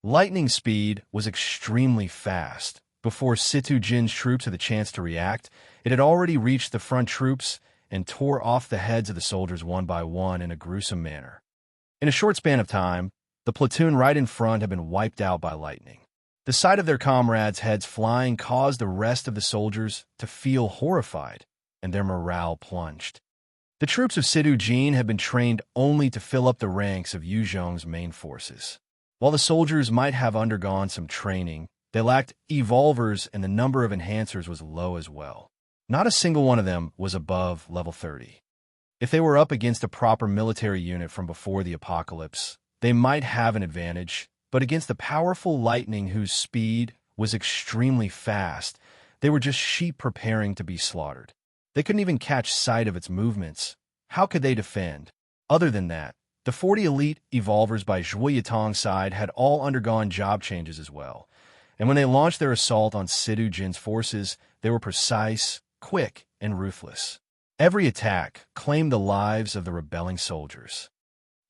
[SPEAKER 1] Lightning speed was extremely fast. Before Situ Jin's troops had the chance to react, it had already reached the front troops and tore off the heads of the soldiers one by one in a gruesome manner. In a short span of time, the platoon right in front had been wiped out by lightning. The sight of their comrades' heads flying caused the rest of the soldiers to feel horrified, and their morale plunged. The troops of Situ Jin had been trained only to fill up the ranks of Zhong's main forces. While the soldiers might have undergone some training, they lacked evolvers and the number of enhancers was low as well. Not a single one of them was above level 30. If they were up against a proper military unit from before the apocalypse, they might have an advantage, but against the powerful lightning whose speed was extremely fast, they were just sheep preparing to be slaughtered. They couldn't even catch sight of its movements. How could they defend? Other than that, the 40 elite evolvers by Zhu Yitong's side had all undergone job changes as well, and when they launched their assault on Situ Jin's forces, they were precise, quick, and ruthless. Every attack claimed the lives of the rebelling soldiers.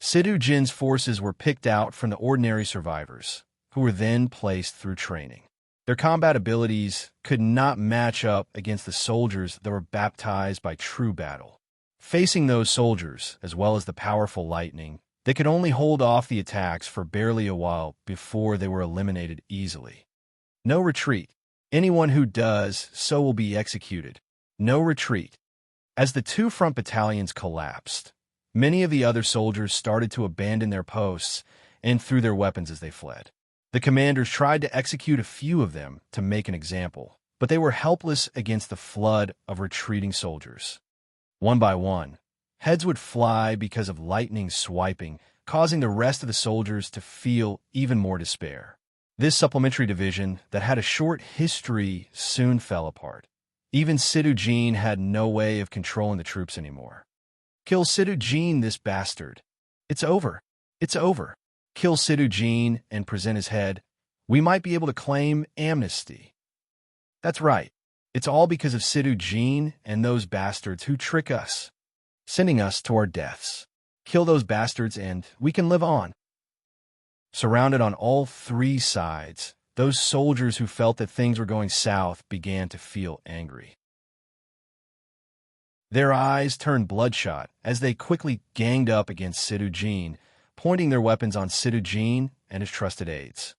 [SPEAKER 1] Situ Jin's forces were picked out from the ordinary survivors, who were then placed through training. Their combat abilities could not match up against the soldiers that were baptized by true battle. Facing those soldiers, as well as the powerful lightning, they could only hold off the attacks for barely a while before they were eliminated easily. No retreat. Anyone who does so will be executed. No retreat. As the two front battalions collapsed, many of the other soldiers started to abandon their posts and threw their weapons as they fled. The commanders tried to execute a few of them to make an example, but they were helpless against the flood of retreating soldiers. One by one, heads would fly because of lightning swiping, causing the rest of the soldiers to feel even more despair. This supplementary division that had a short history soon fell apart. Even Situ Jin had no way of controlling the troops anymore. "Kill Situ Jin, this bastard. It's over. It's over. Kill Situ Jin and present his head. We might be able to claim amnesty." That's right. It's all because of Situ Jin and those bastards who trick us, sending us to our deaths. Kill those bastards and we can live on. Surrounded on all three sides, those soldiers who felt that things were going south began to feel angry. Their eyes turned bloodshot as they quickly ganged up against Situ Jin, pointing their weapons on Situ Jin and his trusted aides.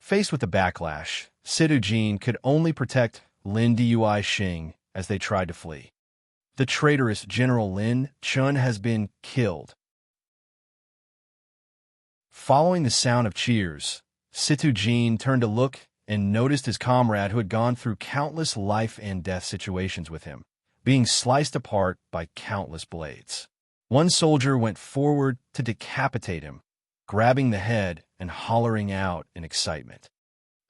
[SPEAKER 1] Faced with the backlash, Sidu Jin could only protect Lin Dui Xing as they tried to flee. The traitorous General Lin Chun has been killed. Following the sound of cheers, Situ Jin turned to look and noticed his comrade who had gone through countless life and death situations with him, being sliced apart by countless blades. One soldier went forward to decapitate him, grabbing the head and hollering out in excitement.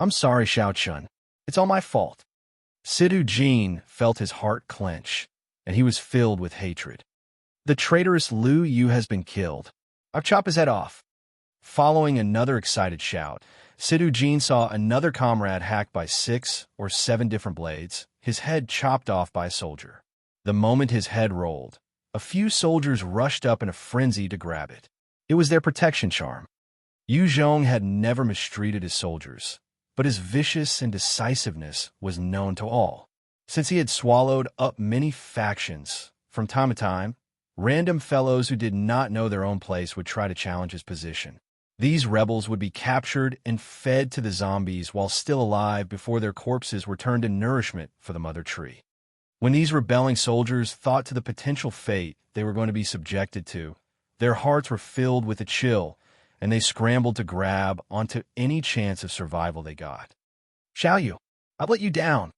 [SPEAKER 1] "I'm sorry, Xiao Chun. It's all my fault." Sidu Jin felt his heart clench, and he was filled with hatred. "The traitorous Lu Yu has been killed. I've chopped his head off." Following another excited shout, Sidu Jin saw another comrade hacked by 6 or 7 different blades, his head chopped off by a soldier. The moment his head rolled, a few soldiers rushed up in a frenzy to grab it. It was their protection charm. Yu Zhong had never mistreated his soldiers, but his vicious and decisiveness was known to all. Since he had swallowed up many factions, from time to time, random fellows who did not know their own place would try to challenge his position. These rebels would be captured and fed to the zombies while still alive before their corpses were turned to nourishment for the mother tree. When these rebelling soldiers thought to the potential fate they were going to be subjected to, their hearts were filled with a chill, and they scrambled to grab onto any chance of survival they got. "Xiao Yu, I've let you down."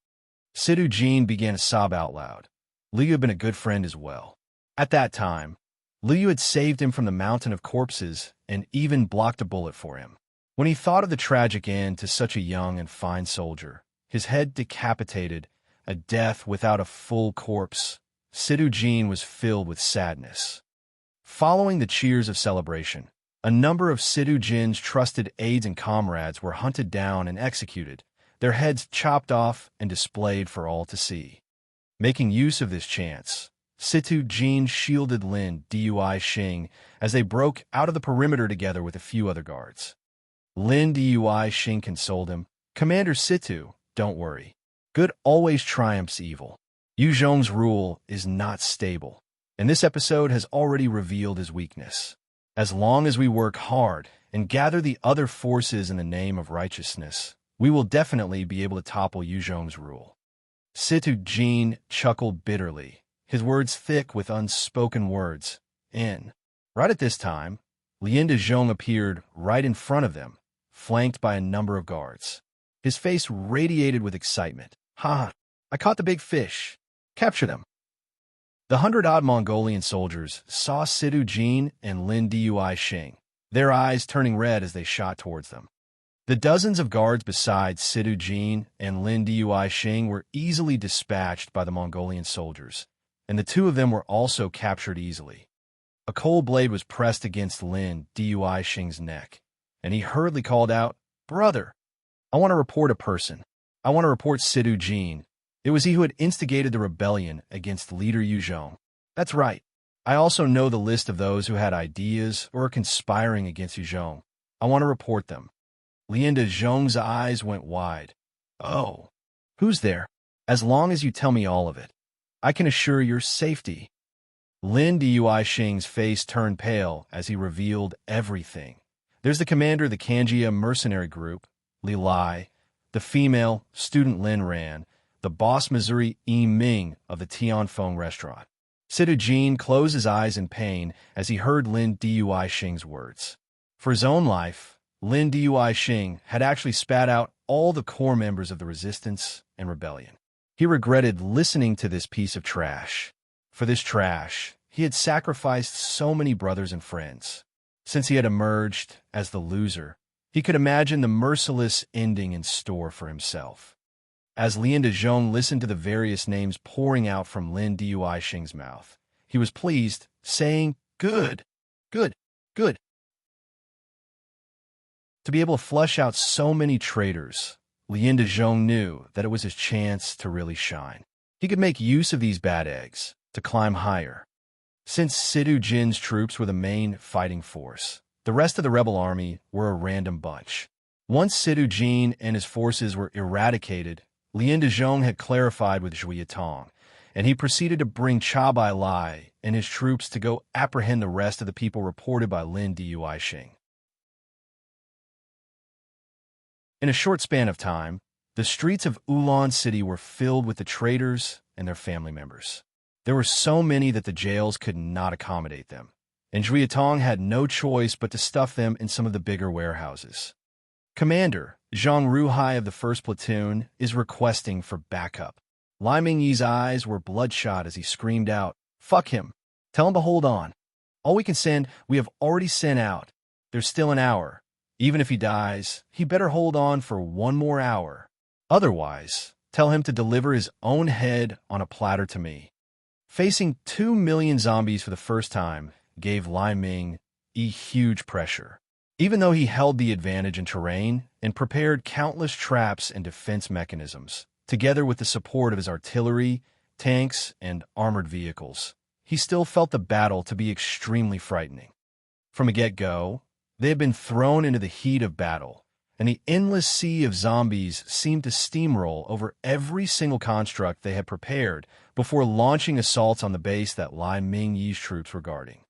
[SPEAKER 1] Sidu Jin began to sob out loud. Liu had been a good friend as well. At that time, Liu had saved him from the mountain of corpses and even blocked a bullet for him. When he thought of the tragic end to such a young and fine soldier, his head decapitated, a death without a full corpse, Sidu Jin was filled with sadness. Following the cheers of celebration, a number of Sidu Jin's trusted aides and comrades were hunted down and executed, their heads chopped off and displayed for all to see. Making use of this chance, Situ Jin shielded Lin Dui Xing as they broke out of the perimeter together with a few other guards. Lin Dui Xing consoled him, "Commander Situ, don't worry. Good always triumphs evil. Yu Zhong's rule is not stable, and this episode has already revealed his weakness. As long as we work hard and gather the other forces in the name of righteousness, we will definitely be able to topple Yu Zhong's rule." Situ Jin chuckled bitterly, his words thick with unspoken words. Right at this time, Lien de Zhong appeared right in front of them, flanked by a number of guards. His face radiated with excitement. "Ha! I caught the big fish. Capture them." The 100-odd Mongolian soldiers saw Sidu Jin and Lin Dui Xing, their eyes turning red as they shot towards them. The dozens of guards beside Sidu Jin and Lin Dui Xing were easily dispatched by the Mongolian soldiers, and the two of them were also captured easily. A cold blade was pressed against Lin Dui Xing's neck, and he hurriedly called out, "Brother, I want to report a person. I want to report Sidu Jin. It was he who had instigated the rebellion against leader Yu Zhong. That's right. I also know the list of those who had ideas or are conspiring against Yu Zhong. I want to report them." Lien de Zhong's eyes went wide. "Oh, who's there? As long as you tell me all of it, I can assure your safety." Lin Dui Xing's face turned pale as he revealed everything. There's the commander of the Kanjia mercenary group, Li Lai, the female student Lin Ran, the boss Missouri Yi Ming of the Feng restaurant. Sidu Jin closed his eyes in pain as he heard Lin Dui Xing's words. For his own life, Lin Dui Xing had actually spat out all the core members of the resistance and rebellion. He regretted listening to this piece of trash. For this trash, he had sacrificed so many brothers and friends. Since he had emerged as the loser, he could imagine the merciless ending in store for himself. As Lien de Zhong listened to the various names pouring out from Lin Dui Xing's mouth, he was pleased, saying, "Good, good, good." To be able to flush out so many traitors, Lien de Zhong knew that it was his chance to really shine. He could make use of these bad eggs to climb higher. Since Sidu Jin's troops were the main fighting force, the rest of the rebel army were a random bunch. Once Sidu Jin and his forces were eradicated, Lien de Zhong had clarified with Zhuye Tong, and he proceeded to bring Chabai Lai and his troops to go apprehend the rest of the people reported by Lin Dui Xing. In a short span of time, the streets of Ulan City were filled with the traitors and their family members. There were so many that the jails could not accommodate them, and Zhuitong had no choice but to stuff them in some of the bigger warehouses. Commander Zhong Ruhai of the 1st Platoon is requesting for backup. Lai Mingyi's eyes were bloodshot as he screamed out, "Fuck him! Tell him to hold on. All we can send, we have already sent out. There's still an hour. Even if he dies, he better hold on for one more hour. Otherwise, tell him to deliver his own head on a platter to me." Facing 2 million zombies for the first time gave Lai Ming huge pressure. Even though he held the advantage in terrain and prepared countless traps and defense mechanisms, together with the support of his artillery, tanks, and armored vehicles, he still felt the battle to be extremely frightening. From a get-go, they had been thrown into the heat of battle, and the endless sea of zombies seemed to steamroll over every single construct they had prepared before launching assaults on the base that Lai Mingyi's troops were guarding.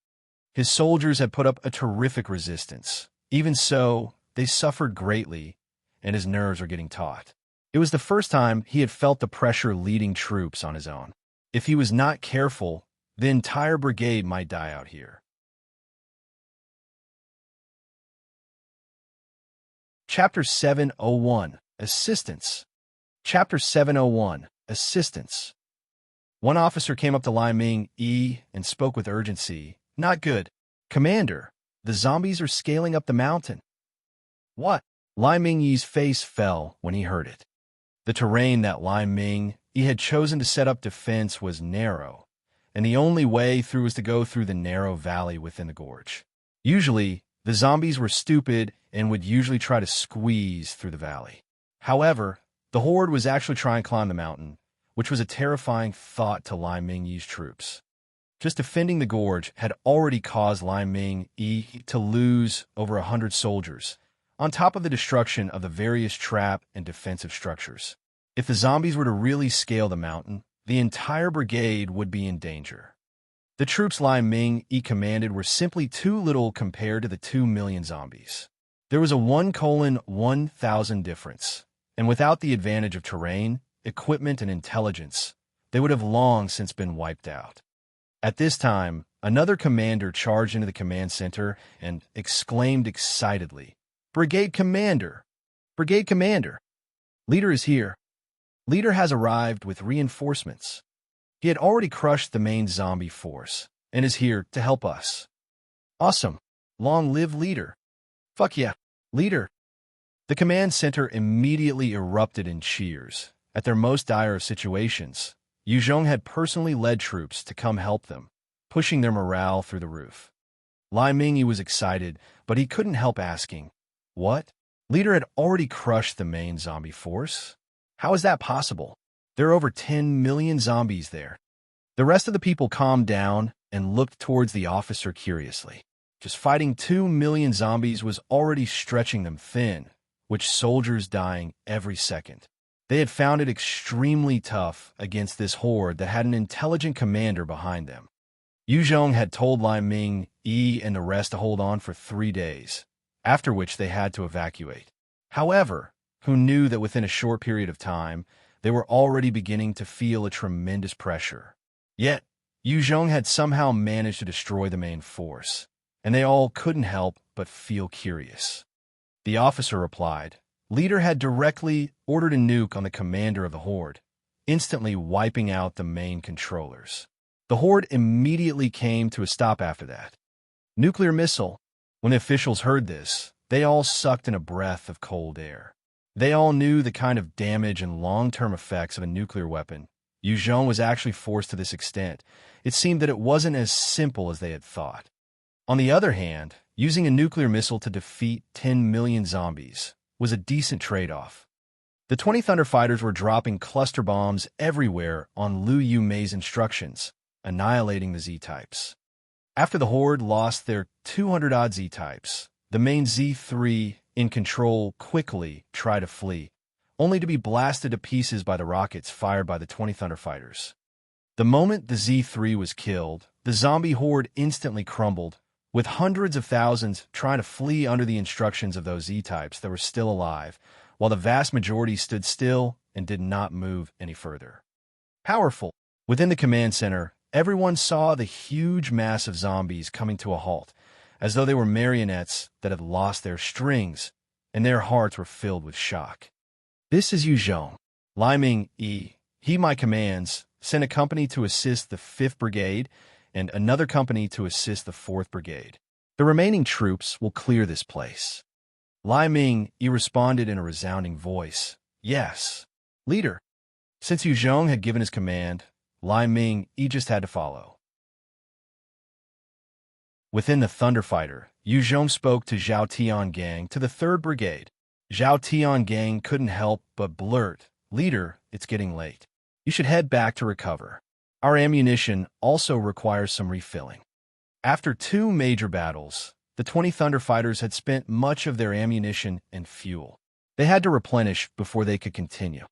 [SPEAKER 1] His soldiers had put up a terrific resistance. Even so, they suffered greatly, and his nerves were getting taut. It was the first time he had felt the pressure leading troops on his own. If he was not careful, the entire brigade might die out here. Chapter 701, Assistance. Chapter 701, Assistance. One officer came up to Lai Ming-yi and spoke with urgency. "Not good. Commander, the zombies are scaling up the mountain." "What?" Lai Mingyi's face fell when he heard it. The terrain that Lai Ming-yi had chosen to set up defense was narrow, and the only way through was to go through the narrow valley within the gorge. Usually, the zombies were stupid and would usually try to squeeze through the valley. However, the Horde was actually trying to climb the mountain, which was a terrifying thought to Lai Mingyi's troops. Just defending the gorge had already caused Lai Ming-yi to lose over 100 soldiers, on top of the destruction of the various trap and defensive structures. If the zombies were to really scale the mountain, the entire brigade would be in danger. The troops Lai Ming-yi commanded were simply too little compared to the 2 million zombies. There was a 1:1,000 difference, and without the advantage of terrain, equipment, and intelligence, they would have long since been wiped out. At this time, another commander charged into the command center and exclaimed excitedly, "Brigade Commander! Brigade Commander! Leader is here. Leader has arrived with reinforcements. He had already crushed the main zombie force and is here to help us." "Awesome! Long live Leader! Fuck yeah! Leader!" The command center immediately erupted in cheers. At their most dire of situations, Zhong had personally led troops to come help them, pushing their morale through the roof. Lai Mingyi was excited, but he couldn't help asking, "What? Leader had already crushed the main zombie force? How is that possible? There are over 10 million zombies there." The rest of the people calmed down and looked towards the officer curiously. Just fighting 2 million zombies was already stretching them thin, with soldiers dying every second. They had found it extremely tough against this horde that had an intelligent commander behind them. Zhong had told Lai Ming-yi and the rest to hold on for 3 days, after which they had to evacuate. However, who knew that within a short period of time, they were already beginning to feel a tremendous pressure. Yet, Zhong had somehow managed to destroy the main force, and they all couldn't help but feel curious. The officer replied, "Leader had directly ordered a nuke on the commander of the Horde, instantly wiping out the main controllers. The Horde immediately came to a stop after that. Nuclear missile." When the officials heard this, they all sucked in a breath of cold air. They all knew the kind of damage and long-term effects of a nuclear weapon. Zhong was actually forced to this extent. It seemed that it wasn't as simple as they had thought. On the other hand, using a nuclear missile to defeat 10 million zombies was a decent trade-off. The 20 Thunder Fighters were dropping cluster bombs everywhere on Liu Yumei's instructions, annihilating the Z-types. After the Horde lost their 200-odd Z-types, the main Z3 in control quickly tried to flee, only to be blasted to pieces by the rockets fired by the 20 Thunder Fighters. The moment the Z3 was killed, the zombie horde instantly crumbled, with hundreds of thousands trying to flee under the instructions of those Z-types that were still alive, while the vast majority stood still and did not move any further. Powerful. Within the command center, everyone saw the huge mass of zombies coming to a halt, as though they were marionettes that had lost their strings, and their hearts were filled with shock. This is Zhong. Li Ming he my commands, sent a company to assist the 5th Brigade and another company to assist the 4th Brigade. The remaining troops will clear this place. Li Ming responded in a resounding voice. Yes, leader. Since Zhong had given his command, Li Ming just had to follow. Within the Thunderfighter, Zhong spoke to Zhao Tiangang to the 3rd Brigade. Zhao Tiangang couldn't help but blurt, "Leader, it's getting late. You should head back to recover. Our ammunition also requires some refilling." After 2 major battles, the 20 Thunderfighters had spent much of their ammunition and fuel. They had to replenish before they could continue.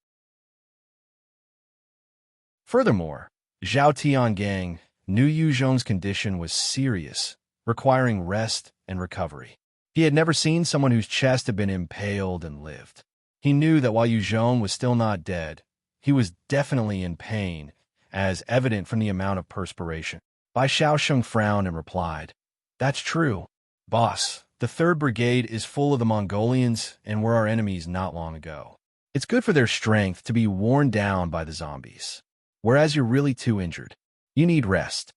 [SPEAKER 1] Furthermore, Zhao Tiangang knew Zhong's condition was serious, requiring rest and recovery. He had never seen someone whose chest had been impaled and lived. He knew that while Zhong was still not dead, he was definitely in pain, as evident from the amount of perspiration. Bai Xiaosheng frowned and replied, "That's true. Boss, the 3rd Brigade is full of the Mongolians and were our enemies not long ago. It's good for their strength to be worn down by the zombies. Whereas you're really too injured. You need rest."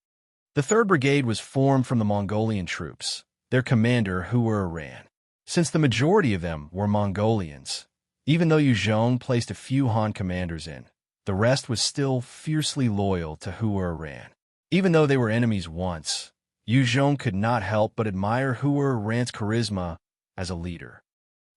[SPEAKER 1] The 3rd Brigade was formed from the Mongolian troops, their commander Horde ran. Since the majority of them were Mongolians, even though Zhong placed a few Han commanders in, the rest was still fiercely loyal to Horde ran. Even though they were enemies once, Zhong could not help but admire Horde ran's charisma as a leader.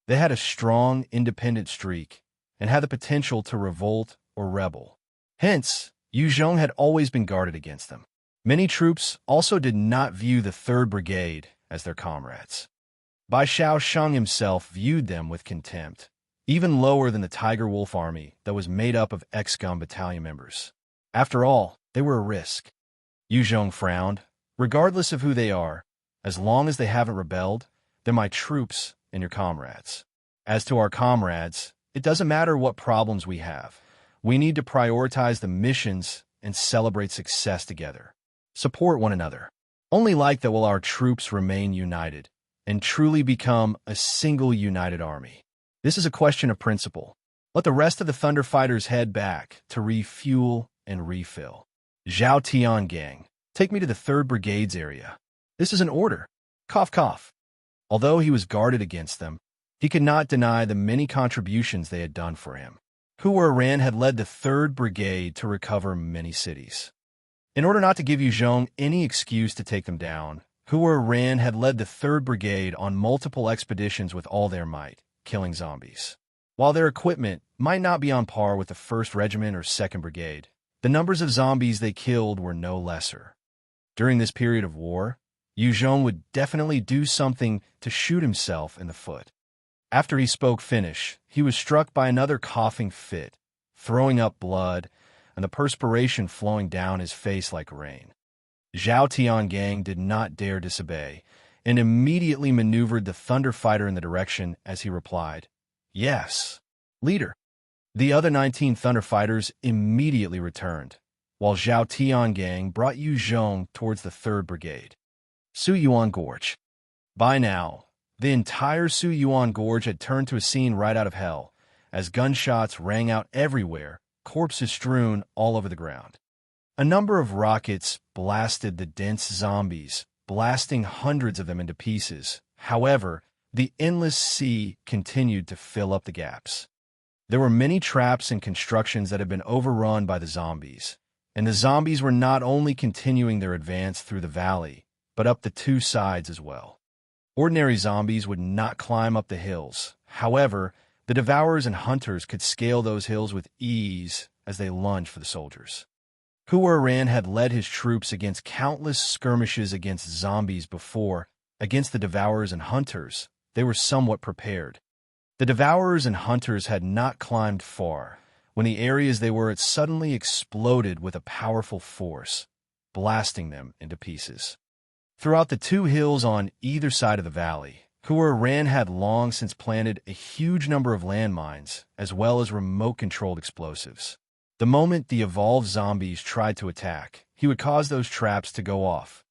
[SPEAKER 1] They had a strong, independent streak and had the potential to revolt or rebel. Hence, Zhong had always been guarded against them. Many troops also did not view the 3rd Brigade as their comrades. Bai Xiaosheng himself viewed them with contempt, even lower than the Tiger Wolf army that was made up of ex-Gun battalion members. After all, they were a risk. Zhong frowned. "Regardless of who they are, as long as they haven't rebelled, they're my troops and your comrades. As to our comrades, it doesn't matter what problems we have. We need to prioritize the missions and celebrate success together. Support one another. Only like that will our troops remain united and truly become a single united army. This is a question of principle. Let the rest of the Thunderfighters head back to refuel and refill. Zhao Tiangang, take me to the 3rd Brigade's area. This is an order." Cough, cough. Although he was guarded against them, he could not deny the many contributions they had done for him. Horde ran had led the 3rd Brigade to recover many cities. In order not to give Zhong any excuse to take them down, Horde ran had led the 3rd Brigade on multiple expeditions with all their might, killing zombies. While their equipment might not be on par with the 1st Regiment or 2nd Brigade, the numbers of zombies they killed were no lesser. During this period of war, Zhong would definitely do something to shoot himself in the foot. After he spoke Finnish, he was struck by another coughing fit, throwing up blood, and the perspiration flowing down his face like rain. Zhao Tiangang did not dare disobey, and immediately maneuvered the Thunderfighter in the direction as he replied, "Yes, leader." The other 19 Thunderfighters immediately returned, while Zhao Tiangang brought Zhong towards the 3rd Brigade. Suyuan Gorge. By now, the entire Suyuan Gorge had turned to a scene right out of hell, as gunshots rang out everywhere, corpses strewn all over the ground. A number of rockets blasted the dense zombies, blasting hundreds of them into pieces. However, the endless sea continued to fill up the gaps. There were many traps and constructions that had been overrun by the zombies, and the zombies were not only continuing their advance through the valley, but up the 2 sides as well. Ordinary zombies would not climb up the hills. However, the Devourers and Hunters could scale those hills with ease as they lunged for the soldiers. Horde ran had led his troops against countless skirmishes against zombies before. Against the Devourers and Hunters, they were somewhat prepared. The Devourers and Hunters had not climbed far when the areas they were at suddenly exploded with a powerful force, blasting them into pieces. Throughout the 2 hills on either side of the valley, Ran had long since planted a huge number of landmines, as well as remote-controlled explosives. The moment the evolved zombies tried to attack, he would cause those traps to go off.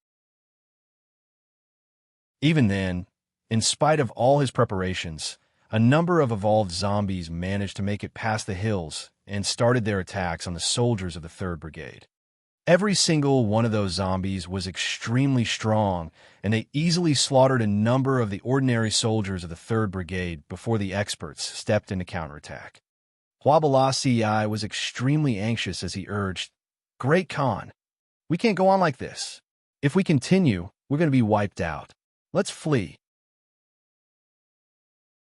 [SPEAKER 1] Even then, in spite of all his preparations, a number of evolved zombies managed to make it past the hills and started their attacks on the soldiers of the 3rd Brigade. Every single one of those zombies was extremely strong, and they easily slaughtered a number of the ordinary soldiers of the 3rd Brigade before the experts stepped in to counterattack. Huabalasi was extremely anxious as he urged, "Great Khan, we can't go on like this. If we continue, we're going to be wiped out. Let's flee."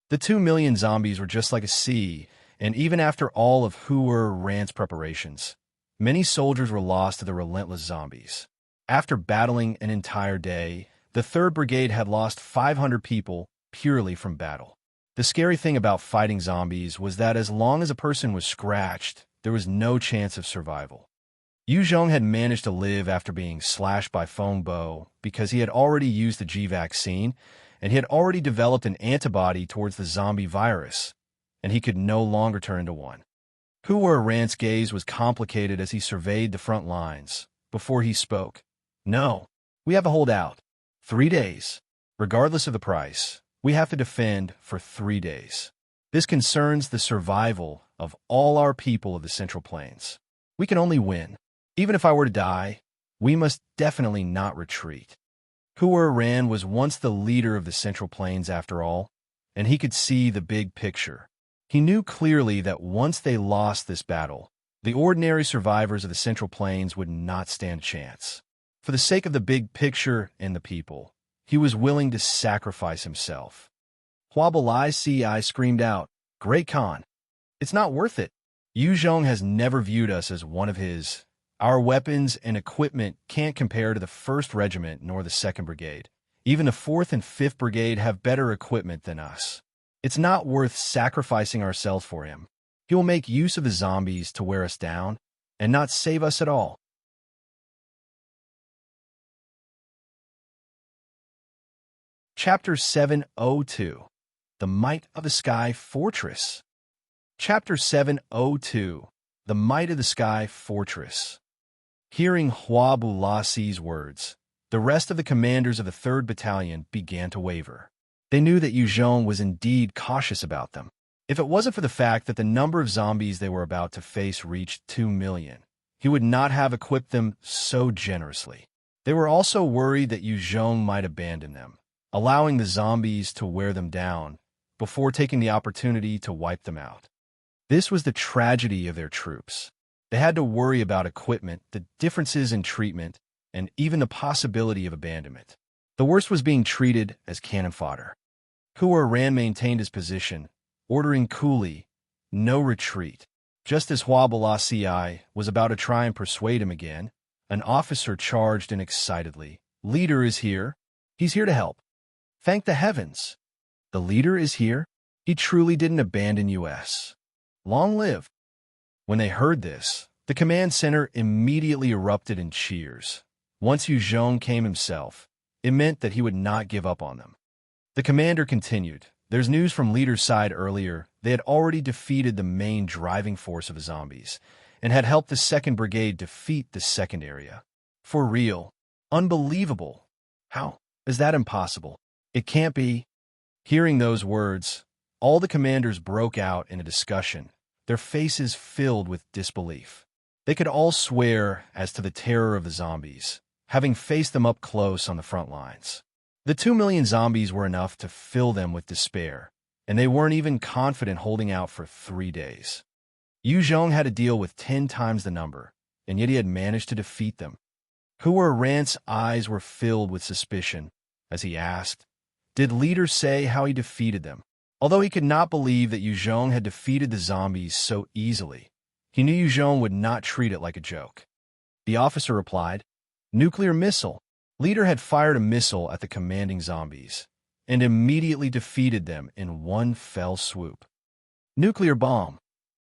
[SPEAKER 1] The 2 million zombies were just like a sea, and even after all of Ran's preparations, many soldiers were lost to the relentless zombies. After battling an entire day, the 3rd Brigade had lost 500 people purely from battle. The scary thing about fighting zombies was that as long as a person was scratched, there was no chance of survival. Zhong had managed to live after being slashed by Feng because he had already used the G vaccine, and he had already developed an antibody towards the zombie virus, and he could no longer turn into one. Ran's gaze was complicated as he surveyed the front lines. Before he spoke, "No, we have to hold out. 3 days. Regardless of the price, we have to defend for 3 days. This concerns the survival of all our people of the Central Plains. We can only win. Even if I were to die, we must definitely not retreat." Ran was once the leader of the Central Plains after all, and he could see the big picture. He knew clearly that once they lost this battle, the ordinary survivors of the Central Plains would not stand a chance. For the sake of the big picture and the people, he was willing to sacrifice himself. Huabalai screamed out, "Great Khan, it's not worth it. Zhong has never viewed us as one of his. Our weapons and equipment can't compare to the 1st Regiment nor the 2nd Brigade. Even the 4th and 5th Brigade have better equipment than us. It's not worth sacrificing ourselves for him. He will make use of the zombies to wear us down and not save us at all." Chapter 702. The Might of the Sky Fortress. Chapter 702. The Might of the Sky Fortress. Hearing Huabulasi's words, the rest of the commanders of the 3rd Battalion began to waver. They knew that Zhong was indeed cautious about them. If it wasn't for the fact that the number of zombies they were about to face reached 2 million, he would not have equipped them so generously. They were also worried that Zhong might abandon them, allowing the zombies to wear them down before taking the opportunity to wipe them out. This was the tragedy of their troops. They had to worry about equipment, the differences in treatment, and even the possibility of abandonment. The worst was being treated as cannon fodder. Ran maintained his position, ordering coolly, "No retreat." Just as Huabalasi was about to try and persuade him again, an officer charged in excitedly, "Leader is here. He's here to help. Thank the heavens. The leader is here. He truly didn't abandon us. Long live." When they heard this, the command center immediately erupted in cheers. Once Zhong came himself, it meant that he would not give up on them. The commander continued, "There's news from leader's side earlier. They had already defeated the main driving force of the zombies, and had helped the 2nd Brigade defeat the 2nd area. For real. Unbelievable. How is that impossible? It can't be." Hearing those words, all the commanders broke out in a discussion, their faces filled with disbelief. They could all swear as to the terror of the zombies, having faced them up close on the front lines. The 2 million zombies were enough to fill them with despair, and they weren't even confident holding out for 3 days. Zhong had to deal with 10 times the number, and yet he had managed to defeat them. Ran's eyes were filled with suspicion as he asked, "Did leader say how he defeated them?" Although he could not believe that Zhong had defeated the zombies so easily, he knew Zhong would not treat it like a joke. The officer replied, "Nuclear missile." Leader had fired a missile at the commanding zombies, and immediately defeated them in one fell swoop. Nuclear bomb.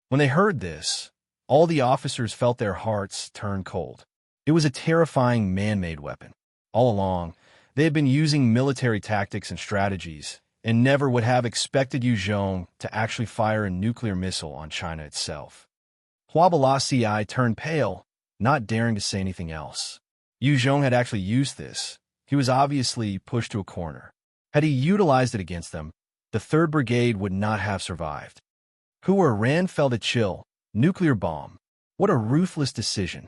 [SPEAKER 1] When they heard this, all the officers felt their hearts turn cold. It was a terrifying man-made weapon. All along, They had been using military tactics and strategies, and never would have expected Zhong to actually fire a nuclear missile on China itself. Hua Balasii turned pale, not daring to say anything else. Zhong had actually used this. He was obviously pushed to a corner. Had he utilized it against them, the 3rd Brigade would not have survived. Hua Ran felt a chill. Nuclear bomb. What a ruthless decision.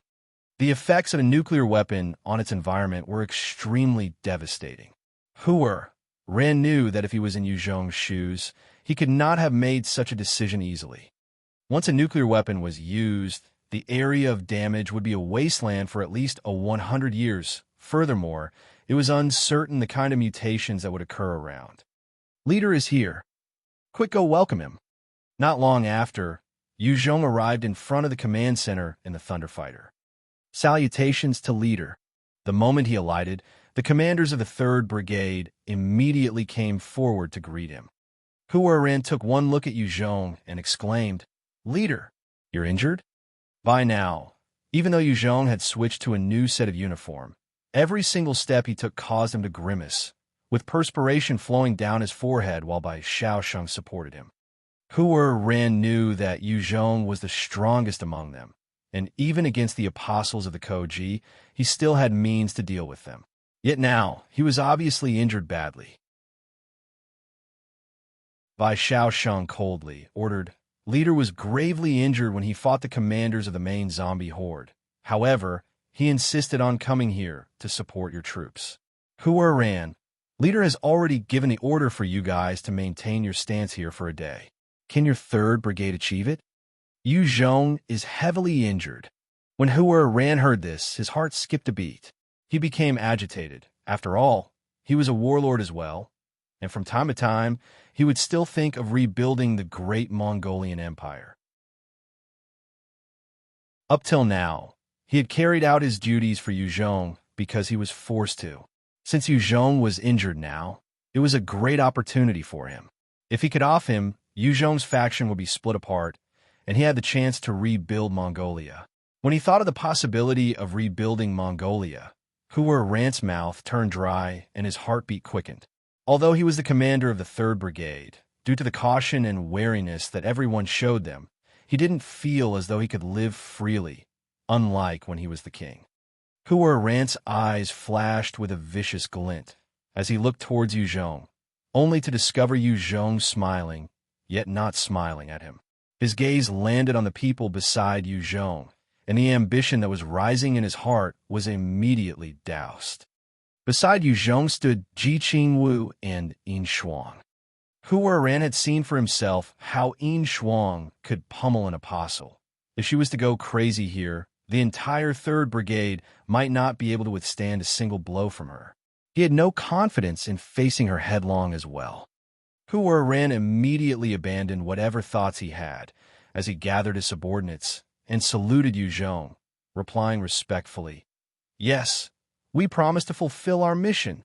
[SPEAKER 1] The effects of a nuclear weapon on its environment were extremely devastating. Hua Ran knew that if he was in Zhong's shoes, he could not have made such a decision easily. Once a nuclear weapon was used, the area of damage would be a wasteland for at least 100 years. Furthermore, it was uncertain the kind of mutations that would occur around. Leader is here. Quick, go welcome him. Not long after, Zhong arrived in front of the command center in the Thunderfighter. Salutations to Leader. The moment he alighted, the commanders of the 3rd Brigade immediately came forward to greet him. Hua Ran took one look at Zhong and exclaimed, Leader, you're injured? By now, even though Zhong had switched to a new set of uniform, every single step he took caused him to grimace, with perspiration flowing down his forehead while Xiao Sheng supported him. Hua Ran knew that Zhong was the strongest among them, and even against the apostles of the Koji, he still had means to deal with them. Yet now, he was obviously injured badly. Xiao Sheng coldly ordered, Leader was gravely injured when he fought the commanders of the main zombie horde. However, he insisted on coming here to support your troops. Hua Ran, Leader has already given the order for you guys to maintain your stance here for a day. Can your 3rd Brigade achieve it? Zhong is heavily injured. When Hua Ran heard this, his heart skipped a beat. He became agitated. After all, he was a warlord as well, and from time to time, he would still think of rebuilding the great Mongolian Empire. Up till now, he had carried out his duties for Zhong because he was forced to. Since Zhong was injured now, it was a great opportunity for him. If he could off him, Zhong's faction would be split apart, and he had the chance to rebuild Mongolia. When he thought of the possibility of rebuilding Mongolia, Hua Ran's mouth turned dry and his heartbeat quickened. Although he was the commander of the 3rd Brigade, due to the caution and wariness that everyone showed them, he didn't feel as though he could live freely, unlike when he was the king. Hua Ran's eyes flashed with a vicious glint as he looked towards Zhong, only to discover Zhong smiling, yet not smiling at him. His gaze landed on the people beside Zhong, and the ambition that was rising in his heart was immediately doused. Beside Zhong stood Ji Qingwu and Yin Shuang. Hua Ran had seen for himself how Yin Shuang could pummel an apostle. If she was to go crazy here, the entire 3rd Brigade might not be able to withstand a single blow from her. He had no confidence in facing her headlong as well. Hua Ran immediately abandoned whatever thoughts he had as he gathered his subordinates and saluted Zhong, replying respectfully, Yes, we promise to fulfill our mission.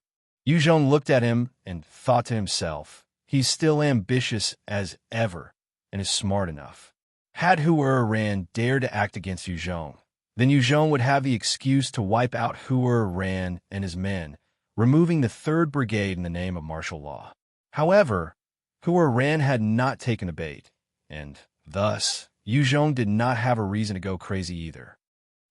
[SPEAKER 1] Zhong looked at him and thought to himself, he's still ambitious as ever and is smart enough. Had Hua Ran dared to act against Zhong, then Zhong would have the excuse to wipe out Hua Ran and his men, removing the 3rd Brigade in the name of martial law. However, Hua Ran had not taken the bait, and thus, Zhong did not have a reason to go crazy either.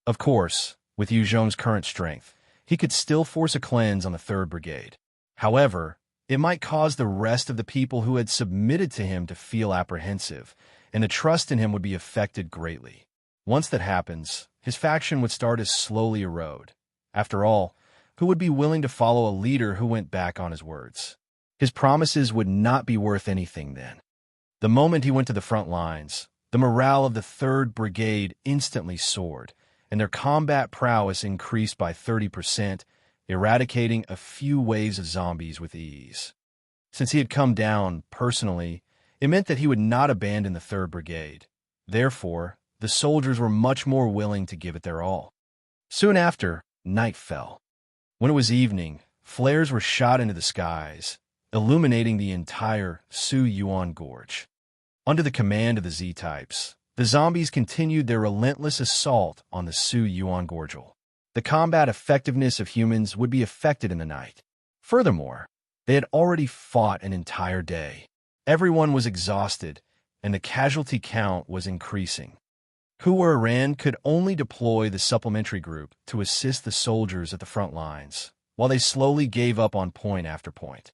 [SPEAKER 1] Of course, with Zhong's current strength, he could still force a cleanse on the 3rd Brigade. However, it might cause the rest of the people who had submitted to him to feel apprehensive, and the trust in him would be affected greatly. Once that happens, his faction would start to slowly erode. After all, who would be willing to follow a leader who went back on his words? His promises would not be worth anything then. The moment he went to the front lines, the morale of the 3rd Brigade instantly soared, and their combat prowess increased by 30%, eradicating a few waves of zombies with ease. Since he had come down personally, it meant that he would not abandon the 3rd Brigade. Therefore, the soldiers were much more willing to give it their all. Soon after, night fell. When it was evening, flares were shot into the skies, illuminating the entire Su Yuan Gorge. Under the command of the Z-types, the zombies continued their relentless assault on the Su Yuan Gorge. The combat effectiveness of humans would be affected in the night. Furthermore, they had already fought an entire day. Everyone was exhausted, and the casualty count was increasing. Horde could only deploy the supplementary group to assist the soldiers at the front lines, while they slowly gave up on point after point.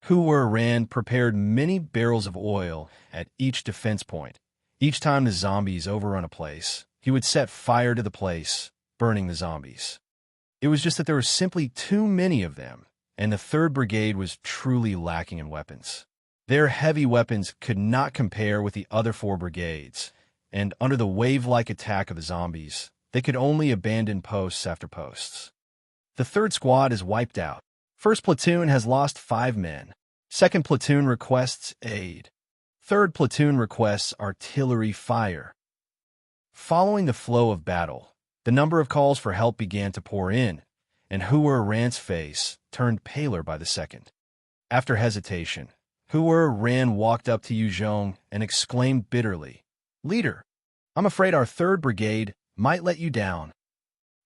[SPEAKER 1] Horde prepared many barrels of oil at each defense point. Each time the zombies overrun a place, he would set fire to the place, burning the zombies. It was just that there were simply too many of them, and the 3rd Brigade was truly lacking in weapons. Their heavy weapons could not compare with the other 4 brigades, and under the wave-like attack of the zombies, they could only abandon posts after posts. The 3rd Squad is wiped out. 1st Platoon has lost 5 men. 2nd Platoon requests aid. 3rd Platoon requests artillery fire. Following the flow of battle, the number of calls for help began to pour in, and Hord's face turned paler by the second. After hesitation, Horde walked up to Zhong and exclaimed bitterly, "Leader, I'm afraid our 3rd Brigade might let you down.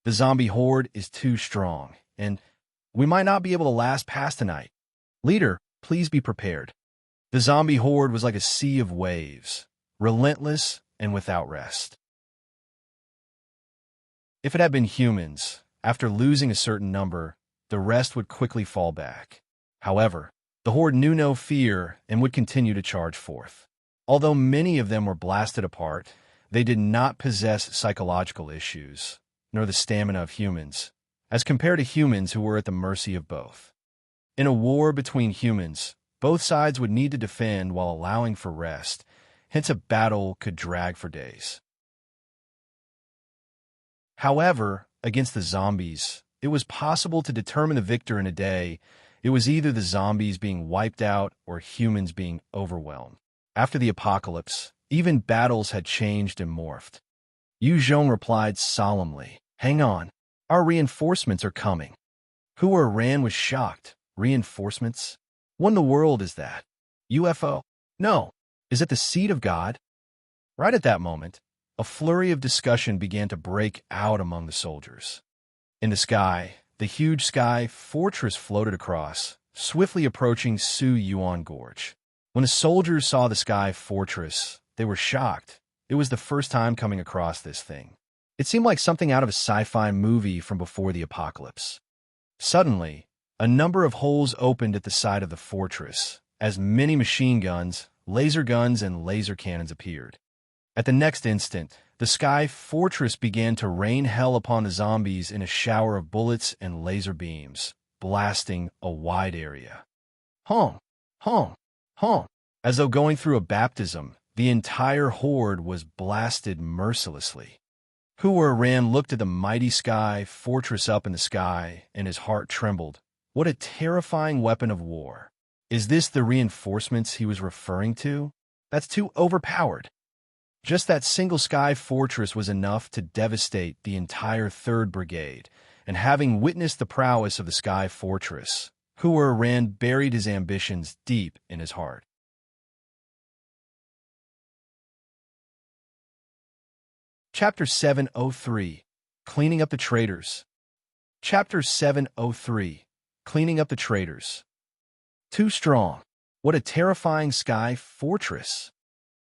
[SPEAKER 1] The zombie horde is too strong, and we might not be able to last past tonight. Leader, please be prepared." The zombie horde was like a sea of waves, relentless and without rest. If it had been humans, after losing a certain number, the rest would quickly fall back. However, the horde knew no fear and would continue to charge forth. Although many of them were blasted apart, they did not possess psychological issues, nor the stamina of humans, as compared to humans who were at the mercy of both. In a war between humans, both sides would need to defend while allowing for rest, hence a battle could drag for days. However, against the zombies, it was possible to determine the victor in a day. It was either the zombies being wiped out or humans being overwhelmed. After the apocalypse, even battles had changed and morphed. Zhong replied solemnly, "Hang on, our reinforcements are coming." Horde was shocked. Reinforcements? What in the world is that? UFO? No. Is it the seed of God? Right at that moment, a flurry of discussion began to break out among the soldiers. In the sky, the huge sky fortress floated across, swiftly approaching Su Yuan Gorge. When the soldiers saw the sky fortress, they were shocked. It was the first time coming across this thing. It seemed like something out of a sci-fi movie from before the apocalypse. Suddenly, a number of holes opened at the side of the fortress, as many machine guns, laser guns, and laser cannons appeared. At the next instant, the sky fortress began to rain hell upon the zombies in a shower of bullets and laser beams, blasting a wide area. Hong, Hong, Hong. As though going through a baptism, the entire horde was blasted mercilessly. Horde looked at the mighty sky fortress up in the sky, and his heart trembled. What a terrifying weapon of war. Is this the reinforcements he was referring to? That's too overpowered. Just that single sky fortress was enough to devastate the entire 3rd Brigade, and having witnessed the prowess of the sky fortress, Horde buried his ambitions deep in his heart. Chapter 703, Cleaning Up the Traitors. Chapter 703, Cleaning Up the Traitors. Too strong. What a terrifying sky fortress.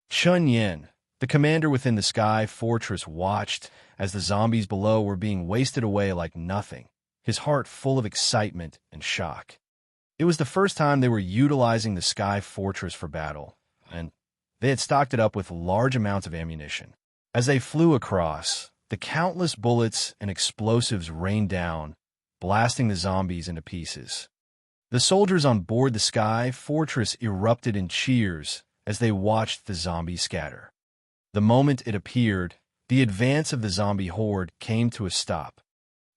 [SPEAKER 1] Chun Yen, the commander within the sky fortress, watched as the zombies below were being wasted away like nothing, his heart full of excitement and shock. It was the first time they were utilizing the sky fortress for battle, and they had stocked it up with large amounts of ammunition. As they flew across, the countless bullets and explosives rained down, blasting the zombies into pieces. The soldiers on board the sky fortress erupted in cheers as they watched the zombies scatter. The moment it appeared, the advance of the zombie horde came to a stop.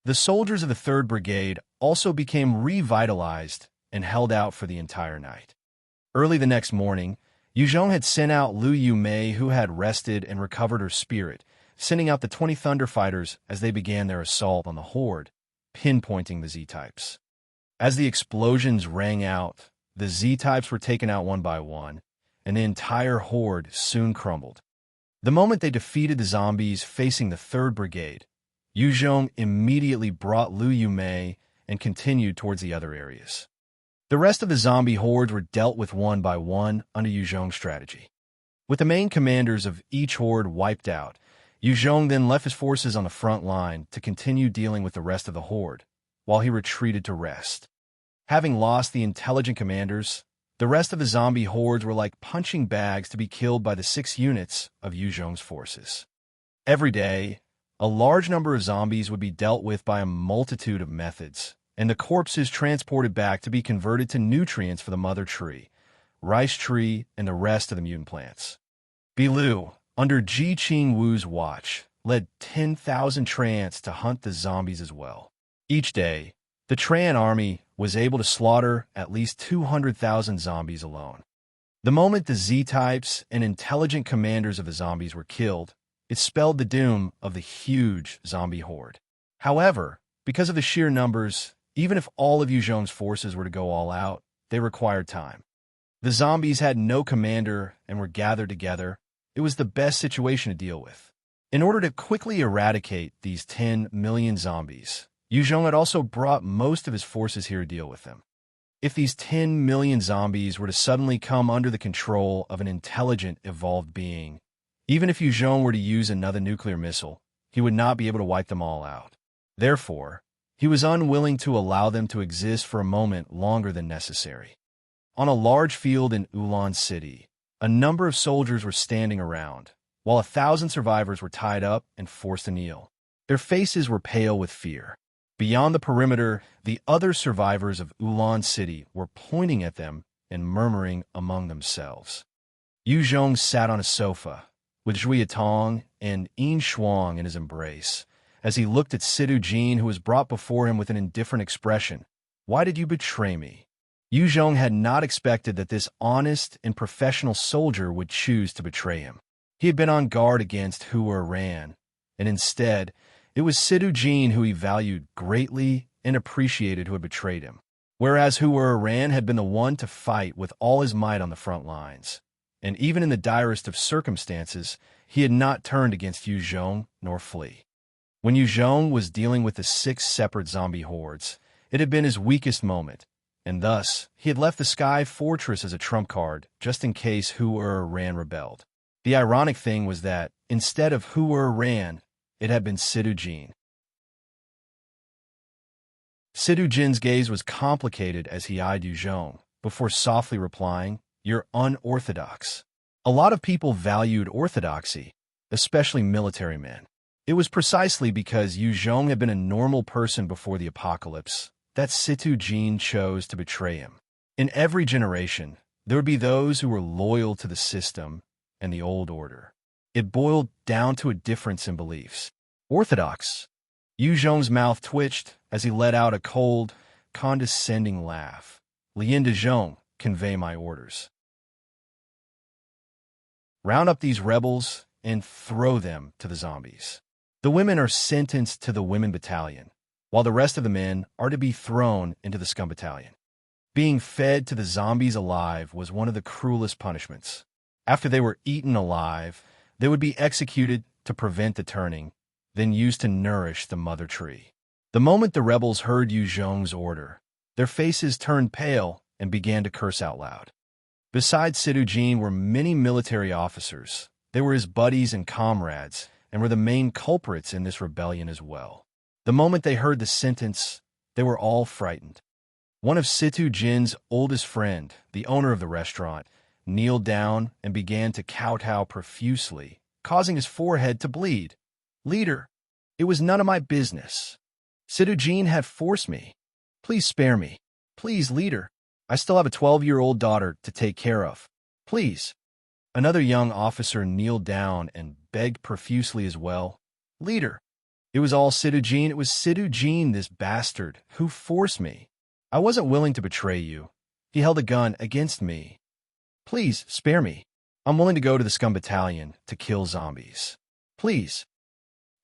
[SPEAKER 1] The soldiers of the 3rd Brigade also became revitalized and held out for the entire night. Early the next morning, Zhong had sent out Liu Yumei, who had rested and recovered her spirit, sending out the 20 Thunder Fighters as they began their assault on the horde, pinpointing the Z-types. As the explosions rang out, the Z-types were taken out one by one, and the entire horde soon crumbled. The moment they defeated the zombies facing the 3rd Brigade, Zhong immediately brought Liu Yumei and continued towards the other areas. The rest of the zombie hordes were dealt with one by one under Zhong's strategy. With the main commanders of each horde wiped out, Zhong then left his forces on the front line to continue dealing with the rest of the horde, while he retreated to rest. Having lost the intelligent commanders, the rest of the zombie hordes were like punching bags to be killed by the 6 units of Zhong's forces. Every day, a large number of zombies would be dealt with by a multitude of methods, and the corpses transported back to be converted to nutrients for the mother tree, rice tree, and the rest of the mutant plants. Bilu, under Ji Qing Wu's watch, led 10,000 Trants to hunt the zombies as well. Each day, the Tran army was able to slaughter at least 200,000 zombies alone. The moment the Z-types and intelligent commanders of the zombies were killed, it spelled the doom of the huge zombie horde. However, because of the sheer numbers, even if all of Zhong's forces were to go all out, they required time. The zombies had no commander and were gathered together. It was the best situation to deal with. In order to quickly eradicate these 10 million zombies, Zhong had also brought most of his forces here to deal with them. If these 10 million zombies were to suddenly come under the control of an intelligent, evolved being, even if Zhong were to use another nuclear missile, he would not be able to wipe them all out. Therefore, he was unwilling to allow them to exist for a moment longer than necessary. On a large field in Ulan City, a number of soldiers were standing around, while 1,000 survivors were tied up and forced to kneel. Their faces were pale with fear. Beyond the perimeter, the other survivors of Ulan City were pointing at them and murmuring among themselves. Zhong sat on a sofa, with Zhuya Tong and Yin Shuang in his embrace, as he looked at Sidu Jin, who was brought before him with an indifferent expression. "Why did you betray me?" Zhong had not expected that this honest and professional soldier would choose to betray him. He had been on guard against Hua Ran, and instead, it was Sidu Jin who he valued greatly and appreciated who had betrayed him, whereas Hua Ran had been the one to fight with all his might on the front lines. And even in the direst of circumstances, he had not turned against Zhong nor flee. When Zhong was dealing with the 6 separate zombie hordes, it had been his weakest moment, and thus he had left the Sky Fortress as a trump card just in case Hua Ran rebelled. The ironic thing was that, instead of Hua Ran, it had been Sidu Jin. Sidu Jin's gaze was complicated as he eyed Zhong, before softly replying, "You're unorthodox." A lot of people valued orthodoxy, especially military men. It was precisely because Zhong had been a normal person before the apocalypse that Sidu Jin chose to betray him. In every generation, there would be those who were loyal to the system and the old order. It boiled down to a difference in beliefs. Orthodox. Zhong's mouth twitched as he let out a cold, condescending laugh. "Lien de Zhong, convey my orders. Round up these rebels and throw them to the zombies. The women are sentenced to the women battalion, while the rest of the men are to be thrown into the scum battalion." Being fed to the zombies alive was one of the cruelest punishments. After they were eaten alive, they would be executed to prevent the turning, then used to nourish the mother tree. The moment the rebels heard Zhong's order, their faces turned pale and began to curse out loud. Besides Sidu Jin were many military officers. They were his buddies and comrades, and were the main culprits in this rebellion as well. The moment they heard the sentence, they were all frightened. One of Sidu Jin's oldest friend, the owner of the restaurant, kneeled down and began to kowtow profusely, causing his forehead to bleed. "Leader, it was none of my business. Sidu Jin had forced me. Please spare me. Please, leader. I still have a 12-year-old daughter to take care of. Please." Another young officer kneeled down and begged profusely as well. "Leader, it was all Sidu Jin. It was Sidu Jin, this bastard, who forced me. I wasn't willing to betray you. He held a gun against me. Please, spare me. I'm willing to go to the scum battalion to kill zombies. Please."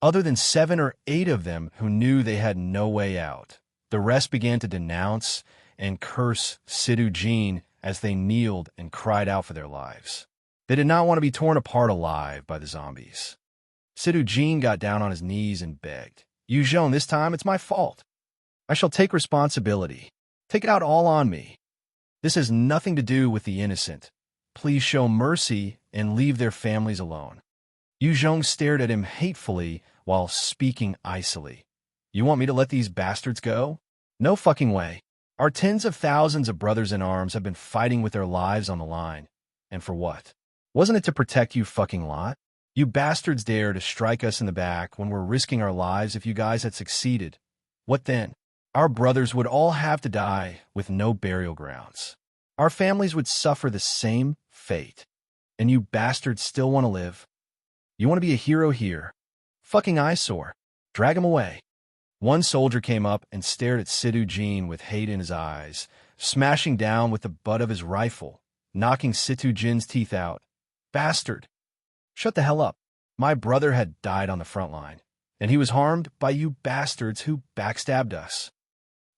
[SPEAKER 1] Other than 7 or 8 of them who knew they had no way out, the rest began to denounce and curse Sidu Jin as they kneeled and cried out for their lives. They did not want to be torn apart alive by the zombies. Sidu Jin got down on his knees and begged, "Zhong, this time it's my fault. I shall take responsibility. Take it out all on me. This has nothing to do with the innocent. Please show mercy and leave their families alone. Yu Zhong stared at him hatefully while speaking icily. You want me to let these bastards go? No fucking way. Our tens of thousands of brothers in arms have been fighting with their lives on the line. And for what? Wasn't it to protect you fucking lot? You bastards dare to strike us in the back when we're risking our lives if you guys had succeeded. What then? Our brothers would all have to die with no burial grounds. Our families would suffer the same fate. And you bastards still want to live? You want to be a hero here? Fucking eyesore. Drag him away. One soldier came up and stared at Sidu Jin with hate in his eyes, smashing down with the butt of his rifle, knocking Situ Jin's teeth out. Bastard! Shut the hell up. My brother had died on the front line, and he was harmed by you bastards who backstabbed us.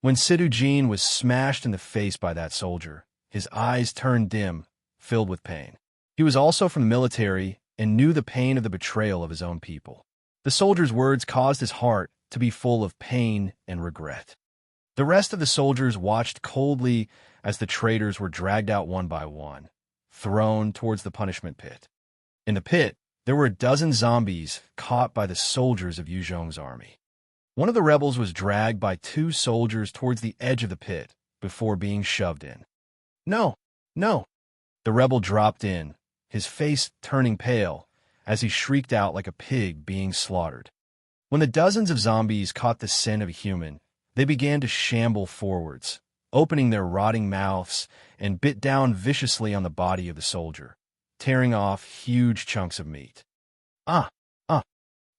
[SPEAKER 1] When Sidu Jin was smashed in the face by that soldier, his eyes turned dim, filled with pain. He was also from the military and knew the pain of the betrayal of his own people. The soldier's words caused his heart to be full of pain and regret. The rest of the soldiers watched coldly as the traitors were dragged out one by one, thrown towards the punishment pit. In the pit, there were a dozen zombies caught by the soldiers of Yu Zhong's army. One of the rebels was dragged by two soldiers towards the edge of the pit before being shoved in. No, no! The rebel dropped in, his face turning pale as he shrieked out like a pig being slaughtered. When the dozens of zombies caught the scent of a human, they began to shamble forwards, opening their rotting mouths and bit down viciously on the body of the soldier, tearing off huge chunks of meat. Ah!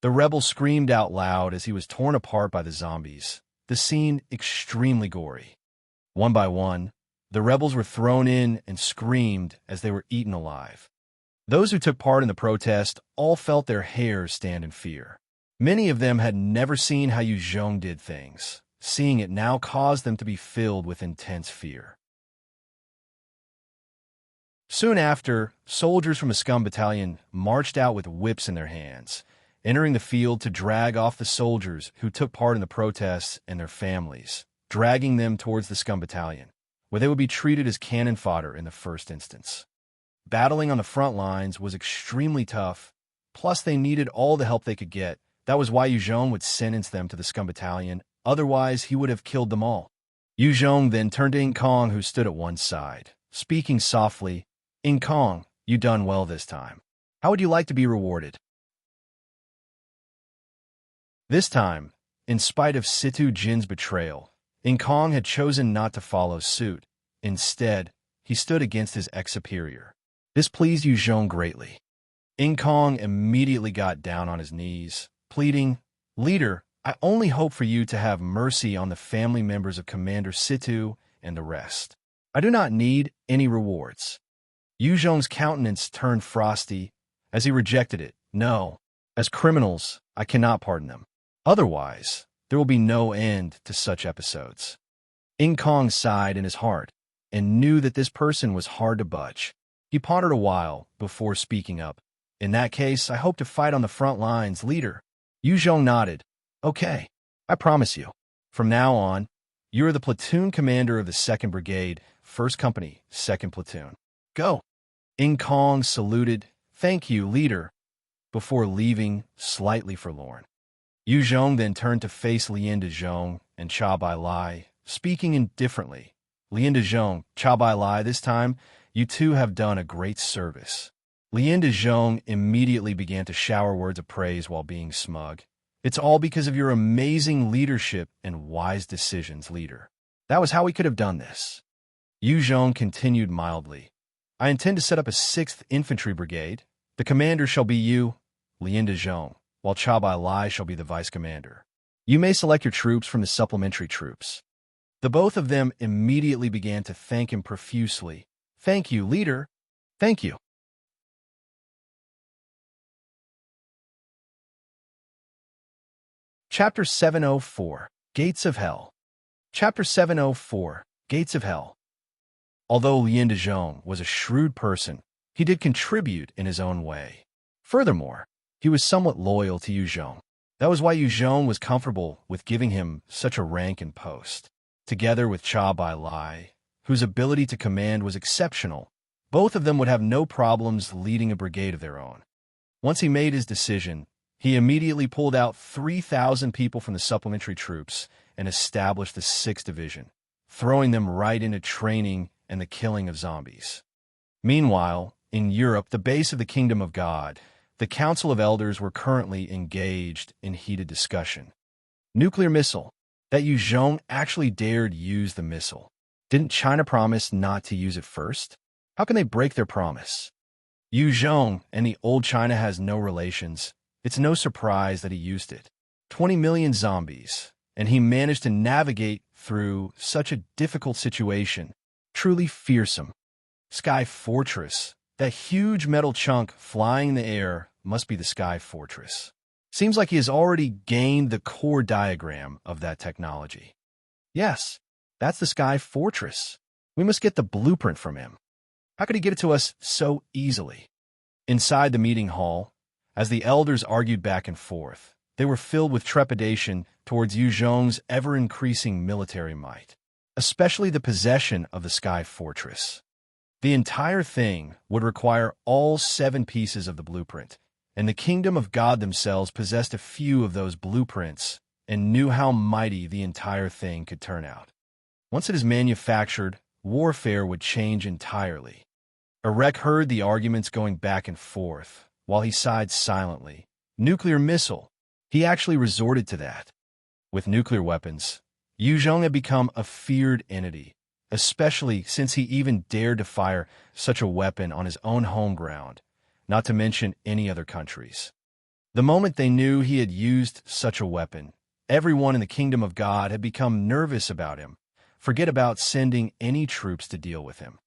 [SPEAKER 1] The rebel screamed out loud as he was torn apart by the zombies, the scene extremely gory. One by one, the rebels were thrown in and screamed as they were eaten alive. Those who took part in the protest all felt their hairs stand in fear. Many of them had never seen how Yu Zhong did things. Seeing it now caused them to be filled with intense fear. Soon after, soldiers from a scum battalion marched out with whips in their hands, entering the field to drag off the soldiers who took part in the protests and their families, dragging them towards the scum battalion, where they would be treated as cannon fodder in the first instance. Battling on the front lines was extremely tough, plus they needed all the help they could get. That was why Yu Zhong would sentence them to the scum battalion, otherwise he would have killed them all. Yu Zhong then turned to In Kong, who stood at one side, speaking softly. In Kong, you done well this time. How would you like to be rewarded? This time, in spite of Situ Jin's betrayal, In Kong had chosen not to follow suit. Instead, he stood against his ex-superior. This pleased Yu Zhong greatly. In Kong immediately got down on his knees, pleading, Leader, I only hope for you to have mercy on the family members of Commander Situ and the rest. I do not need any rewards. Yu Zhong's countenance turned frosty as he rejected it. No, as criminals, I cannot pardon them. Otherwise, there will be no end to such episodes. In Kong sighed in his heart and knew that this person was hard to budge. He pondered a while before speaking up. In that case, I hope to fight on the front lines, leader. Yu Zhong nodded. Okay, I promise you. From now on, you are the platoon commander of the 2nd Brigade, 1st Company, 2nd Platoon. Go. In Kong saluted. Thank you, leader, before leaving, slightly forlorn. Yu Zhong then turned to face Lien de Zhong and Cha Bai Lai, speaking indifferently. Lien de Zhong, Cha Bai Lai, this time, you two have done a great service. Lien de Zhong immediately began to shower words of praise while being smug. It's all because of your amazing leadership and wise decisions, leader. That was how we could have done this. Yu Zhong continued mildly. I intend to set up a 6th Infantry Brigade. The commander shall be you, Lien de Zhong, while Cha Bai Lai shall be the vice commander. You may select your troops from the supplementary troops. The both of them immediately began to thank him profusely. Thank you, leader. Thank you. Chapter 704, Gates of Hell. Chapter 704, Gates of Hell. Although Lien de Zhong was a shrewd person, he did contribute in his own way. Furthermore, he was somewhat loyal to Yu Zhong. That was why Yu Zhong was comfortable with giving him such a rank and post. Together with Cha Bai Lai, whose ability to command was exceptional, both of them would have no problems leading a brigade of their own. Once he made his decision, he immediately pulled out 3,000 people from the supplementary troops and established the 6th Division, throwing them right into training and the killing of zombies. Meanwhile, in Europe, the base of the Kingdom of God, the Council of Elders were currently engaged in heated discussion. Nuclear missile. That Zhong actually dared use the missile. Didn't China promise not to use it first? How can they break their promise? Zhong and the old China has no relations. It's no surprise that he used it. 20 million zombies, and he managed to navigate through such a difficult situation. Truly fearsome. Sky Fortress. That huge metal chunk flying in the air must be the Sky Fortress. Seems like he has already gained the core diagram of that technology. Yes, that's the Sky Fortress. We must get the blueprint from him. How could he give it to us so easily? Inside the meeting hall, as the elders argued back and forth, they were filled with trepidation towards Zhong's ever-increasing military might, especially the possession of the Sky Fortress. The entire thing would require all 7 pieces of the blueprint, and the Kingdom of God themselves possessed a few of those blueprints and knew how mighty the entire thing could turn out. Once it is manufactured, warfare would change entirely. Erek heard the arguments going back and forth, while he sighed silently. Nuclear missile. He actually resorted to that. With nuclear weapons, Zhong had become a feared entity, especially since he even dared to fire such a weapon on his own home ground, not to mention any other countries. The moment they knew he had used such a weapon, everyone in the Kingdom of God had become nervous about him. Forget about sending any troops to deal with him.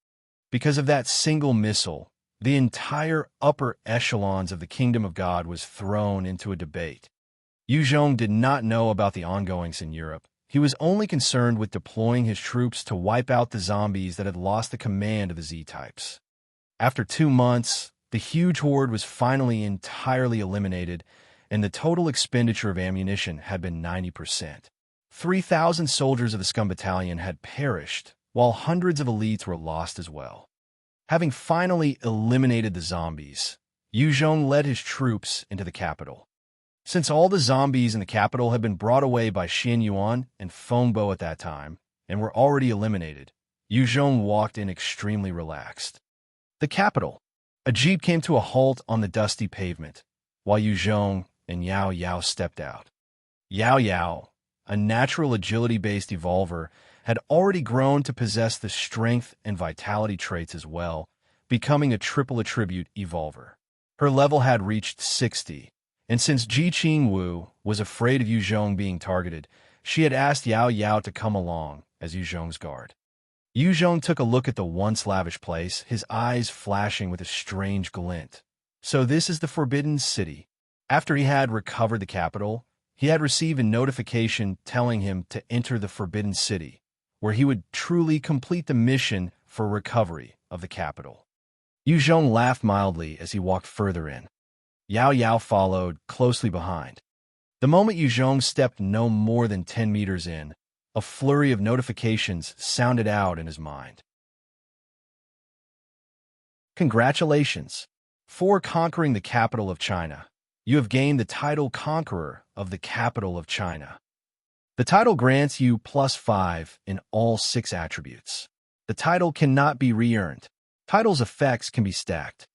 [SPEAKER 1] Because of that single missile, the entire upper echelons of the Kingdom of God was thrown into a debate. Zhong did not know about the ongoings in Europe. He was only concerned with deploying his troops to wipe out the zombies that had lost the command of the Z-types. After 2 months, the huge horde was finally entirely eliminated, and the total expenditure of ammunition had been 90%. 3,000 soldiers of the Scum Battalion had perished, while hundreds of elites were lost as well. Having finally eliminated the zombies, Zhong led his troops into the capital. Since all the zombies in the capital had been brought away by Xian Yuan and Feng Bo at that time, and were already eliminated, Zhong walked in extremely relaxed. The capital. A jeep came to a halt on the dusty pavement, while Zhong and Yao Yao stepped out. Yao Yao, a natural agility-based evolver, had already grown to possess the strength and vitality traits as well, becoming a triple attribute evolver. Her level had reached 60, and since Ji Qingwu was afraid of Zhong being targeted, she had asked Yao Yao to come along as Zhong's guard. Zhong took a look at the once lavish place, his eyes flashing with a strange glint. So this is the Forbidden City. After he had recovered the capital, he had received a notification telling him to enter the Forbidden City, where he would truly complete the mission for recovery of the capital. Zhong laughed mildly as he walked further in. Yao Yao followed closely behind. The moment Zhong stepped no more than 10 meters in, a flurry of notifications sounded out in his mind. Congratulations! For conquering the capital of China, you have gained the title Conqueror of the Capital of China. The title grants you +5 in all 6 attributes. The title cannot be re-earned. Title's effects can be stacked.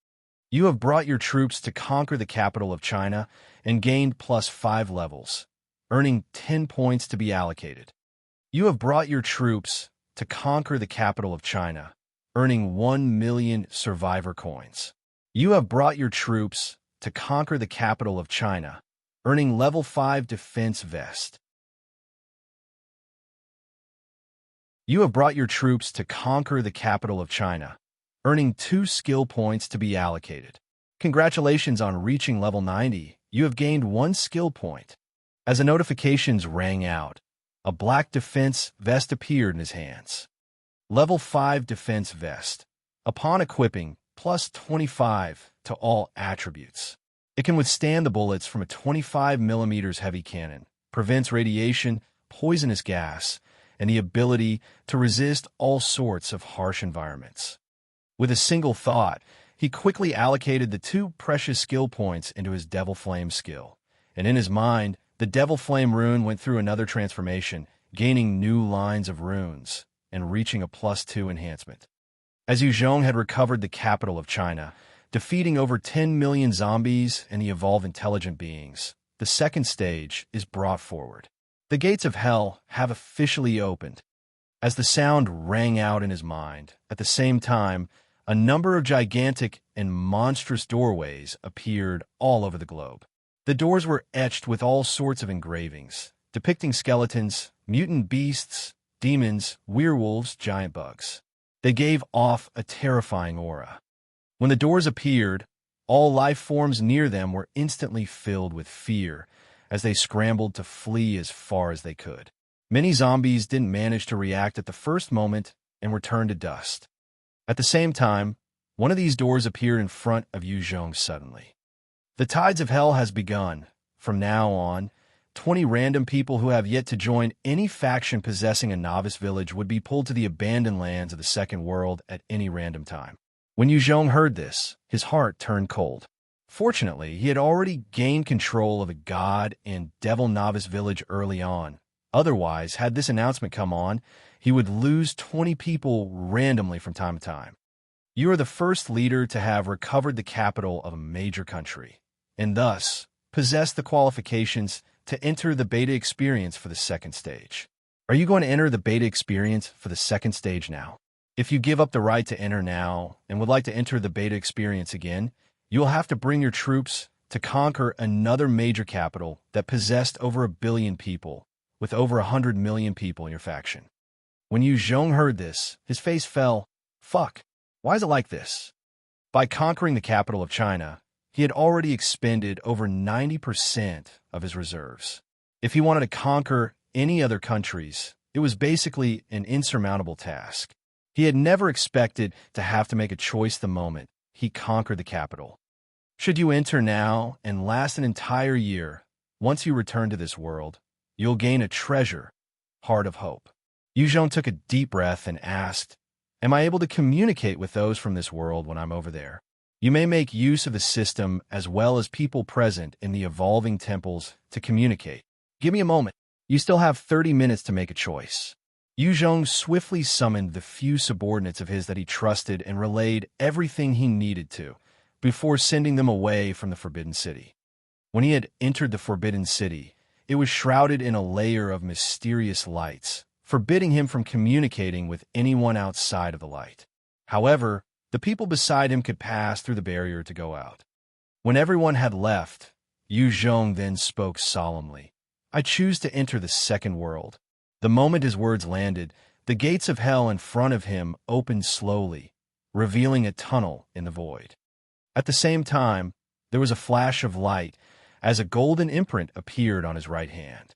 [SPEAKER 1] You have brought your troops to conquer the capital of China and gained +5 levels, earning 10 points to be allocated. You have brought your troops to conquer the capital of China, earning 1 million survivor coins. You have brought your troops to conquer the capital of China, earning level 5 defense vest. You have brought your troops to conquer the capital of China, earning 2 skill points to be allocated. Congratulations on reaching level 90. You have gained 1 skill point. As the notifications rang out, a black defense vest appeared in his hands. Level 5 defense vest. Upon equipping, +25 to all attributes. It can withstand the bullets from a 25mm heavy cannon, prevents radiation, poisonous gas, and the ability to resist all sorts of harsh environments. With a single thought, he quickly allocated the 2 precious skill points into his Devil Flame skill, and in his mind, the Devil Flame rune went through another transformation, gaining new lines of runes and reaching a +2 enhancement. As Zhong had recovered the capital of China, defeating over 10 million zombies and the evolved intelligent beings, the second stage is brought forward. The gates of hell have officially opened. As the sound rang out in his mind, at the same time, a number of gigantic and monstrous doorways appeared all over the globe. The doors were etched with all sorts of engravings, depicting skeletons, mutant beasts, demons, werewolves, giant bugs. They gave off a terrifying aura. When the doors appeared, all life forms near them were instantly filled with fear as they scrambled to flee as far as they could. Many zombies didn't manage to react at the first moment and were turned to dust. At the same time, one of these doors appeared in front of Zhong suddenly. The tides of hell has begun. From now on, 20 random people who have yet to join any faction possessing a novice village would be pulled to the abandoned lands of the second world at any random time. When Zhong heard this, his heart turned cold. Fortunately, he had already gained control of a god and devil novice village early on. Otherwise, had this announcement come on, he would lose 20 people randomly from time to time. You are the first leader to have recovered the capital of a major country, and thus possess the qualifications to enter the beta experience for the second stage. Are you going to enter the beta experience for the second stage now? If you give up the right to enter now and would like to enter the beta experience again, you will have to bring your troops to conquer another major capital that possessed over 1 billion people, with over 100 million people in your faction. When Zhong heard this, his face fell. Fuck, why is it like this? By conquering the capital of China, he had already expended over 90% of his reserves. If he wanted to conquer any other countries, it was basically an insurmountable task. He had never expected to have to make a choice the moment he conquered the capital. Should you enter now and last an entire year, once you return to this world, you'll gain a treasure, Heart of Hope. Zhong took a deep breath and asked, Am I able to communicate with those from this world when I'm over there? You may make use of the system as well as people present in the evolving temples to communicate. Give me a moment. You still have 30 minutes to make a choice. Zhong swiftly summoned the few subordinates of his that he trusted and relayed everything he needed to before sending them away from the Forbidden City. When he had entered the Forbidden City, it was shrouded in a layer of mysterious lights, forbidding him from communicating with anyone outside of the light. However, the people beside him could pass through the barrier to go out. When everyone had left, Zhong then spoke solemnly. I choose to enter the second world. The moment his words landed, the gates of hell in front of him opened slowly, revealing a tunnel in the void. At the same time, there was a flash of light as a golden imprint appeared on his right hand.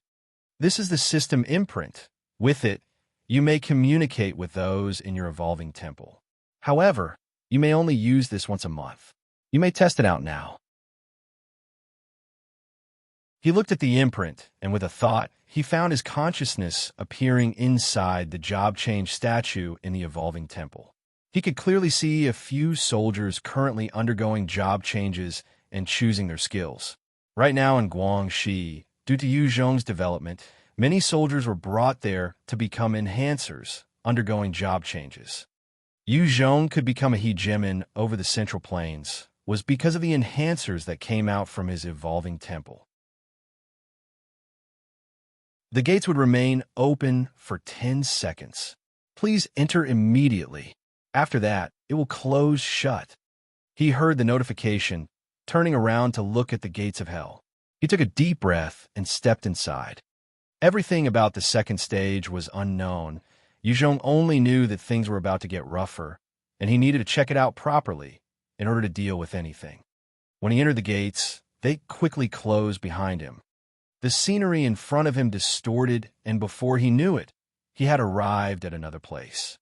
[SPEAKER 1] This is the system imprint. With it, you may communicate with those in your evolving temple. However, you may only use this once a month. You may test it out now. He looked at the imprint, and with a thought, he found his consciousness appearing inside the job change statue in the evolving temple. He could clearly see a few soldiers currently undergoing job changes and choosing their skills. Right now in Guangxi, due to Zhong's development, many soldiers were brought there to become enhancers, undergoing job changes. Zhong could become a hegemon over the Central Plains was because of the enhancers that came out from his evolving temple. The gates would remain open for 10 seconds. Please enter immediately. After that, it will close shut. He heard the notification, turning around to look at the gates of hell. He took a deep breath and stepped inside. Everything about the second stage was unknown. Zhong only knew that things were about to get rougher, and he needed to check it out properly in order to deal with anything. When he entered the gates, they quickly closed behind him. The scenery in front of him distorted, and before he knew it, he had arrived at another place.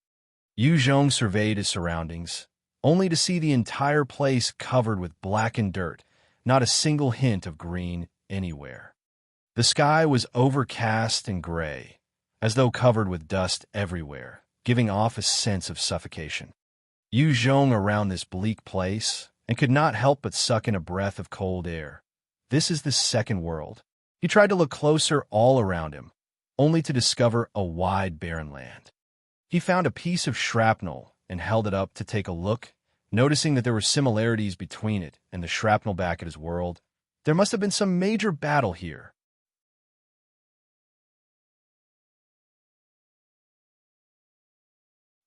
[SPEAKER 1] Zhong surveyed his surroundings, only to see the entire place covered with blackened dirt, not a single hint of green anywhere. The sky was overcast and gray, as though covered with dust everywhere, giving off a sense of suffocation. Zhong around this bleak place and could not help but suck in a breath of cold air. This is the second world. He tried to look closer all around him, only to discover a wide barren land. He found a piece of shrapnel and held it up to take a look, noticing that there were similarities between it and the shrapnel back at his world. There must have been some major battle here.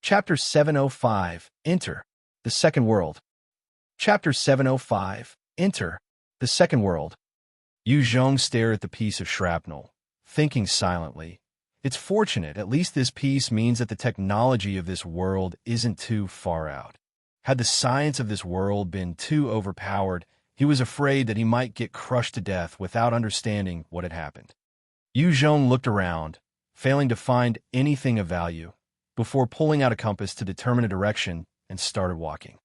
[SPEAKER 1] Chapter 705, Enter, the Second World. Chapter 705, Enter, the Second World. Zhong stared at the piece of shrapnel, thinking silently. It's fortunate, at least this piece means that the technology of this world isn't too far out. Had the science of this world been too overpowered, he was afraid that he might get crushed to death without understanding what had happened. Zhong looked around, failing to find anything of value, before pulling out a compass to determine a direction and started walking.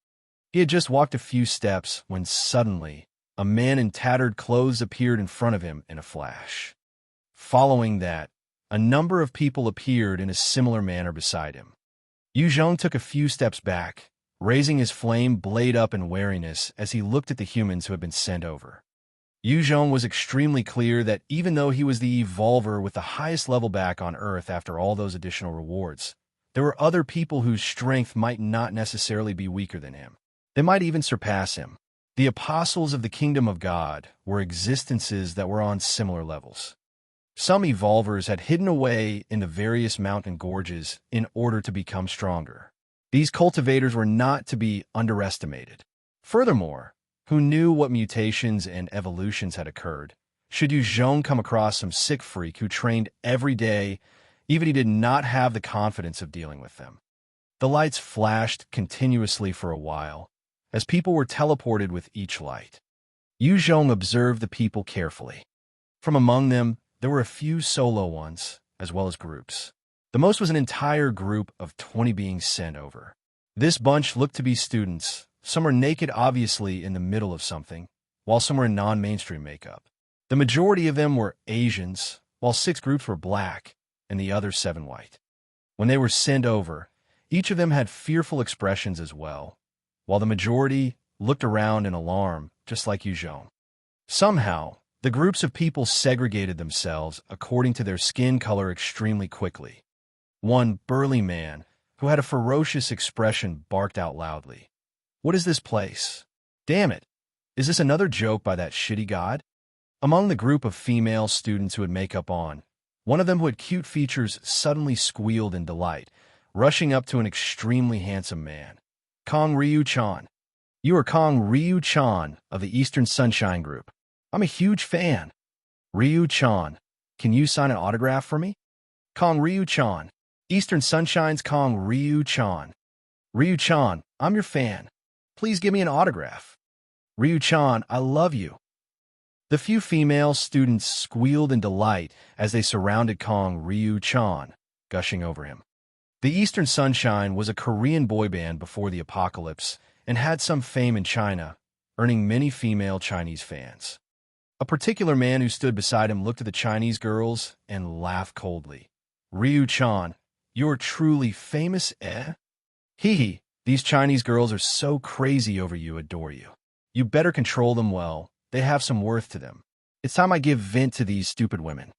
[SPEAKER 1] He had just walked a few steps when suddenly a man in tattered clothes appeared in front of him in a flash. Following that, a number of people appeared in a similar manner beside him. Zhong took a few steps back, raising his flame blade up in wariness as he looked at the humans who had been sent over. Zhong was extremely clear that even though he was the evolver with the highest level back on Earth after all those additional rewards, there were other people whose strength might not necessarily be weaker than him. They might even surpass him. The apostles of the kingdom of God were existences that were on similar levels. Some evolvers had hidden away in the various mountain gorges in order to become stronger. These cultivators were not to be underestimated. Furthermore, who knew what mutations and evolutions had occurred? Should Zhong come across some sick freak who trained every day, even he did not have the confidence of dealing with them. The lights flashed continuously for a while, as people were teleported with each light. Zhong observed the people carefully. From among them, there were a few solo ones, as well as groups. The most was an entire group of 20 beings sent over. This bunch looked to be students. Some were naked, obviously in the middle of something, while some were in non-mainstream makeup. The majority of them were Asians, while 6 groups were black, and the other 7 white. When they were sent over, each of them had fearful expressions as well, while the majority looked around in alarm, just like Zhong. Somehow, the groups of people segregated themselves according to their skin color extremely quickly. One burly man, who had a ferocious expression, barked out loudly. "What is this place? Damn it! Is this another joke by that shitty god?" Among the group of female students who had makeup on, one of them who had cute features suddenly squealed in delight, rushing up to an extremely handsome man. "Kong Ryu-chan. You are Kong Ryu-chan of the Eastern Sunshine Group. I'm a huge fan. Ryu-chan, can you sign an autograph for me?" "Kong Ryu-chan. Eastern Sunshine's Kong Ryu-chan. Ryu-chan, I'm your fan. Please give me an autograph. Ryu-chan, I love you." The few female students squealed in delight as they surrounded Kong Ryu-chan, gushing over him. The Eastern Sunshine was a Korean boy band before the apocalypse and had some fame in China, earning many female Chinese fans. A particular man who stood beside him looked at the Chinese girls and laughed coldly. "Ryu-chan, you're truly famous, eh? Hee hee, these Chinese girls are so crazy over you, adore you. You better control them well. They have some worth to them. It's time I give vent to these stupid women."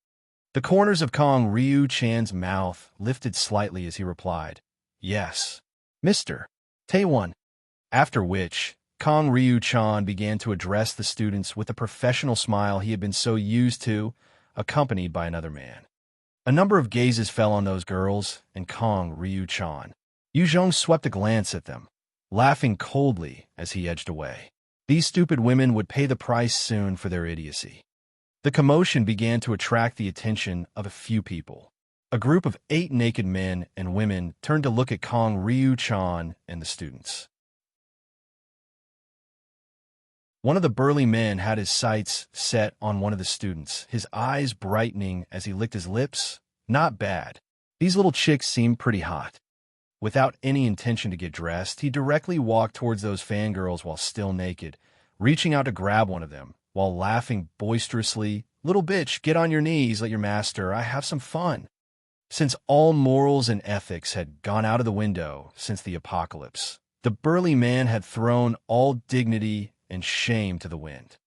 [SPEAKER 1] The corners of Kong Ryu-chan's mouth lifted slightly as he replied, "Yes, Mr. Taewon." After which, Kong Ryu-chan began to address the students with the professional smile he had been so used to, accompanied by another man. A number of gazes fell on those girls and Kong Ryu-chan. Zhong swept a glance at them, laughing coldly as he edged away. These stupid women would pay the price soon for their idiocy. The commotion began to attract the attention of a few people. A group of 8 naked men and women turned to look at Kong Ryu-chan and the students. One of the burly men had his sights set on one of the students, his eyes brightening as he licked his lips. Not bad. These little chicks seemed pretty hot. Without any intention to get dressed, he directly walked towards those fangirls while still naked, reaching out to grab one of them, while laughing boisterously. "Little bitch, get on your knees, let your master, I have some fun." Since all morals and ethics had gone out of the window since the apocalypse, the burly man had thrown all dignity and shame to the wind.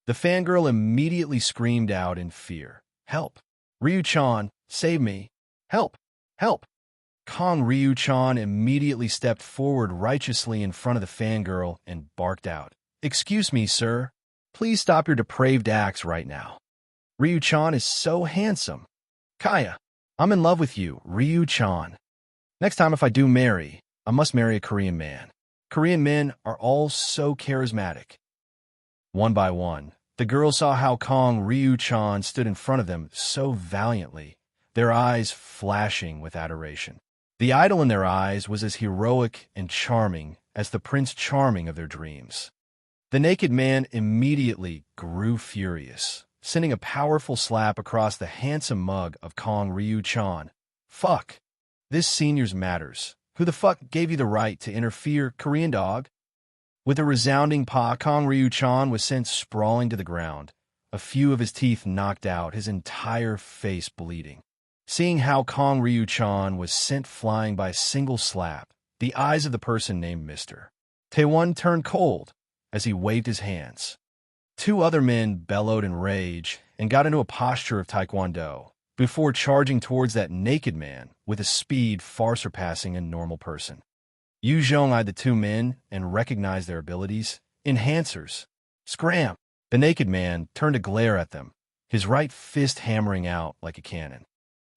[SPEAKER 1] The fangirl immediately screamed out in fear, "Help! Ryu-chan, save me! Help! Help!" Kong Ryu-chan immediately stepped forward righteously in front of the fangirl and barked out, "Excuse me, sir. Please stop your depraved acts right now. Ryu-chan is so handsome. Kaya, I'm in love with you, Ryu-chan. Next time if I do marry, I must marry a Korean man. Korean men are all so charismatic." One by one, the girls saw how Kong Ryu-chan stood in front of them so valiantly, their eyes flashing with adoration. The idol in their eyes was as heroic and charming as the Prince Charming of their dreams. The naked man immediately grew furious, sending a powerful slap across the handsome mug of Kong Ryu-chan. "Fuck. This seniors matters. Who the fuck gave you the right to interfere, Korean dog?" With a resounding paw, Kong Ryu-chan was sent sprawling to the ground, a few of his teeth knocked out, his entire face bleeding. Seeing how Kong Ryu-chan was sent flying by a single slap, the eyes of the person named Mr. Taewon turned cold as he waved his hands. Two other men bellowed in rage and got into a posture of taekwondo before charging towards that naked man with a speed far surpassing a normal person. Zhong eyed the two men and recognized their abilities. Enhancers. Scram! The naked man turned to glare at them, his right fist hammering out like a cannon.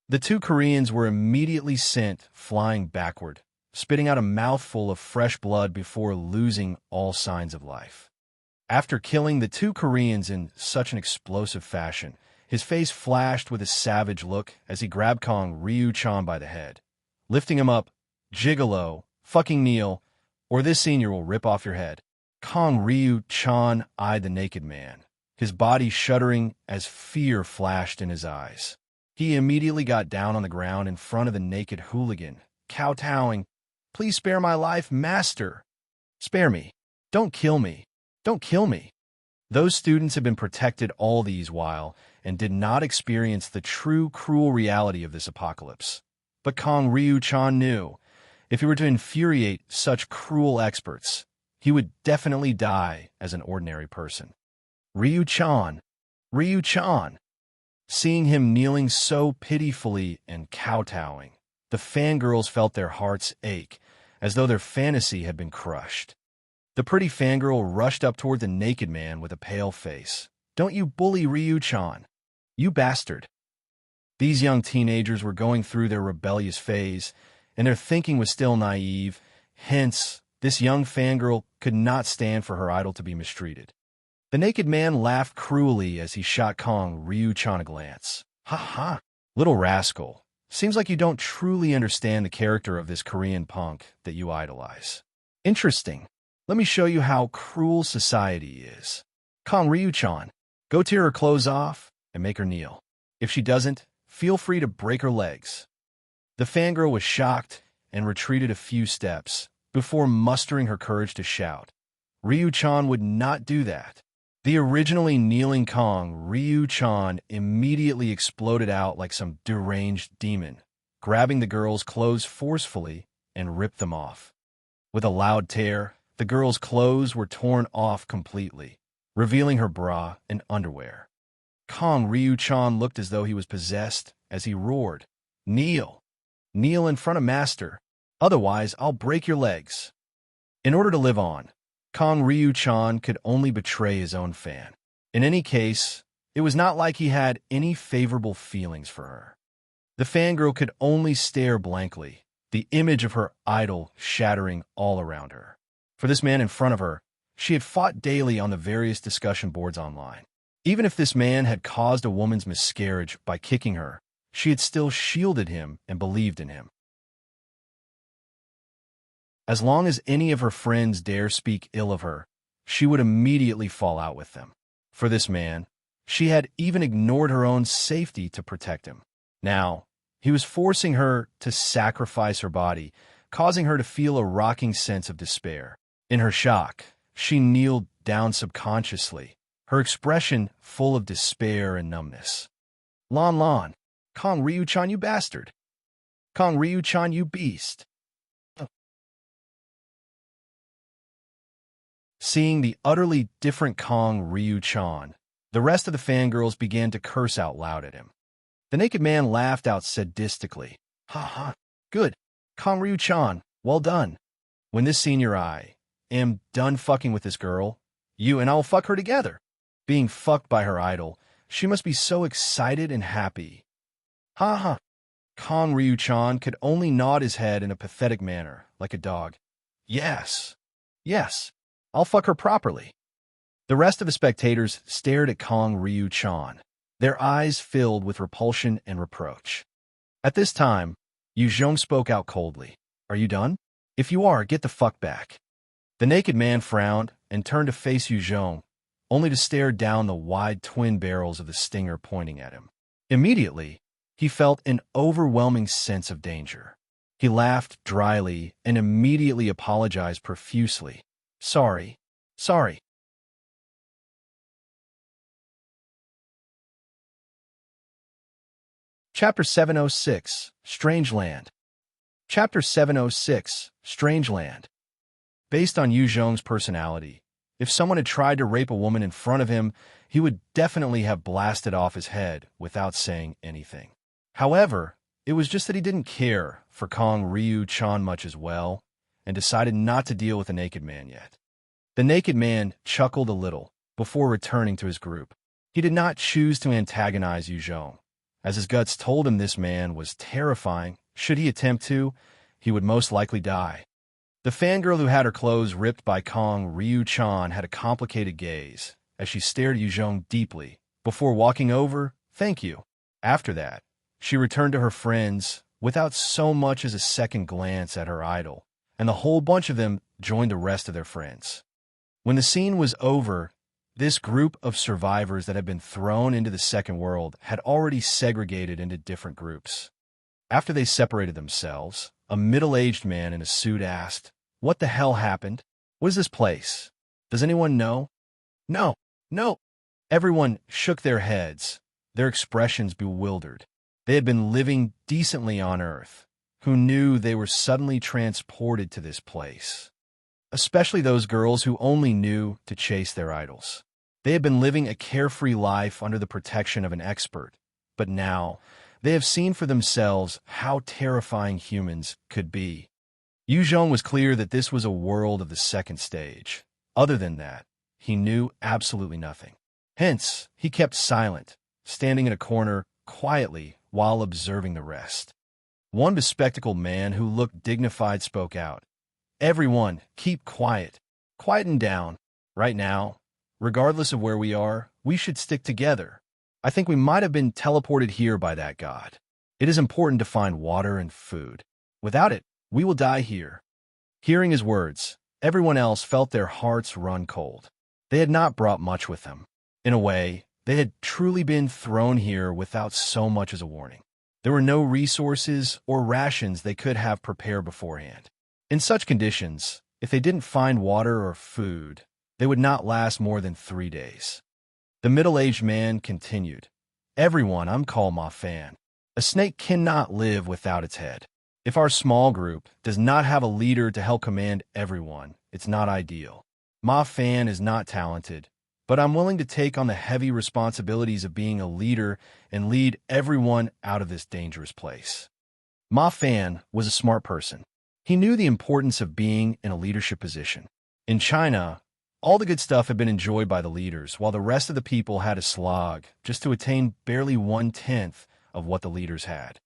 [SPEAKER 1] The two Koreans were immediately sent flying backward, spitting out a mouthful of fresh blood before losing all signs of life. After killing the two Koreans in such an explosive fashion, his face flashed with a savage look as he grabbed Kong Ryu-chan by the head, lifting him up. "Gigolo, fucking kneel, or this senior will rip off your head." Kong Ryu-chan eyed the naked man, his body shuddering as fear flashed in his eyes. He immediately got down on the ground in front of the naked hooligan, kowtowing, "Please spare my life, master. Spare me. Don't kill me. Don't kill me." Those students had been protected all these while and did not experience the true cruel reality of this apocalypse. But Kong Ryu-chan knew, if he were to infuriate such cruel experts, he would definitely die as an ordinary person. Ryu-chan! Ryu-chan! Seeing him kneeling so pitifully and kowtowing, the fangirls felt their hearts ache, as though their fantasy had been crushed. The pretty fangirl rushed up toward the naked man with a pale face. "Don't you bully Ryu-chan! You bastard!" These young teenagers were going through their rebellious phase, and their thinking was still naive. Hence, this young fangirl could not stand for her idol to be mistreated. The naked man laughed cruelly as he shot Kong Ryu-chan a glance. "Ha ha! Little rascal, seems like you don't truly understand the character of this Korean punk that you idolize. Interesting. Let me show you how cruel society is. Kong Ryu-chan, go tear her clothes off and make her kneel. If she doesn't, feel free to break her legs." The fangirl was shocked and retreated a few steps before mustering her courage to shout. Ryu-chan would not do that. The originally kneeling Kong Ryu-chan immediately exploded out like some deranged demon, grabbing the girl's clothes forcefully and ripped them off. With a loud tear, the girl's clothes were torn off completely, revealing her bra and underwear. Kong Ryu-chan looked as though he was possessed as he roared, "Kneel! Kneel in front of Master, otherwise I'll break your legs." In order to live on, Kong Ryu-chan could only betray his own fan. In any case, it was not like he had any favorable feelings for her. The fangirl could only stare blankly, the image of her idol shattering all around her. For this man in front of her, she had fought daily on the various discussion boards online. Even if this man had caused a woman's miscarriage by kicking her, she had still shielded him and believed in him. As long as any of her friends dare speak ill of her, she would immediately fall out with them. For this man, she had even ignored her own safety to protect him. Now, he was forcing her to sacrifice her body, causing her to feel a rocking sense of despair. In her shock, she kneeled down subconsciously, her expression full of despair and numbness. Lon Lon. Kong Ryu-chan, you bastard. Kong Ryu-chan, you beast. Seeing the utterly different Kong Ryu-chan, the rest of the fangirls began to curse out loud at him. The naked man laughed out sadistically. Ha ha. Good. Kong Ryu-chan, well done. When this senior I am done fucking with this girl, you and I'll fuck her together. Being fucked by her idol, she must be so excited and happy. Ha ha. Kong Ryu-chan could only nod his head in a pathetic manner, like a dog. Yes. Yes. I'll fuck her properly. The rest of the spectators stared at Kong Ryu-chan, their eyes filled with repulsion and reproach. At this time, Zhong spoke out coldly. Are you done? If you are, get the fuck back. The naked man frowned and turned to face Zhong, only to stare down the wide twin barrels of the stinger pointing at him. Immediately, he felt an overwhelming sense of danger. He laughed dryly and immediately apologized profusely. Sorry. Chapter 706, Strangeland. Chapter 706, Strangeland. Based on Zhong's personality, if someone had tried to rape a woman in front of him, he would definitely have blasted off his head without saying anything. However, it was just that he didn't care for Kong Ryu-chan much as well, and decided not to deal with the naked man yet. The naked man chuckled a little before returning to his group. He did not choose to antagonize Zhong, as his guts told him this man was terrifying. Should he attempt to, he would most likely die. The fangirl who had her clothes ripped by Kong Ryu-chan had a complicated gaze as she stared at Zhong deeply before walking over. Thank you. After that, she returned to her friends without so much as a second glance at her idol, and the whole bunch of them joined the rest of their friends. When the scene was over, this group of survivors that had been thrown into the second world had already segregated into different groups. After they separated themselves, a middle-aged man in a suit asked, "What the hell happened? What is this place? Does anyone know?" No. Everyone shook their heads, their expressions bewildered. They had been living decently on Earth, who knew they were suddenly transported to this place. Especially those girls who only knew to chase their idols. They had been living a carefree life under the protection of an expert, but now they have seen for themselves how terrifying humans could be. Zhong was clear that this was a world of the second stage. Other than that, he knew absolutely nothing. Hence, he kept silent, standing in a corner quietly while observing the rest. One bespectacled man who looked dignified spoke out. Everyone, keep quiet. Quieten down. Right now, regardless of where we are, we should stick together. I think we might have been teleported here by that god. It is important to find water and food. Without it, we will die here. Hearing his words, everyone else felt their hearts run cold. They had not brought much with them. In a way, they had truly been thrown here without so much as a warning. There were no resources or rations they could have prepared beforehand. In such conditions, if they didn't find water or food, they would not last more than 3 days. The middle-aged man continued. Everyone, I'm called Ma Fan. A snake cannot live without its head. If our small group does not have a leader to help command everyone, it's not ideal. Ma Fan is not talented, but I'm willing to take on the heavy responsibilities of being a leader and lead everyone out of this dangerous place. Ma Fan was a smart person. He knew the importance of being in a leadership position. In China, all the good stuff had been enjoyed by the leaders, while the rest of the people had to slog just to attain barely 1/10 of what the leaders had.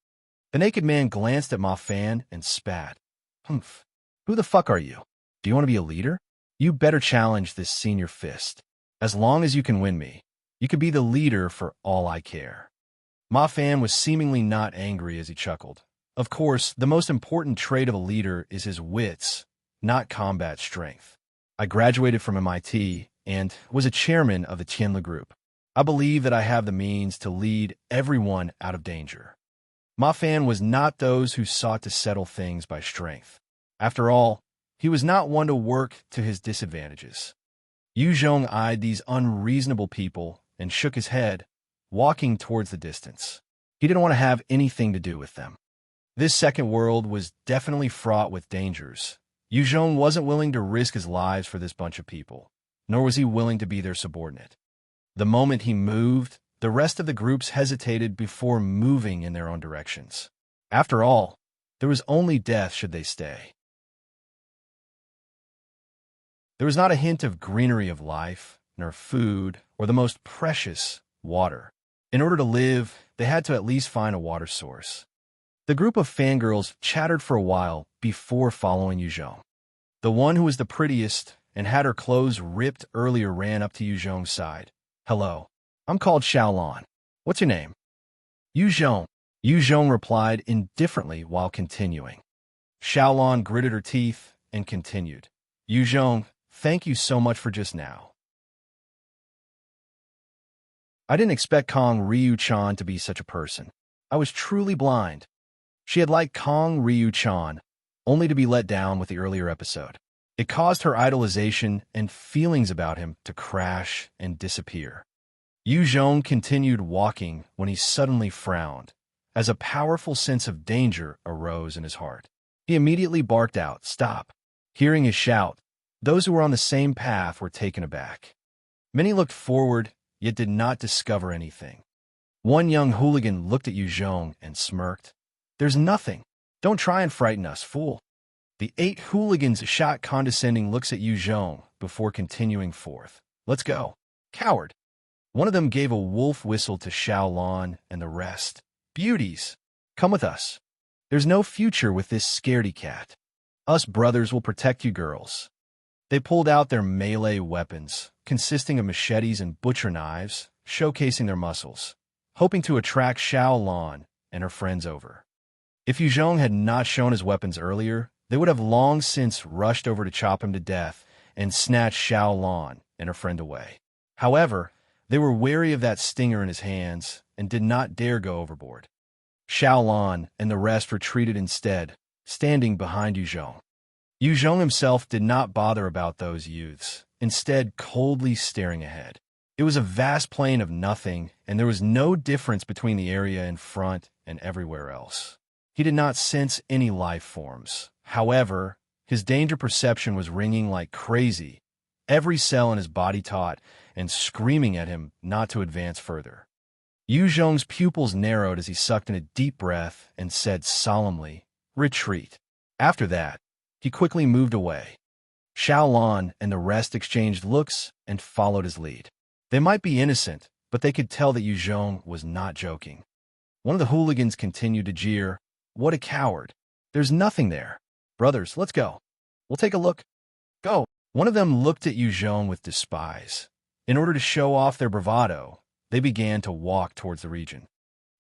[SPEAKER 1] The naked man glanced at Ma Fan and spat. Humph. Who the fuck are you? Do you want to be a leader? You better challenge this senior fist. As long as you can win me, you can be the leader for all I care. Ma Fan was seemingly not angry as he chuckled. Of course, the most important trait of a leader is his wits, not combat strength. I graduated from MIT and was a chairman of the Tianli group. I believe that I have the means to lead everyone out of danger. Ma Fan was not those who sought to settle things by strength. After all, he was not one to work to his disadvantages. Zhong eyed these unreasonable people and shook his head. walking towards the distance. He didn't want to have anything to do with them. This second world was definitely fraught with dangers. Zhong wasn't willing to risk his lives for this bunch of people, nor was he willing to be their subordinate. The moment he moved, the rest of the groups hesitated before moving in their own directions. After all, there was only death should they stay. There was not a hint of greenery of life, nor food, or the most precious, water. In order to live, they had to at least find a water source. The group of fangirls chattered for a while before following Zhong. The one who was the prettiest and had her clothes ripped earlier ran up to Zhong's side. "Hello. I'm called Xiaolan. What's your name?" "Zhong." Zhong replied indifferently while continuing. Xiaolan gritted her teeth and continued. "Zhong, thank you so much for just now. I didn't expect Kong Ryu-chan to be such a person. I was truly blind." She had liked Kong Ryu-chan, only to be let down with the earlier episode. It caused her idolization and feelings about him to crash and disappear. Zhong continued walking when he suddenly frowned, as a powerful sense of danger arose in his heart. He immediately barked out, "Stop!" Hearing his shout, those who were on the same path were taken aback. Many looked forward, yet did not discover anything. One young hooligan looked at Zhong and smirked. "There's nothing. Don't try and frighten us, fool." The 8 hooligans shot condescending looks at Zhong before continuing forth. "Let's go. Coward." One of them gave a wolf whistle to Xiaolan and the rest. "Beauties, come with us. There's no future with this scaredy cat. Us brothers will protect you girls." They pulled out their melee weapons, consisting of machetes and butcher knives, showcasing their muscles, hoping to attract Xiaolan and her friends over. If Zhong had not shown his weapons earlier, they would have long since rushed over to chop him to death and snatch Xiaolan and her friend away. However, they were wary of that stinger in his hands and did not dare go overboard. Xiaolan and the rest retreated instead, standing behind Zhong. Zhong himself did not bother about those youths, instead coldly staring ahead. It was a vast plain of nothing, and there was no difference between the area in front and everywhere else. He did not sense any life forms. However, his danger perception was ringing like crazy, every cell in his body taut and screaming at him not to advance further. Zhong's pupils narrowed as he sucked in a deep breath and said solemnly, "Retreat." After that, he quickly moved away. Xiaolan and the rest exchanged looks and followed his lead. They might be innocent, but they could tell that Zhong was not joking. One of the hooligans continued to jeer, "What a coward. There's nothing there. Brothers, let's go. We'll take a look." "Go." One of them looked at Zhong with despise. In order to show off their bravado, they began to walk towards the region.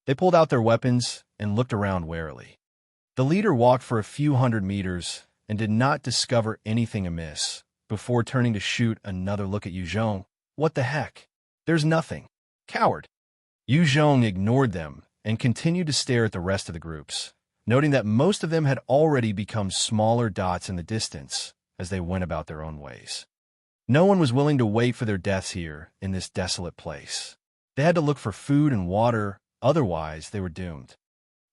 [SPEAKER 1] They pulled out their weapons and looked around warily. The leader walked for a few hundred meters and did not discover anything amiss before turning to shoot another look at Zhong. "What the heck? There's nothing. Coward." Zhong ignored them and continued to stare at the rest of the groups, noting that most of them had already become smaller dots in the distance as they went about their own ways. No one was willing to wait for their deaths here in this desolate place. They had to look for food and water, otherwise they were doomed.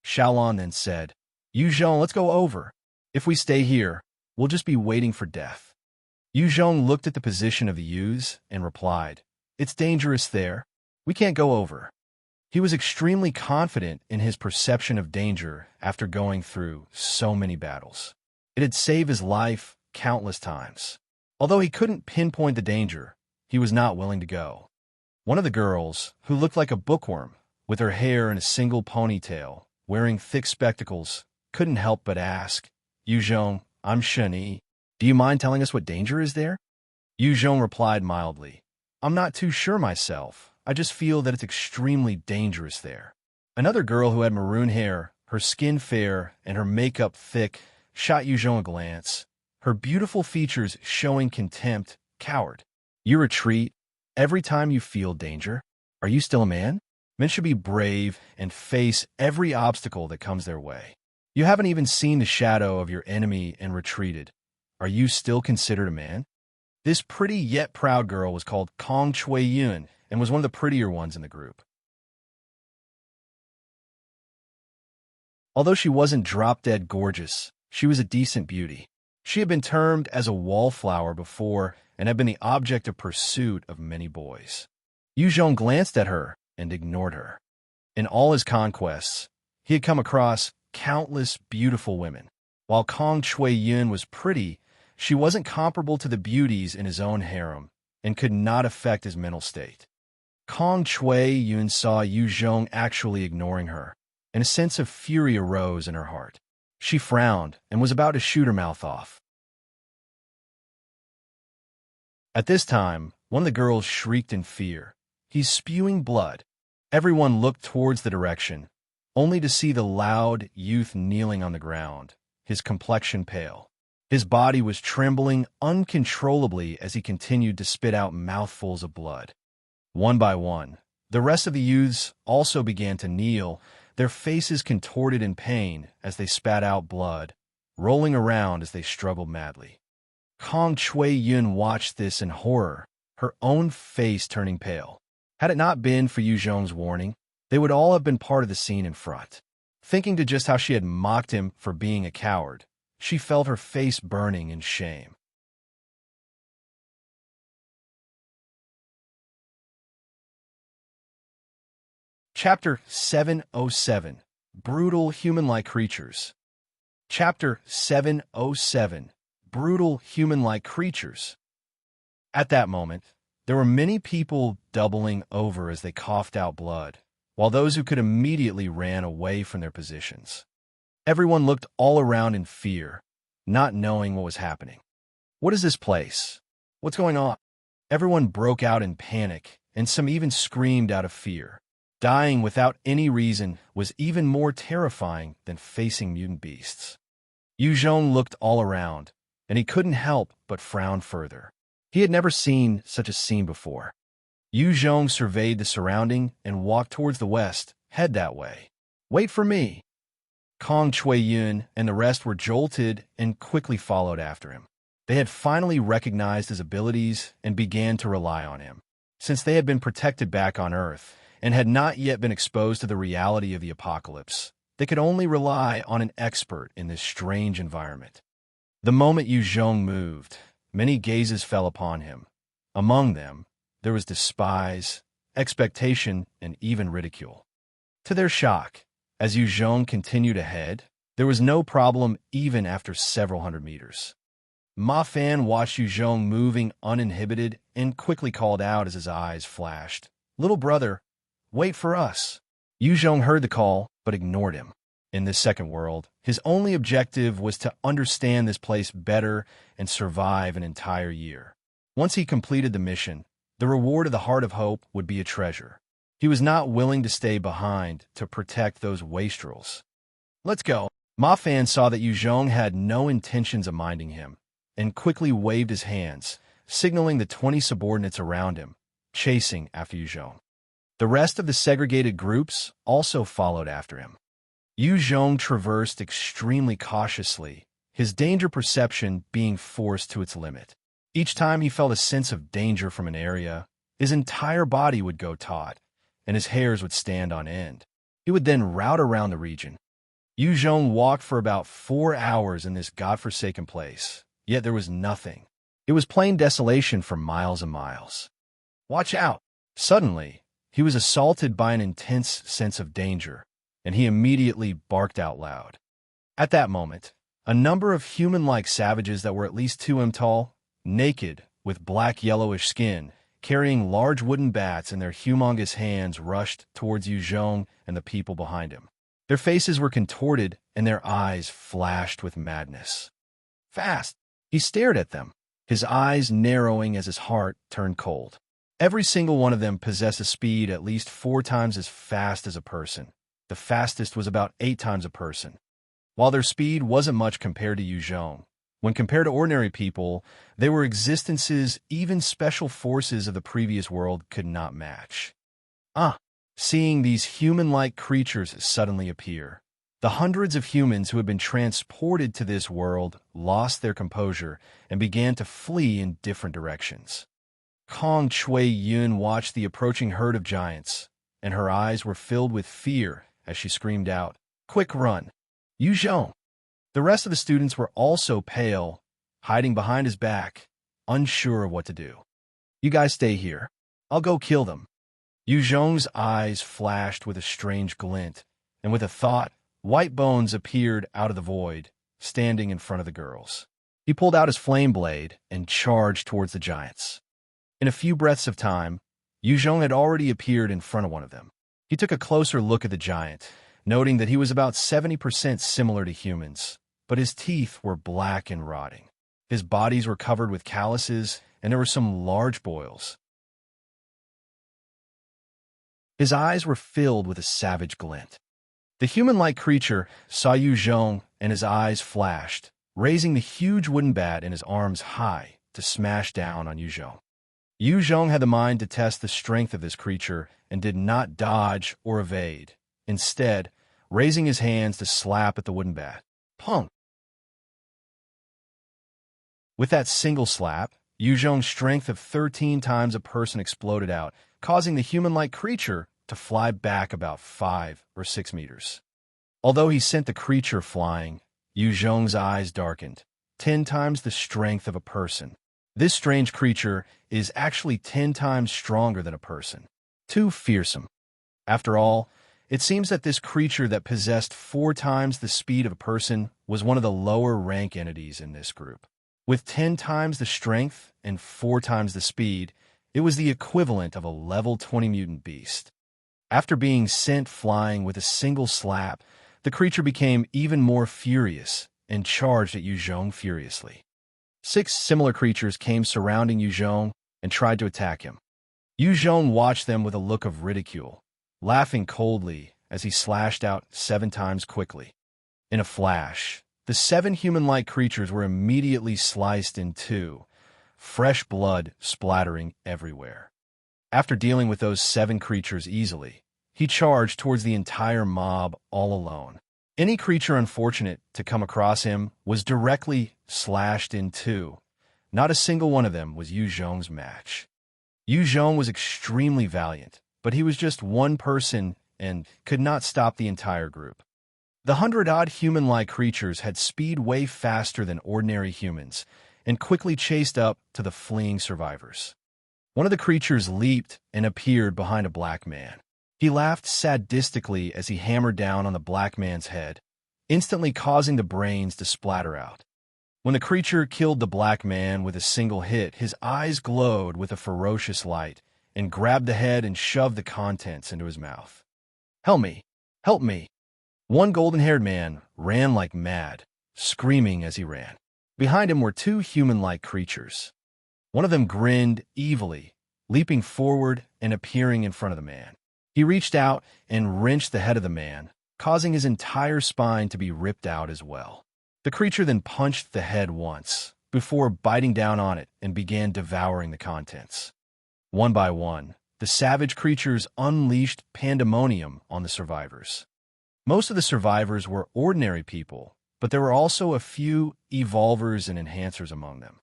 [SPEAKER 1] Xiaolan then said, "Zhong, let's go over. If we stay here, we'll just be waiting for death." Zhong looked at the position of the youths and replied, "It's dangerous there. We can't go over." He was extremely confident in his perception of danger after going through so many battles. It had saved his life countless times. Although he couldn't pinpoint the danger, he was not willing to go. One of the girls, who looked like a bookworm, with her hair in a single ponytail, wearing thick spectacles, couldn't help but ask, "Zhong, I'm Shani. Do you mind telling us what danger is there?" Zhong replied mildly, "I'm not too sure myself. I just feel that it's extremely dangerous there." Another girl who had maroon hair, her skin fair, and her makeup thick, shot Zhong a glance, her beautiful features showing contempt. "Coward. You retreat every time you feel danger? Are you still a man? Men should be brave and face every obstacle that comes their way. You haven't even seen the shadow of your enemy and retreated. Are you still considered a man?" This pretty yet proud girl was called Kong Chui Yun and was one of the prettier ones in the group. Although she wasn't drop-dead gorgeous, she was a decent beauty. She had been termed as a wallflower before and had been the object of pursuit of many boys. Zhong glanced at her and ignored her. In all his conquests, he had come across countless beautiful women. While Kong Chui-yun was pretty, she wasn't comparable to the beauties in his own harem and could not affect his mental state. Kong Chui-yun saw Zhong actually ignoring her, and a sense of fury arose in her heart. She frowned and was about to shoot her mouth off. At this time, one of the girls shrieked in fear. "He's spewing blood." Everyone looked towards the direction, only to see the loud youth kneeling on the ground, his complexion pale. His body was trembling uncontrollably as he continued to spit out mouthfuls of blood. One by one, the rest of the youths also began to kneel, their faces contorted in pain as they spat out blood, rolling around as they struggled madly. Kong Chui-yun watched this in horror, her own face turning pale. Had it not been for Zhong's warning, they would all have been part of the scene in front. Thinking to just how she had mocked him for being a coward, she felt her face burning in shame. Chapter 707. Brutal Human-like Creatures. Chapter 707. Brutal Human-like Creatures. At that moment, there were many people doubling over as they coughed out blood, while those who could immediately ran away from their positions. Everyone looked all around in fear, not knowing what was happening. "What is this place? What's going on?" Everyone broke out in panic, and some even screamed out of fear. Dying without any reason was even more terrifying than facing mutant beasts. Zhong looked all around, and he couldn't help but frown further. He had never seen such a scene before. Zhong surveyed the surrounding and walked towards the west, head that way. "Wait for me." Kong Chui-yun and the rest were jolted and quickly followed after him. They had finally recognized his abilities and began to rely on him. Since they had been protected back on Earth and had not yet been exposed to the reality of the apocalypse, they could only rely on an expert in this strange environment. The moment Zhong moved, many gazes fell upon him. Among them, there was despise, expectation, and even ridicule. To their shock, as Zhong continued ahead, there was no problem even after several hundred meters. Ma Fan watched Zhong moving uninhibited and quickly called out as his eyes flashed, "Little brother, wait for us." Zhong heard the call, but ignored him. In this second world, his only objective was to understand this place better and survive an entire year. Once he completed the mission, the reward of the Heart of Hope would be a treasure. He was not willing to stay behind to protect those wastrels. "Let's go." Ma Fan saw that Zhong had no intentions of minding him, and quickly waved his hands, signaling the 20 subordinates around him, chasing after Zhong. The rest of the segregated groups also followed after him. Zhong traversed extremely cautiously, his danger perception being forced to its limit. Each time he felt a sense of danger from an area, his entire body would go taut, and his hairs would stand on end. He would then rout around the region. Zhong walked for about 4 hours in this godforsaken place, yet there was nothing. It was plain desolation for miles and miles. "Watch out!" Suddenly, he was assaulted by an intense sense of danger, and he immediately barked out loud. At that moment, a number of human-like savages that were at least 2 m tall, naked, with black-yellowish skin, carrying large wooden bats in their humongous hands rushed towards Zhong and the people behind him. Their faces were contorted and their eyes flashed with madness. "Fast!" He stared at them, his eyes narrowing as his heart turned cold. Every single one of them possessed a speed at least 4 times as fast as a person. The fastest was about 8 times a person. While their speed wasn't much compared to Zhong, when compared to ordinary people, they were existences even special forces of the previous world could not match. Seeing these human-like creatures suddenly appear, the hundreds of humans who had been transported to this world lost their composure and began to flee in different directions. Kong Chui-yun watched the approaching herd of giants, and her eyes were filled with fear as she screamed out, "Quick, run!" "You Zhong." The rest of the students were also pale, hiding behind his back, unsure of what to do. "You guys stay here. I'll go kill them." Yu Zhong's eyes flashed with a strange glint, and with a thought, white bones appeared out of the void, standing in front of the girls. He pulled out his flame blade and charged towards the giants. In a few breaths of time, Yu Zhong had already appeared in front of one of them. He took a closer look at the giant, noting that he was about 70% similar to humans, but his teeth were black and rotting. His bodies were covered with calluses, and there were some large boils. His eyes were filled with a savage glint. The human-like creature saw Yu Zhong, and his eyes flashed, raising the huge wooden bat in his arms high to smash down on Yu Zhong. Yu Zhong had the mind to test the strength of this creature and did not dodge or evade, instead raising his hands to slap at the wooden bat. Pong! With that single slap, Yu Zhong's strength of 13 times a person exploded out, causing the human-like creature to fly back about 5 or 6 meters. Although he sent the creature flying, Yu Zhong's eyes darkened. 10 times the strength of a person. This strange creature is actually 10 times stronger than a person. Too fearsome. After all, it seems that this creature that possessed 4 times the speed of a person was one of the lower rank entities in this group. With 10 times the strength and 4 times the speed, it was the equivalent of a level 20 mutant beast. After being sent flying with a single slap, the creature became even more furious and charged at Yu Zhong furiously. 6 similar creatures came surrounding Yu Zhong and tried to attack him. Yu Zhong watched them with a look of ridicule, laughing coldly as he slashed out 7 times quickly. In a flash, the 7 human-like creatures were immediately sliced in 2, fresh blood splattering everywhere. After dealing with those 7 creatures easily, he charged towards the entire mob all alone. Any creature unfortunate to come across him was directly slashed in 2. Not a single one of them was Yu Zhong's match. Yu Zhong was extremely valiant, but he was just one person and could not stop the entire group. The 100-odd human-like creatures had speed way faster than ordinary humans and quickly chased up to the fleeing survivors. One of the creatures leaped and appeared behind a black man. He laughed sadistically as he hammered down on the black man's head, instantly causing the brains to splatter out. When the creature killed the black man with a single hit, his eyes glowed with a ferocious light and grabbed the head and shoved the contents into his mouth. "Help me! Help me!" One golden-haired man ran like mad, screaming as he ran. Behind him were 2 human-like creatures. One of them grinned evilly, leaping forward and appearing in front of the man. He reached out and wrenched the head of the man, causing his entire spine to be ripped out as well. The creature then punched the head once, before biting down on it and began devouring the contents. One by one, the savage creatures unleashed pandemonium on the survivors. Most of the survivors were ordinary people, but there were also a few evolvers and enhancers among them.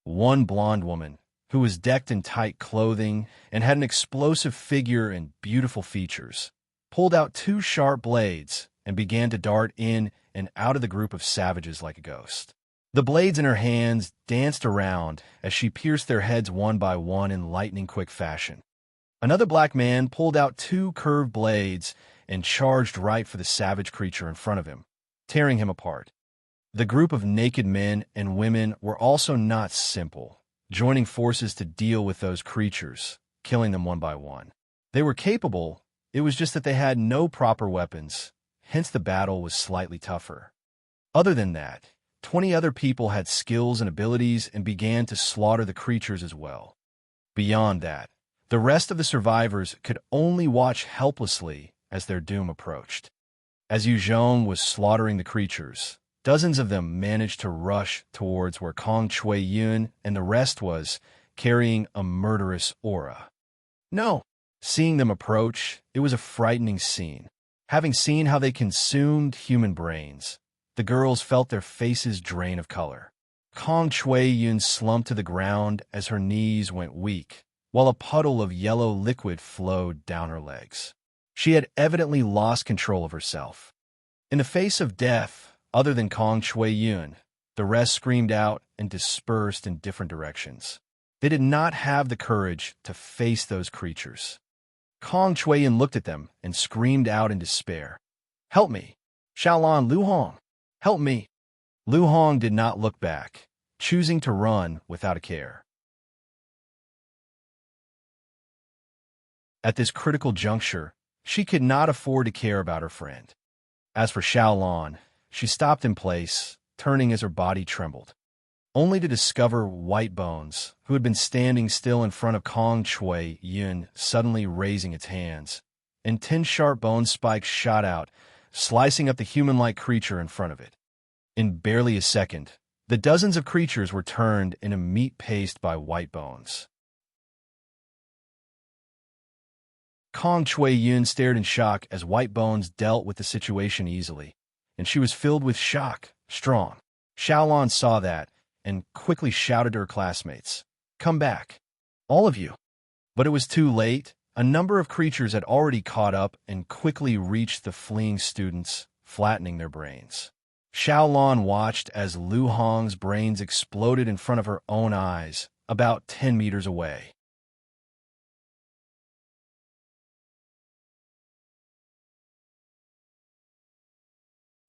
[SPEAKER 1] One blonde woman, who was decked in tight clothing and had an explosive figure and beautiful features, pulled out 2 sharp blades and began to dart in and out of the group of savages like a ghost. The blades in her hands danced around as she pierced their heads one by one in lightning-quick fashion. Another black man pulled out 2 curved blades and charged right for the savage creature in front of him, tearing him apart. The group of naked men and women were also not simple, joining forces to deal with those creatures, killing them one by one. They were capable, it was just that they had no proper weapons, hence the battle was slightly tougher. Other than that, 20 other people had skills and abilities and began to slaughter the creatures as well. Beyond that, the rest of the survivors could only watch helplessly as their doom approached. As Yu Zhong was slaughtering the creatures, dozens of them managed to rush towards where Kong Chui Yun and the rest was, carrying a murderous aura. No! Seeing them approach, it was a frightening scene. Having seen how they consumed human brains, the girls felt their faces drain of color. Kong Chui Yun slumped to the ground as her knees went weak, while a puddle of yellow liquid flowed down her legs. She had evidently lost control of herself. In the face of death, other than Kong Shui Yun, the rest screamed out and dispersed in different directions. They did not have the courage to face those creatures. Kong Shui Yun looked at them and screamed out in despair. "Help me! Xiaolan Lu Hong! Help me!" Lu Hong did not look back, choosing to run without a care. At this critical juncture, she could not afford to care about her friend. As for Xiaolan, she stopped in place, turning as her body trembled, only to discover White Bones, who had been standing still in front of Kong Shui Yun, suddenly raising its hands, and 10 sharp bone spikes shot out, slicing up the human-like creature in front of it. In barely a second, the dozens of creatures were turned into meat paste by White Bones. Kong Shui Yun stared in shock as White Bones dealt with the situation easily, and she was filled with shock. Strong. Xiaolan saw that and quickly shouted to her classmates, "Come back, all of you." But it was too late. A number of creatures had already caught up and quickly reached the fleeing students, flattening their brains. Xiaolan watched as Lu Hong's brains exploded in front of her own eyes, about 10 meters away.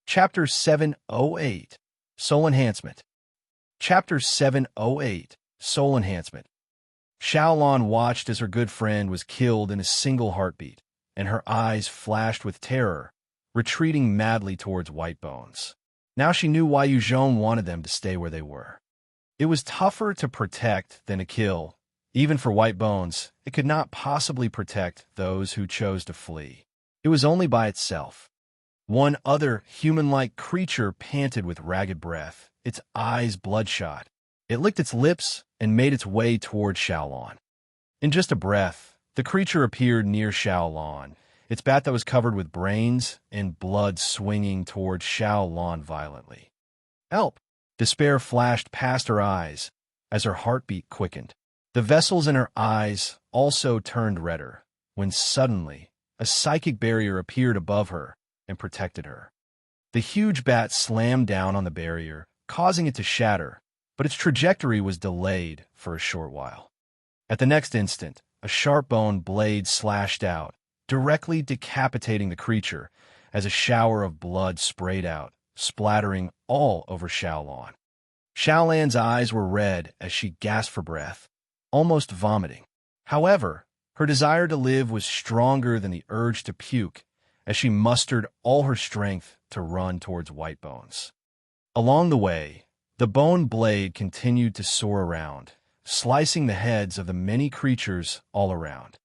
[SPEAKER 1] Chapter 708, Soul Enhancement. Chapter 708, Soul Enhancement. Xiaolan watched as her good friend was killed in a single heartbeat, and her eyes flashed with terror, retreating madly towards White Bones. Now she knew why Zhong wanted them to stay where they were. It was tougher to protect than to kill. Even for White Bones, it could not possibly protect those who chose to flee. It was only by itself. One other human-like creature panted with ragged breath, its eyes bloodshot. It licked its lips and made its way toward Xiaolan. In just a breath, the creature appeared near Xiaolan, its bat that was covered with brains and blood swinging toward Xiaolan violently. "Help!" Despair flashed past her eyes as her heartbeat quickened. The vessels in her eyes also turned redder, when suddenly a psychic barrier appeared above her and protected her. The huge bat slammed down on the barrier, causing it to shatter, but its trajectory was delayed for a short while. At the next instant, a sharp bone blade slashed out, directly decapitating the creature as a shower of blood sprayed out, splattering all over Xiaolan. Xiaolan's eyes were red as she gasped for breath, almost vomiting. However, her desire to live was stronger than the urge to puke, as she mustered all her strength to run towards White Bones. Along the way, the bone blade continued to soar around, slicing the heads of the many creatures all around.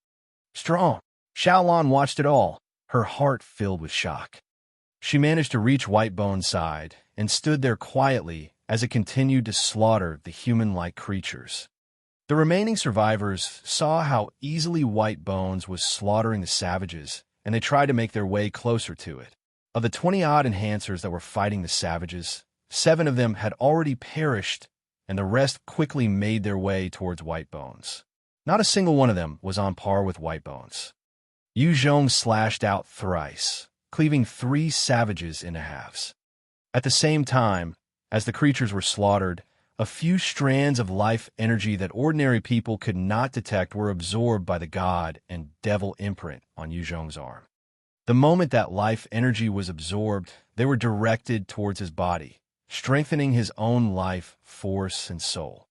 [SPEAKER 1] Strong! Xiaolan watched it all, her heart filled with shock. She managed to reach White Bone's side and stood there quietly as it continued to slaughter the human-like creatures. The remaining survivors saw how easily White Bones was slaughtering the savages, and they tried to make their way closer to it. Of the 20-odd enhancers that were fighting the savages, 7 of them had already perished, and the rest quickly made their way towards White Bones. Not a single one of them was on par with White Bones. Zhong slashed out thrice, cleaving 3 savages into halves. At the same time, as the creatures were slaughtered, a few strands of life energy that ordinary people could not detect were absorbed by the god and devil imprint on Zhong's arm. The moment that life energy was absorbed, they were directed towards his body, strengthening his own life, force, and soul.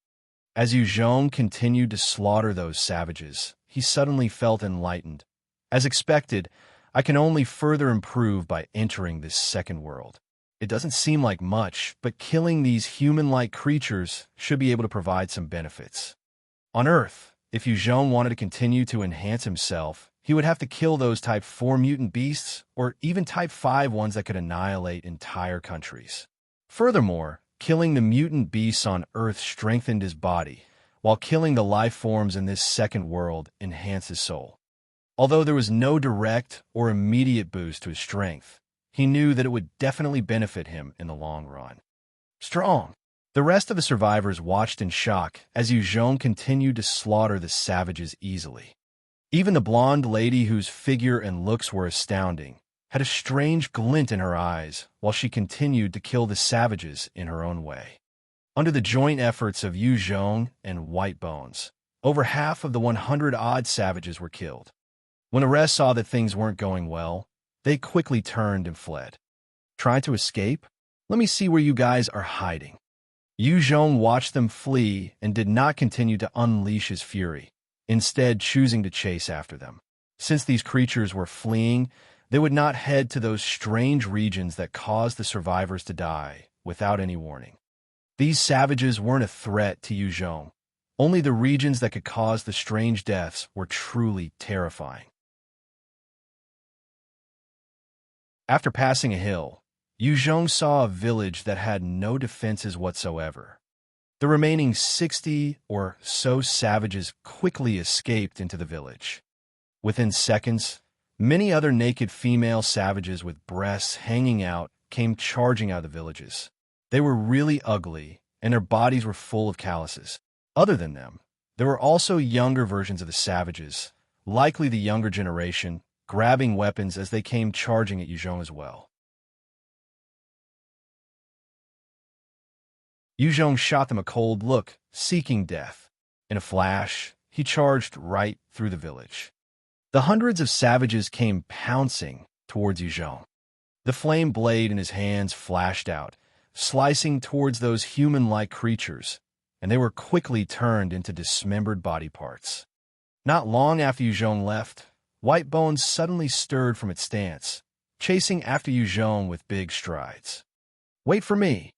[SPEAKER 1] As Zhong continued to slaughter those savages, he suddenly felt enlightened. As expected, I can only further improve by entering this second world. It doesn't seem like much, but killing these human-like creatures should be able to provide some benefits. On Earth, if Zhong wanted to continue to enhance himself, he would have to kill those Type 4 mutant beasts, or even Type 5 ones that could annihilate entire countries. Furthermore, killing the mutant beasts on Earth strengthened his body, while killing the life forms in this second world enhanced his soul. Although there was no direct or immediate boost to his strength, he knew that it would definitely benefit him in the long run. Strong! The rest of the survivors watched in shock as Zhong continued to slaughter the savages easily. Even the blonde lady, whose figure and looks were astounding, had a strange glint in her eyes while she continued to kill the savages in her own way. Under the joint efforts of Zhong and White Bones, over half of the 100-odd savages were killed. When the rest saw that things weren't going well, they quickly turned and fled. Trying to escape? Let me see where you guys are hiding. Zhong watched them flee and did not continue to unleash his fury, instead choosing to chase after them. Since these creatures were fleeing, they would not head to those strange regions that caused the survivors to die without any warning. These savages weren't a threat to Zhong. Only the regions that could cause the strange deaths were truly terrifying. After passing a hill, Zhong saw a village that had no defenses whatsoever. The remaining 60 or so savages quickly escaped into the village. Within seconds, many other naked female savages with breasts hanging out came charging out of the villages. They were really ugly, and their bodies were full of calluses. Other than them, there were also younger versions of the savages, likely the younger generation, grabbing weapons as they came charging at Zhong as well. Zhong shot them a cold look, seeking death. In a flash, he charged right through the village. The hundreds of savages came pouncing towards Zhong. The flame blade in his hands flashed out, slicing towards those human-like creatures, and they were quickly turned into dismembered body parts. Not long after Zhong left, White Bones suddenly stirred from its stance, chasing after Zhong with big strides. "Wait for me!"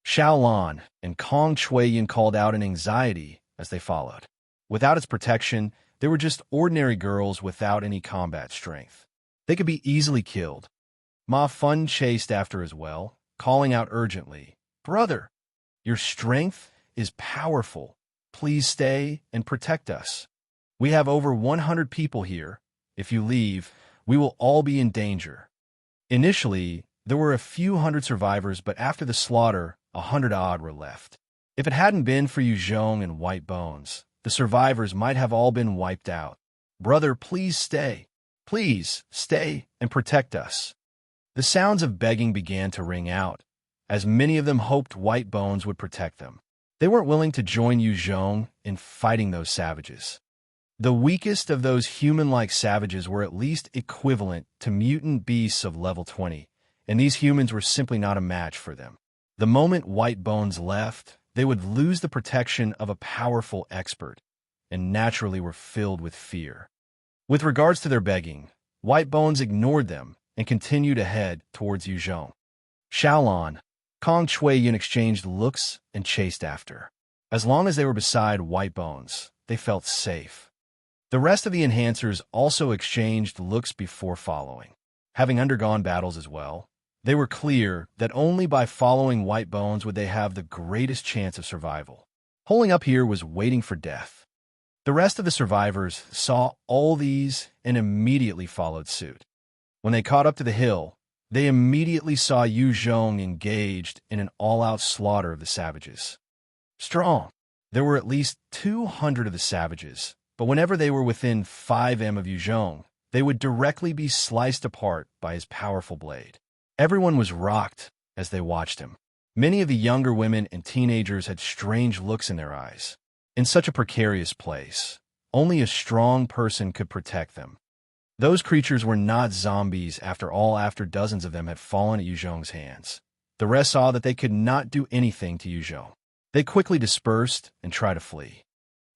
[SPEAKER 1] Xiaolan and Kong Chuiyin called out in anxiety as they followed. Without its protection, they were just ordinary girls without any combat strength. They could be easily killed. Ma Feng chased after as well, calling out urgently, "Brother, your strength is powerful. Please stay and protect us. We have over 100 people here. If you leave, we will all be in danger." Initially, there were a few hundred survivors, but after the slaughter, 100-odd were left. If it hadn't been for Zhong and White Bones, the survivors might have all been wiped out. "Brother, please stay. Please stay and protect us." The sounds of begging began to ring out, as many of them hoped White Bones would protect them. They weren't willing to join Zhong in fighting those savages. The weakest of those human-like savages were at least equivalent to mutant beasts of level 20, and these humans were simply not a match for them. The moment White Bones left, they would lose the protection of a powerful expert, and naturally were filled with fear. With regards to their begging, White Bones ignored them and continued ahead towards Zhong. Xiaolan, Kong Chuiyin exchanged looks and chased after. As long as they were beside White Bones, they felt safe. The rest of the enhancers also exchanged looks before following. Having undergone battles as well, they were clear that only by following White Bones would they have the greatest chance of survival. Holding up here was waiting for death. The rest of the survivors saw all these and immediately followed suit. When they caught up to the hill, they immediately saw Zhong engaged in an all-out slaughter of the savages. Strong. There were at least 200 of the savages, but whenever they were within 5 m of Zhong, they would directly be sliced apart by his powerful blade. Everyone was rocked as they watched him. Many of the younger women and teenagers had strange looks in their eyes. In such a precarious place, only a strong person could protect them. Those creatures were not zombies after all, after dozens of them had fallen at Zhong's hands. The rest saw that they could not do anything to Zhong. They quickly dispersed and tried to flee.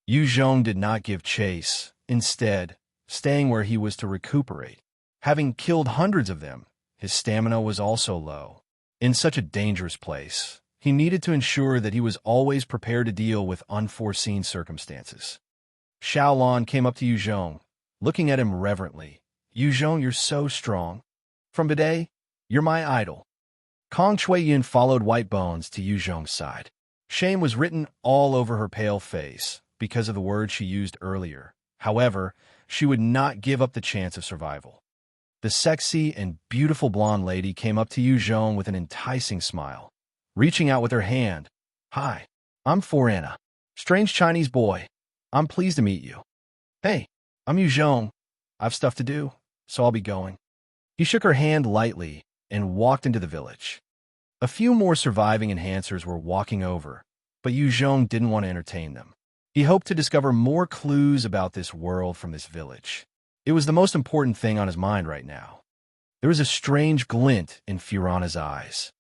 [SPEAKER 1] Zhong did not give chase, instead, staying where he was to recuperate. Having killed hundreds of them, his stamina was also low. In such a dangerous place, he needed to ensure that he was always prepared to deal with unforeseen circumstances. Xiaolan came up to Zhong, looking at him reverently. "Zhong, you're so strong. From today, you're my idol." Kong Chuiyin followed White Bones to Zhong's side. Shame was written all over her pale face because of the words she used earlier. However, she would not give up the chance of survival. The sexy and beautiful blonde lady came up to Zhong with an enticing smile, reaching out with her hand. "Hi, I'm Forana, strange Chinese boy. I'm pleased to meet you." "Hey, I'm Zhong. I've stuff to do, so I'll be going." He shook her hand lightly and walked into the village. A few more surviving enhancers were walking over, but Yu Zhong didn't want to entertain them. He hoped to discover more clues about this world from this village. It was the most important thing on his mind right now. There was a strange glint in Fiorana's eyes.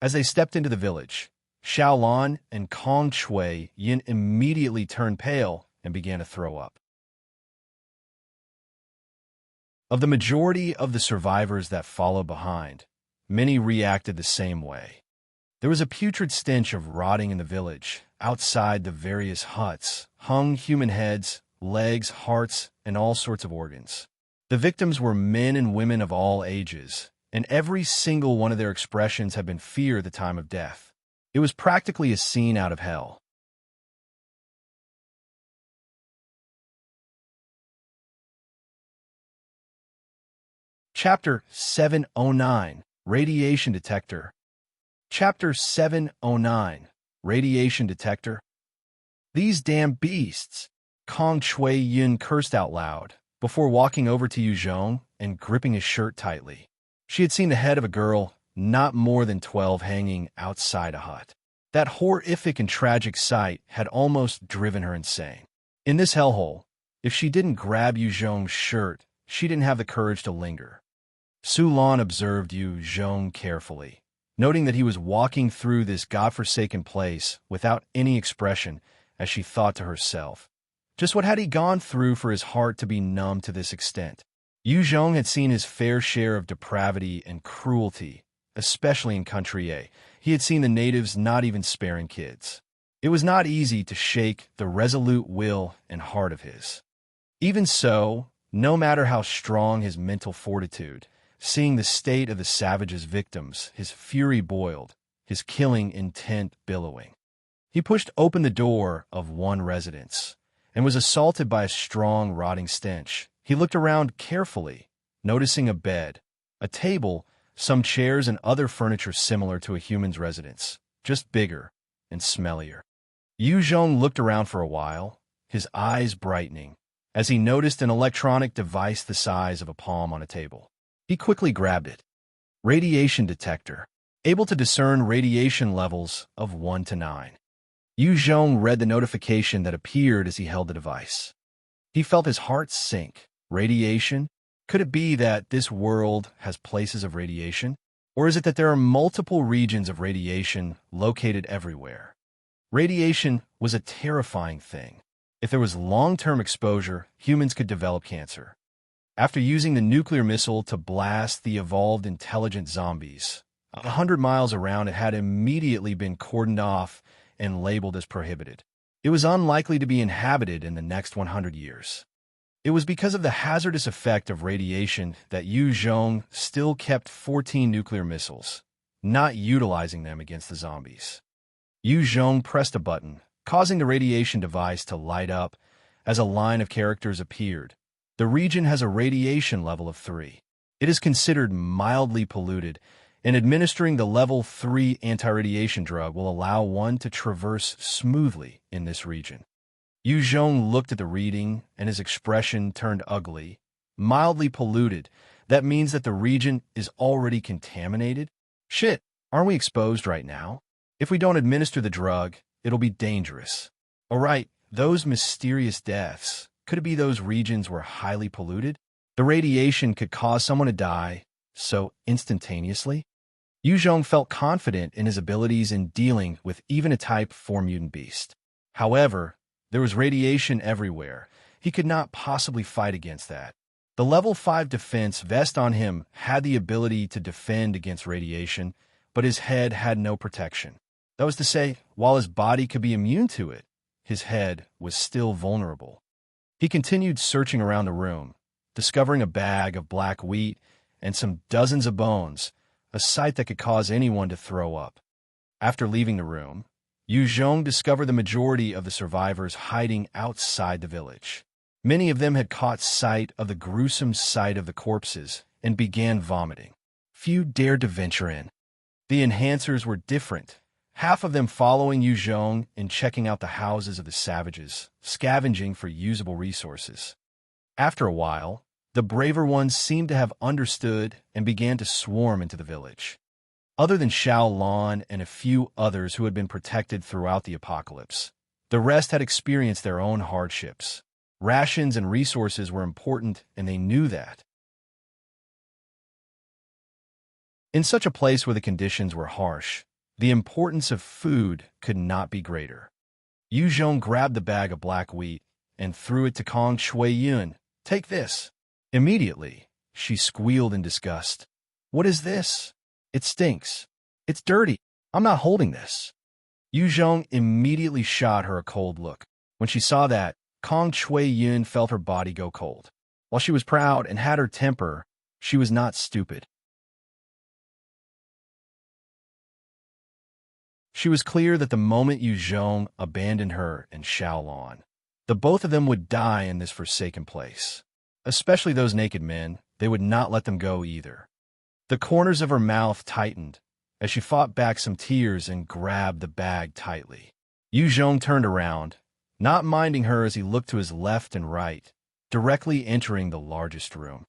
[SPEAKER 1] As they stepped into the village, Xiaolan and Kong Shui Yin immediately turned pale and began to throw up. Of the majority of the survivors that followed behind, many reacted the same way. There was a putrid stench of rotting in the village. Outside the various huts hung human heads, legs, hearts, and all sorts of organs. The victims were men and women of all ages, and every single one of their expressions had been fear at the time of death. It was practically a scene out of hell. Chapter 709, Radiation Detector. Chapter 709, Radiation Detector. These damn beasts! Kong Shui Yin cursed out loud, before walking over to Yu Zhong and gripping his shirt tightly. She had seen the head of a girl, not more than 12, hanging outside a hut. That horrific and tragic sight had almost driven her insane. In this hellhole, if she didn't grab Yu Zhong's shirt, she didn't have the courage to linger. Su Lan observed Yu Zhong carefully, noting that he was walking through this godforsaken place without any expression, as she thought to herself. Just what had he gone through for his heart to be numb to this extent? Yu Zhong had seen his fair share of depravity and cruelty, especially in Country A. He had seen the natives not even sparing kids. It was not easy to shake the resolute will and heart of his. Even so, no matter how strong his mental fortitude, seeing the state of the savage's victims, his fury boiled, his killing intent billowing. He pushed open the door of one residence and was assaulted by a strong, rotting stench. He looked around carefully, noticing a bed, a table, some chairs, and other furniture similar to a human's residence, just bigger and smellier. Yu Zhong looked around for a while, his eyes brightening, as he noticed an electronic device the size of a palm on a table. He quickly grabbed it. Radiation detector, able to discern radiation levels of 1 to 9. Yu Zhong read the notification that appeared as he held the device. He felt his heart sink. Radiation? Could it be that this world has places of radiation? Or is it that there are multiple regions of radiation located everywhere? Radiation was a terrifying thing. If there was long-term exposure, humans could develop cancer. After using the nuclear missile to blast the evolved intelligent zombies, 100 miles around it had immediately been cordoned off and labeled as prohibited. It was unlikely to be inhabited in the next 100 years. It was because of the hazardous effect of radiation that Yu Zhong still kept 14 nuclear missiles, not utilizing them against the zombies. Yu Zhong pressed a button, causing the radiation device to light up as a line of characters appeared. The region has a radiation level of 3. It is considered mildly polluted, and administering the level 3 anti-radiation drug will allow one to traverse smoothly in this region. Yu Zhong looked at the reading, and his expression turned ugly. Mildly polluted. That means that the region is already contaminated? Shit, aren't we exposed right now? If we don't administer the drug, it'll be dangerous. Alright, those mysterious deaths. Could it be those regions were highly polluted? The radiation could cause someone to die so instantaneously? Yu Zhong felt confident in his abilities in dealing with even a Type 4 mutant beast. However, there was radiation everywhere. He could not possibly fight against that. The level 5 defense vest on him had the ability to defend against radiation, but his head had no protection. That was to say, while his body could be immune to it, his head was still vulnerable. He continued searching around the room, discovering a bag of black wheat and some dozens of bones, a sight that could cause anyone to throw up. After leaving the room, Yu Zhong discovered the majority of the survivors hiding outside the village. Many of them had caught sight of the gruesome sight of the corpses and began vomiting. Few dared to venture in. The enhancers were different, half of them following Yu Zhong and checking out the houses of the savages, scavenging for usable resources. After a while, The braver ones seemed to have understood and began to swarm into the village. Other than Xiao Lan and a few others who had been protected throughout the apocalypse, the rest had experienced their own hardships. Rations and resources were important, and they knew that. In such a place where the conditions were harsh, the importance of food could not be greater. Yu Zhong grabbed the bag of black wheat and threw it to Kong Shui-yun. "Take this." Immediately, she squealed in disgust. "What is this? It stinks. It's dirty. I'm not holding this." Yu Zhong immediately shot her a cold look. When she saw that, Kong Shui-yun felt her body go cold. While she was proud and had her temper, she was not stupid. She was clear that the moment Yu Zhong abandoned her and Xiaolan, the both of them would die in this forsaken place. Especially those naked men, they would not let them go either. The corners of her mouth tightened as she fought back some tears and grabbed the bag tightly. Yu Zhong turned around, not minding her as he looked to his left and right, directly entering the largest room.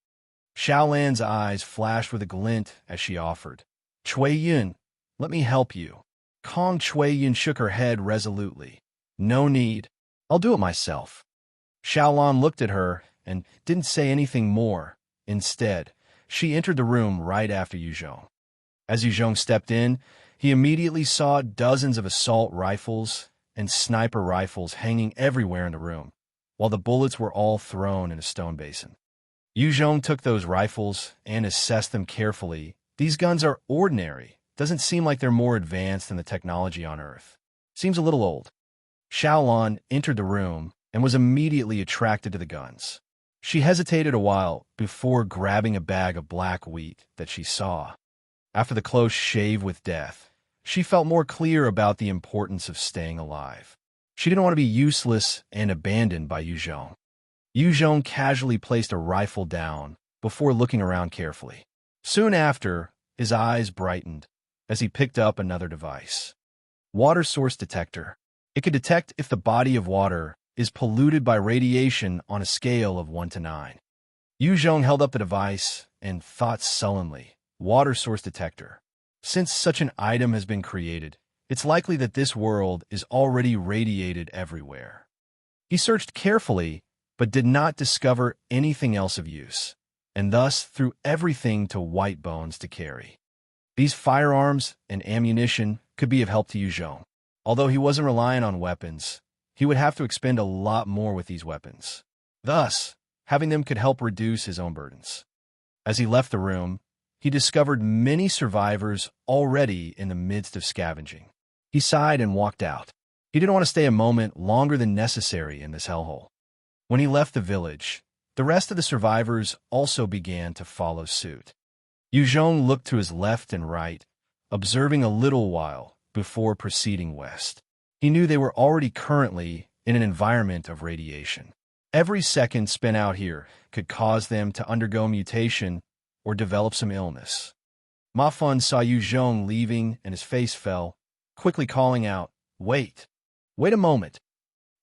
[SPEAKER 1] Xiaolan's eyes flashed with a glint as she offered, "Cui-yun, let me help you." Kong Shui-yun shook her head resolutely. "No need. I'll do it myself." Xiaolan looked at her and didn't say anything more. Instead, she entered the room right after Yu Zhong. As Yu Zhong stepped in, he immediately saw dozens of assault rifles and sniper rifles hanging everywhere in the room, while the bullets were all thrown in a stone basin. Yu Zhong took those rifles and assessed them carefully. These guns are ordinary. Doesn't seem like they're more advanced than the technology on Earth. Seems a little old. Xiaolan entered the room and was immediately attracted to the guns. She hesitated a while before grabbing a bag of black wheat that she saw. After the close shave with death, she felt more clear about the importance of staying alive. She didn't want to be useless and abandoned by Yu Zhong. Yu Zhong casually placed a rifle down before looking around carefully. Soon after, his eyes brightened as he picked up another device. Water source detector. It could detect if the body of water is polluted by radiation on a scale of 1 to 9. Yu Zhong held up the device and thought sullenly, water source detector. Since such an item has been created, it's likely that this world is already radiated everywhere. He searched carefully, but did not discover anything else of use, and thus threw everything to White Bones to carry. These firearms and ammunition could be of help to Yu Zhong. Although he wasn't relying on weapons, he would have to expend a lot more with these weapons. Thus, having them could help reduce his own burdens. As he left the room, he discovered many survivors already in the midst of scavenging. He sighed and walked out. He didn't want to stay a moment longer than necessary in this hellhole. When he left the village, the rest of the survivors also began to follow suit. Yu Zhong looked to his left and right, observing a little while before proceeding west. He knew they were already currently in an environment of radiation. Every second spent out here could cause them to undergo mutation or develop some illness. Ma Feng saw Yu Zhong leaving and his face fell, quickly calling out, "Wait! Wait a moment!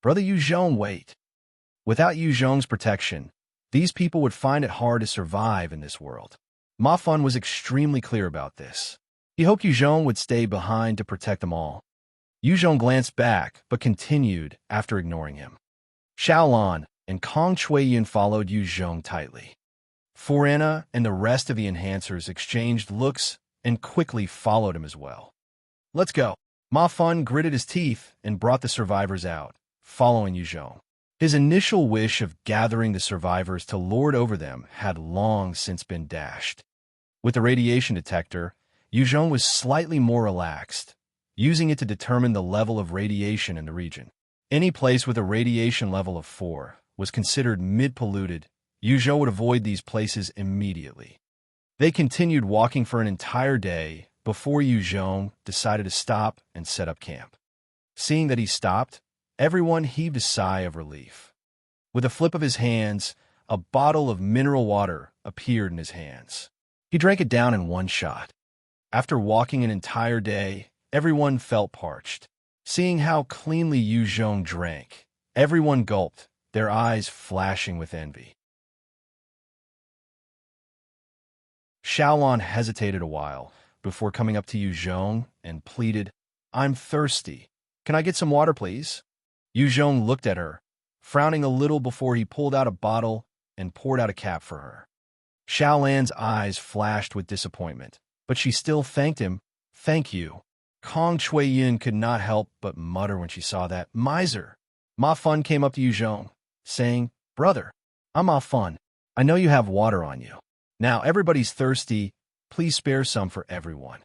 [SPEAKER 1] Brother Yu Zhong, wait!" Without Yu Zhong's protection, these people would find it hard to survive in this world. Ma Feng was extremely clear about this. He hoped Yu Zhong would stay behind to protect them all. Yu Zhong glanced back, but continued after ignoring him. Xiaolan and Kong Shui-yun followed Yu Zhong tightly. Forena and the rest of the enhancers exchanged looks and quickly followed him as well. "Let's go." Ma Feng gritted his teeth and brought the survivors out, following Yu Zhong. His initial wish of gathering the survivors to lord over them had long since been dashed. With the radiation detector, Yu Zhong was slightly more relaxed, using it to determine the level of radiation in the region. Any place with a radiation level of 4 was considered mid-polluted. Yu Zhong would avoid these places immediately. They continued walking for an entire day before Yu Zhong decided to stop and set up camp. Seeing that he stopped, everyone heaved a sigh of relief. With a flip of his hands, a bottle of mineral water appeared in his hands. He drank it down in one shot. After walking an entire day, everyone felt parched. Seeing how cleanly Yu Zhong drank, everyone gulped, their eyes flashing with envy. Xiaolan hesitated a while before coming up to Yu Zhong and pleaded, "I'm thirsty. Can I get some water, please?" Yu Zhong looked at her, frowning a little before he pulled out a bottle and poured out a cap for her. Xiaolan's eyes flashed with disappointment, but she still thanked him. "Thank you." Kong Chuiyin could not help but mutter when she saw that. "Miser." Ma Fun came up to Yu Zhong, saying, "Brother, I'm Ma Fun. I know you have water on you. Now everybody's thirsty. Please spare some for everyone."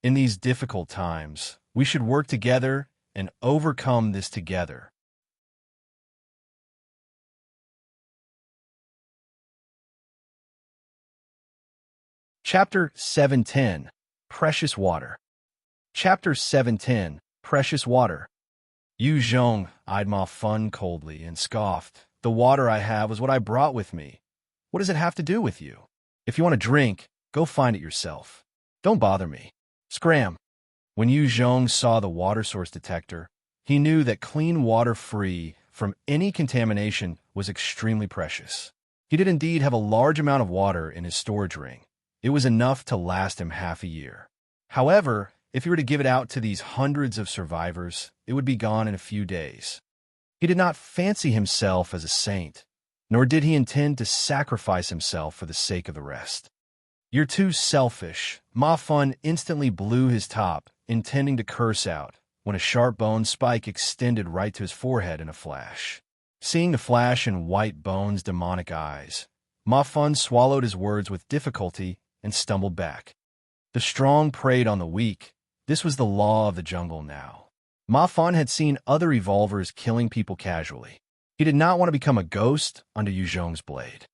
[SPEAKER 1] In these difficult times, we should work together and overcome this together. Chapter 710, Precious Water. Chapter 710, Precious Water. Yu Zhong eyed Ma Fun coldly and scoffed. "The water I have was what I brought with me. What does it have to do with you? If you want a drink, go find it yourself. Don't bother me." Scram. When Yu Zhong saw the water source detector, he knew that clean water free from any contamination was extremely precious. He did indeed have a large amount of water in his storage ring. It was enough to last him half a year. However, if he were to give it out to these hundreds of survivors, it would be gone in a few days. He did not fancy himself as a saint, nor did he intend to sacrifice himself for the sake of the rest. "You're too selfish." Ma Fun instantly blew his top, intending to curse out, when a sharp bone spike extended right to his forehead in a flash. Seeing the flash in White Bone's demonic eyes, Ma Fun swallowed his words with difficulty and stumbled back. The strong preyed on the weak. This was the law of the jungle now. Ma Fun had seen other evolvers killing people casually. He did not want to become a ghost under Yu Zhong's blade.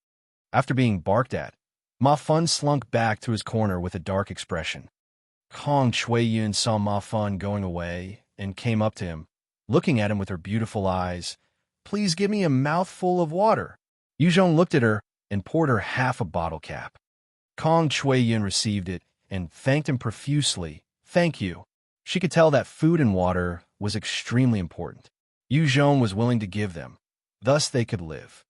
[SPEAKER 1] After being barked at, Ma Fun slunk back to his corner with a dark expression. Kong Chuiyin saw Ma Fun going away and came up to him, looking at him with her beautiful eyes. "Please give me a mouthful of water." Yu Zhong looked at her and poured her half a bottle cap. Kong Chuiyin received it and thanked him profusely. "Thank you." She could tell that food and water was extremely important. Yu Zhong was willing to give them. Thus they could live.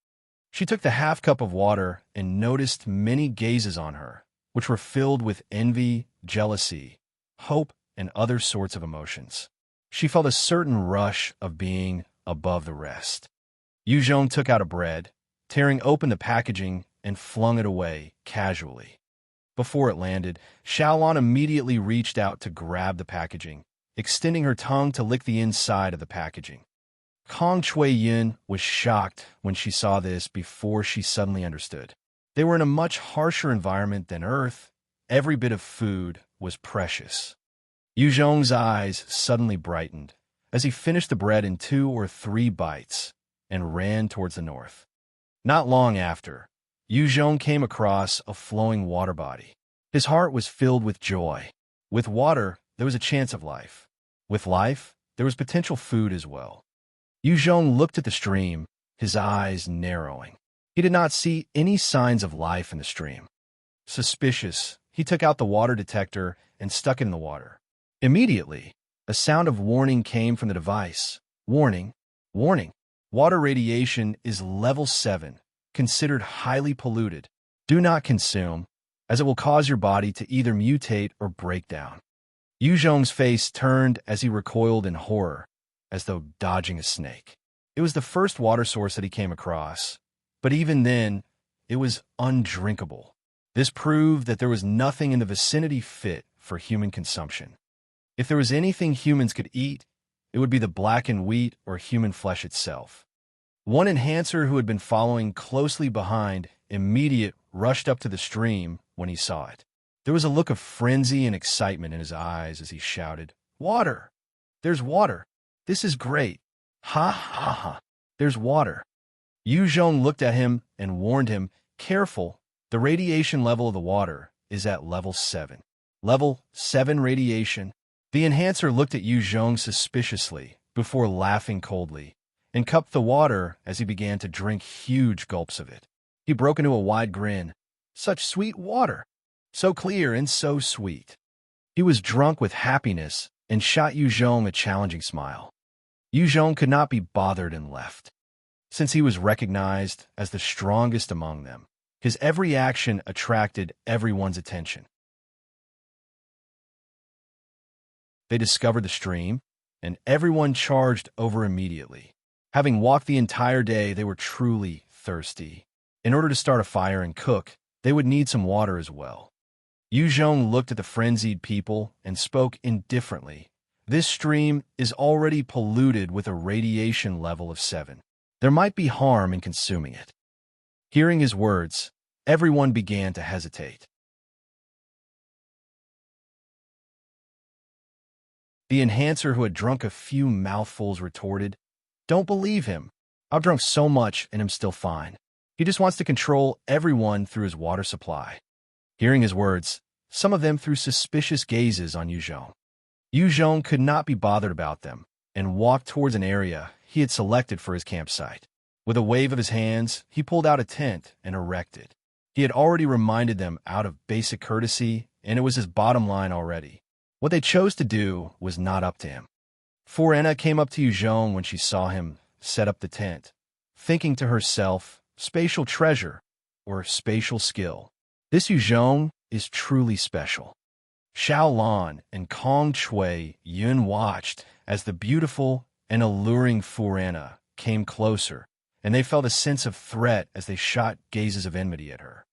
[SPEAKER 1] She took the half cup of water and noticed many gazes on her, which were filled with envy, jealousy, hope, and other sorts of emotions. She felt a certain rush of being above the rest. Yu Zhong took out a bread, tearing open the packaging and flung it away casually. Before it landed, Xiaolan immediately reached out to grab the packaging, extending her tongue to lick the inside of the packaging. Kong Chuiyin was shocked when she saw this before she suddenly understood. They were in a much harsher environment than Earth. Every bit of food was precious. Yu Zhong's eyes suddenly brightened as he finished the bread in 2 or 3 bites and ran towards the north. Not long after, Yu Zhong came across a flowing water body. His heart was filled with joy. With water, there was a chance of life. With life, there was potential food as well. Yu Zhong looked at the stream, his eyes narrowing. He did not see any signs of life in the stream. Suspicious, he took out the water detector and stuck it in the water. Immediately, a sound of warning came from the device. "Warning, warning. Water radiation is level 7, considered highly polluted. Do not consume, as it will cause your body to either mutate or break down." Yu Zhong's face turned as he recoiled in horror, as though dodging a snake. It was the first water source that he came across, but even then, it was undrinkable. This proved that there was nothing in the vicinity fit for human consumption. If there was anything humans could eat, it would be the blackened wheat or human flesh itself. One enhancer who had been following closely behind immediate rushed up to the stream when he saw it. There was a look of frenzy and excitement in his eyes as he shouted, "Water! There's water! This is great! Ha ha ha! There's water!" Yu Zhong looked at him and warned him, "Careful, the radiation level of the water is at level 7. Level 7 radiation." The enhancer looked at Yu Zhong suspiciously before laughing coldly and cupped the water as he began to drink huge gulps of it. He broke into a wide grin. Such sweet water! So clear and so sweet. He was drunk with happiness and shot Yu Zhong a challenging smile. Yu Zhong could not be bothered and left. since he was recognized as the strongest among them. His every action attracted everyone's attention. They discovered the stream, and everyone charged over immediately. Having walked the entire day, they were truly thirsty. In order to start a fire and cook, they would need some water as well. Zhong looked at the frenzied people and spoke indifferently. This stream is already polluted with a radiation level of 7. There might be harm in consuming it. Hearing his words, everyone began to hesitate. The enhancer, who had drunk a few mouthfuls, retorted, "Don't believe him. I've drunk so much and am still fine. He just wants to control everyone through his water supply." Hearing his words, some of them threw suspicious gazes on Zhong. Zhong could not be bothered about them and walked towards an area he had selected for his campsite. With a wave of his hands, he pulled out a tent and erected. He had already reminded them out of basic courtesy, and it was his bottom line already. What they chose to do was not up to him. Forena came up to Zhong when she saw him set up the tent, thinking to herself, spatial treasure or spatial skill. This Zhong is truly special. Xiao Lan and Kong Chui Yun watched as the beautiful and alluring Forena came closer, and they felt a sense of threat as they shot gazes of enmity at her.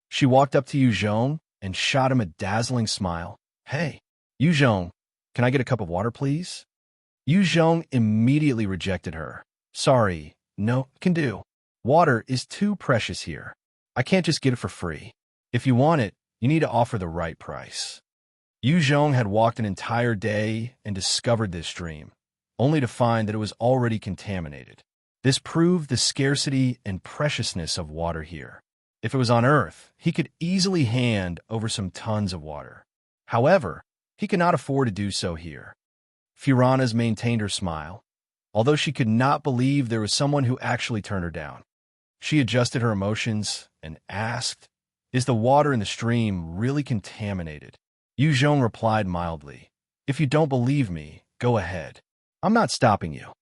[SPEAKER 1] She walked up to Zhong and shot him a dazzling smile. "Hey, Zhong, can I get a cup of water, please?" Zhong immediately rejected her. "Sorry, no, can do. Water is too precious here. I can't just get it for free. If you want it, you need to offer the right price." Zhong had walked an entire day and discovered this stream, only to find that it was already contaminated. This proved the scarcity and preciousness of water here. If it was on Earth, he could easily hand over some tons of water. However, he could not afford to do so here. Furana's maintained her smile, although she could not believe there was someone who actually turned her down. She adjusted her emotions and asked, "Is the water in the stream really contaminated?" Zhong replied mildly, "If you don't believe me, go ahead. I'm not stopping you."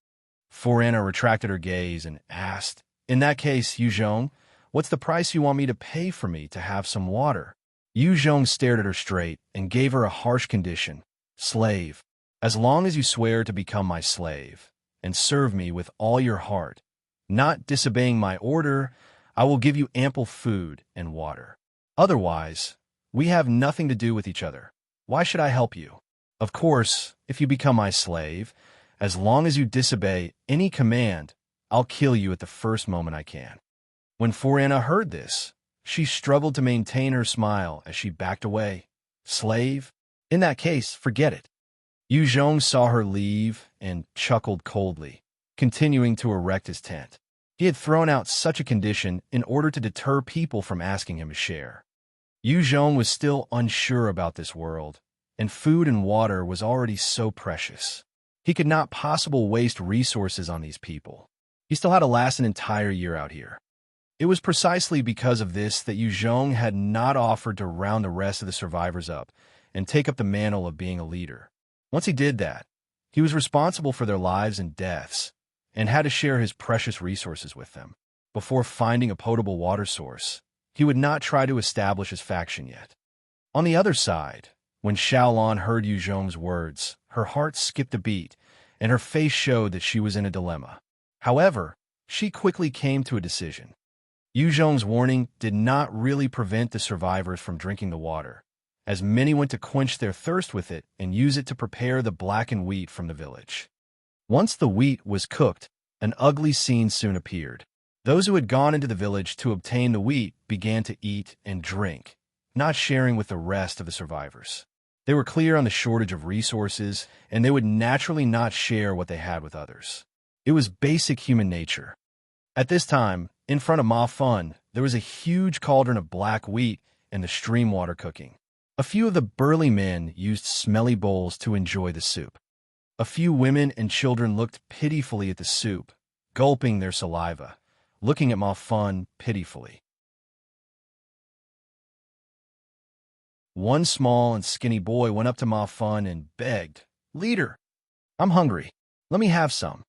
[SPEAKER 1] Forena retracted her gaze and asked, "In that case, Zhong, what's the price you want me to pay for me to have some water?" Zhong stared at her straight and gave her a harsh condition. "Slave. As long as you swear to become my slave and serve me with all your heart, not disobeying my order, I will give you ample food and water. Otherwise, we have nothing to do with each other. Why should I help you? Of course, if you become my slave, as long as you disobey any command, I'll kill you at the first moment I can." When Forena heard this, she struggled to maintain her smile as she backed away. "Slave? In that case, forget it." Zhong saw her leave and chuckled coldly, continuing to erect his tent. He had thrown out such a condition in order to deter people from asking him to share. Zhong was still unsure about this world, and food and water was already so precious. He could not possibly waste resources on these people. He still had to last an entire year out here. It was precisely because of this that Zhong had not offered to round the rest of the survivors up and take up the mantle of being a leader. Once he did that, he was responsible for their lives and deaths and had to share his precious resources with them. Before finding a potable water source, he would not try to establish his faction yet. On the other side, when Xiaolan heard Zhong's words, her heart skipped a beat, and her face showed that she was in a dilemma. However, she quickly came to a decision. Zhong's warning did not really prevent the survivors from drinking the water, as many went to quench their thirst with it and use it to prepare the blackened wheat from the village. Once the wheat was cooked, an ugly scene soon appeared. Those who had gone into the village to obtain the wheat began to eat and drink, not sharing with the rest of the survivors. They were clear on the shortage of resources, and they would naturally not share what they had with others. It was basic human nature. At this time, in front of Ma Feng, there was a huge cauldron of black wheat and the stream water cooking. A few of the burly men used smelly bowls to enjoy the soup. A few women and children looked pitifully at the soup, gulping their saliva, looking at Ma Feng pitifully. One small and skinny boy went up to Ma Feng and begged, "Leader, I'm hungry. Let me have some."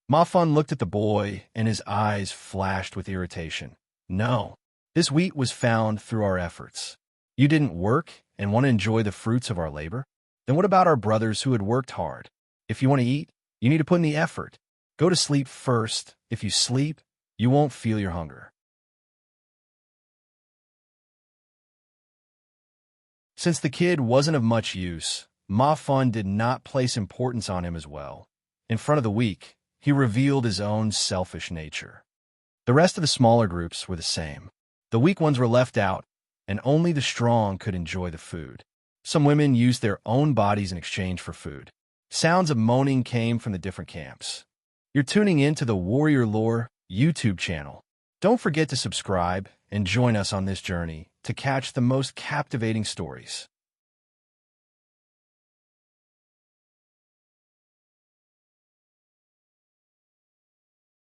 [SPEAKER 1] Ma Feng looked at the boy, and his eyes flashed with irritation. No, this wheat was found through our efforts. You didn't work and want to enjoy the fruits of our labor? Then what about our brothers who had worked hard? If you want to eat, you need to put in the effort. Go to sleep first. If you sleep, you won't feel your hunger. Since the kid wasn't of much use, Ma Feng did not place importance on him as well. In front of the weak, he revealed his own selfish nature. The rest of the smaller groups were the same. The weak ones were left out, and only the strong could enjoy the food. Some women used their own bodies in exchange for food. Sounds of moaning came from the different camps. You're tuning in to the Warrior Lore YouTube channel. Don't forget to subscribe and join us on this journey to catch the most captivating stories.